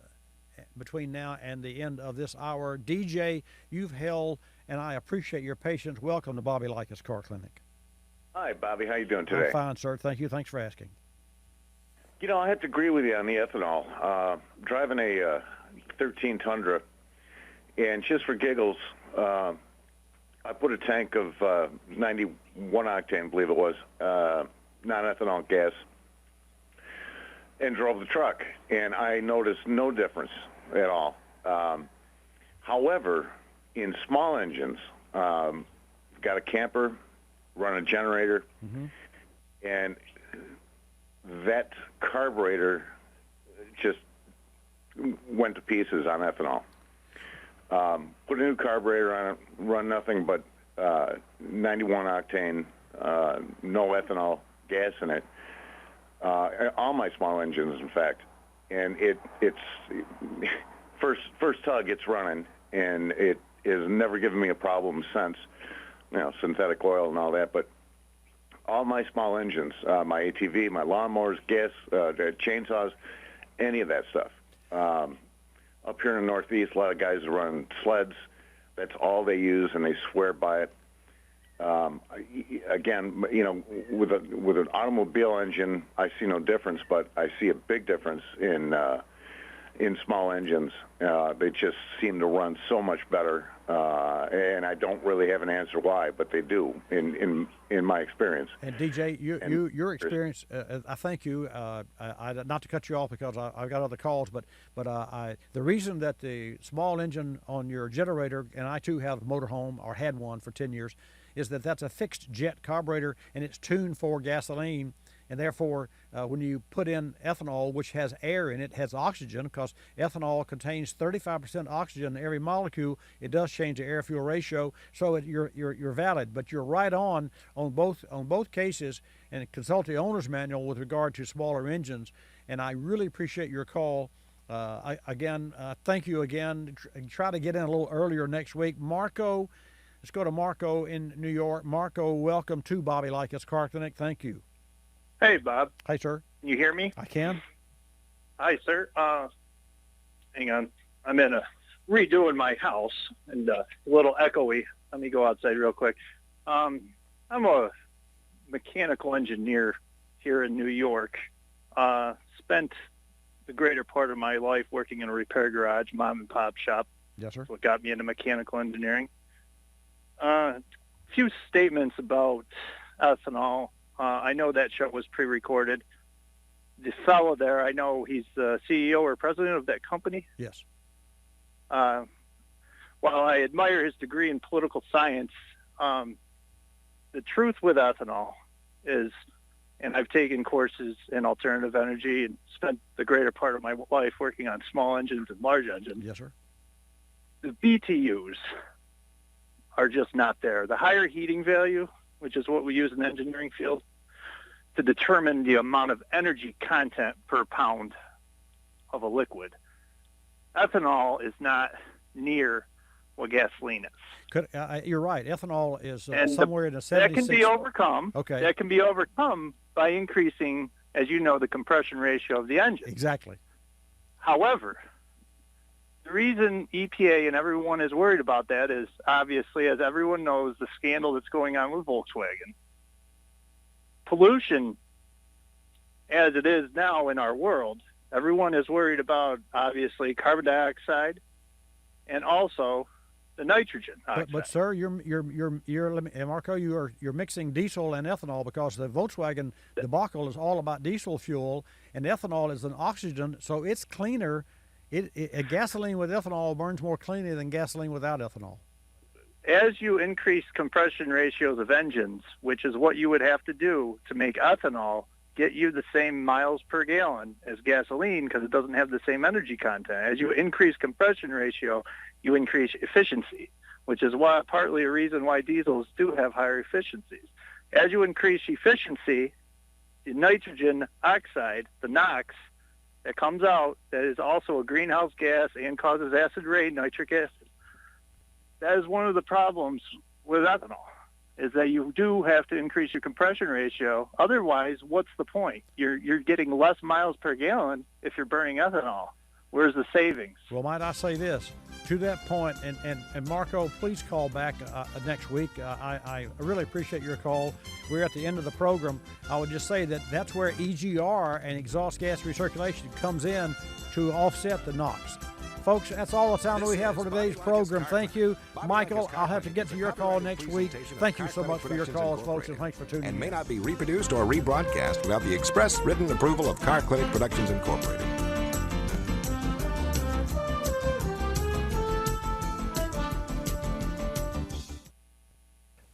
between now and the end of this hour. DJ, you've held, and I appreciate your patience. Welcome to Bobby Likis Car Clinic. Hi, Bobby. How you doing today? I'm fine, sir. Thank you. Thanks for asking. You know, I have to agree with you on the ethanol. Driving a 13 Tundra, and just for giggles, I put a tank of 91 octane, I believe it was, non-ethanol gas, and drove the truck, and I noticed no difference at all. However, in small engines, got a camper, run a generator, and that carburetor just went to pieces on ethanol. Put a new carburetor on it, run nothing but 91 octane, no ethanol gas in it. All my small engines, in fact. And it's first tug, it's running, and it has never given me a problem since. You know, synthetic oil and all that, but all my small engines, my ATV, my lawnmowers, gas, chainsaws, any of that stuff. Up here in the Northeast, a lot of guys run sleds. That's all they use, and they swear by it. Again, you know, with an automobile engine, I see no difference, but I see a big difference in small engines. They just seem to run so much better, and I don't really have an answer why, but they do in my experience. And DJ, your experience, I thank you. Not to cut you off because I've got other calls, but the reason that the small engine on your generator, and I too have a motorhome or had one for 10 years, is that that's a fixed jet carburetor and it's tuned for gasoline. And therefore, when you put in ethanol, which has air in it, has oxygen, because ethanol contains 35% oxygen in every molecule, it does change the air-fuel ratio, so you're valid. But you're right on both cases, and consult the owner's manual with regard to smaller engines. And I really appreciate your call. Thank you again. Try to get in a little earlier next week. Marco, let's go to Marco in New York. Marco, welcome to Bobby Likis Car Clinic. Thank you. Hey, Bob. Hi, sir. Can you hear me? I can. Hi, sir. Hang on. I'm redoing my house and a little echoey. Let me go outside real quick. I'm a mechanical engineer here in New York. Spent the greater part of my life working in a repair garage, mom and pop shop. Yes, sir. That's what got me into mechanical engineering. A few statements about ethanol. I know that show was pre-recorded. The fellow there, I know he's the CEO or president of that company. Yes. While I admire his degree in political science, the truth with ethanol is, and I've taken courses in alternative energy and spent the greater part of my life working on small engines and large engines. Yes, sir. The BTUs are just not there. The higher heating value, which is what we use in the engineering field, to determine the amount of energy content per pound of a liquid. Ethanol is not near what gasoline is. You're right. Ethanol is somewhere in the 76. That can be overcome. Okay. That can be overcome by increasing, as you know, the compression ratio of the engine. Exactly. However, the reason EPA and everyone is worried about that is obviously, as everyone knows, the scandal that's going on with Volkswagen. Pollution, as it is now in our world, everyone is worried about, obviously, carbon dioxide and also the nitrogen oxide. But sir, Marco, you're mixing diesel and ethanol, because the Volkswagen debacle is all about diesel fuel, and ethanol is an oxygen, so it's cleaner. Gasoline with ethanol burns more cleanly than gasoline without ethanol. As you increase compression ratios of engines, which is what you would have to do to make ethanol get you the same miles per gallon as gasoline, because it doesn't have the same energy content. As you increase compression ratio, you increase efficiency, which is why partly a reason why diesels do have higher efficiencies. As you increase efficiency, the nitrogen oxide, the NOx, that comes out, that is also a greenhouse gas and causes acid rain, nitric acid. That is one of the problems with ethanol, is that you do have to increase your compression ratio. Otherwise, what's the point? You're getting less miles per gallon if you're burning ethanol. Where's the savings? Well, might I say this? To that point, and Marco, please call back next week. I really appreciate your call. We're at the end of the program. I would just say that that's where EGR and exhaust gas recirculation comes in to offset the NOx. Folks, that's all the time we have for today's program. Thank you. Michael, I'll have to get to your call next week. Thank you so much for your calls, folks, and thanks for tuning in. And may not be reproduced or rebroadcast without the express written approval of Car Clinic Productions Incorporated.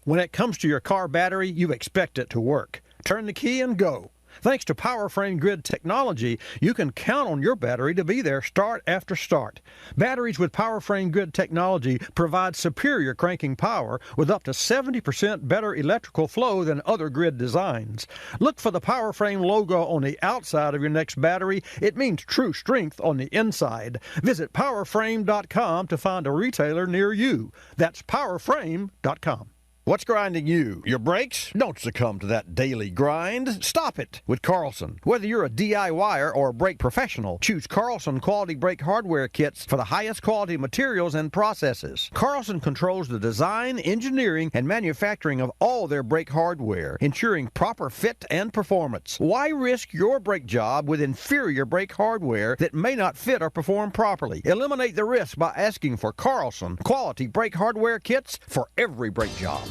When it comes to your car battery, you expect it to work. Turn the key and go. Thanks to PowerFrame Grid technology, you can count on your battery to be there start after start. Batteries with PowerFrame Grid technology provide superior cranking power with up to 70% better electrical flow than other grid designs. Look for the PowerFrame logo on the outside of your next battery. It means true strength on the inside. Visit PowerFrame.com to find a retailer near you. That's PowerFrame.com. What's grinding you? Your brakes? Don't succumb to that daily grind. Stop it with Carlson. Whether you're a DIYer or a brake professional, choose Carlson quality brake hardware kits for the highest quality materials and processes. Carlson controls the design, engineering, and manufacturing of all their brake hardware, ensuring proper fit and performance. Why risk your brake job with inferior brake hardware that may not fit or perform properly? Eliminate the risk by asking for Carlson quality brake hardware kits for every brake job.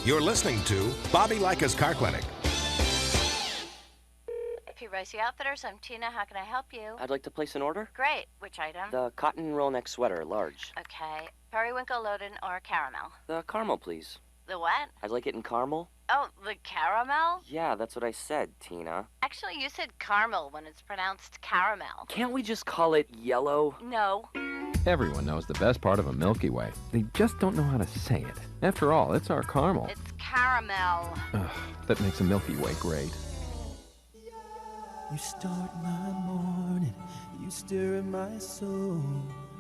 You're listening to Bobby Likis Car Clinic. P. Ricey Outfitters, I'm Tina. How can I help you? I'd like to place an order. Great. Which item? The cotton roll neck sweater, large. Okay. Periwinkle, Loden, or caramel? The caramel, please. The what? I'd like it in caramel. Oh, the caramel? Yeah, that's what I said, Tina. Actually, you said caramel when it's pronounced caramel. Can't we just call it yellow? No. Everyone knows the best part of a Milky Way. They just don't know how to say it. After all, it's our caramel. It's caramel. Ugh, that makes a Milky Way great. You start my morning, you stir my soul,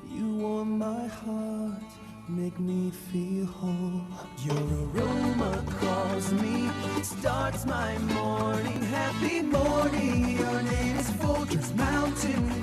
you warm my heart, make me feel whole. Your aroma calls me, starts my morning, happy morning. Your name is Focus Mountain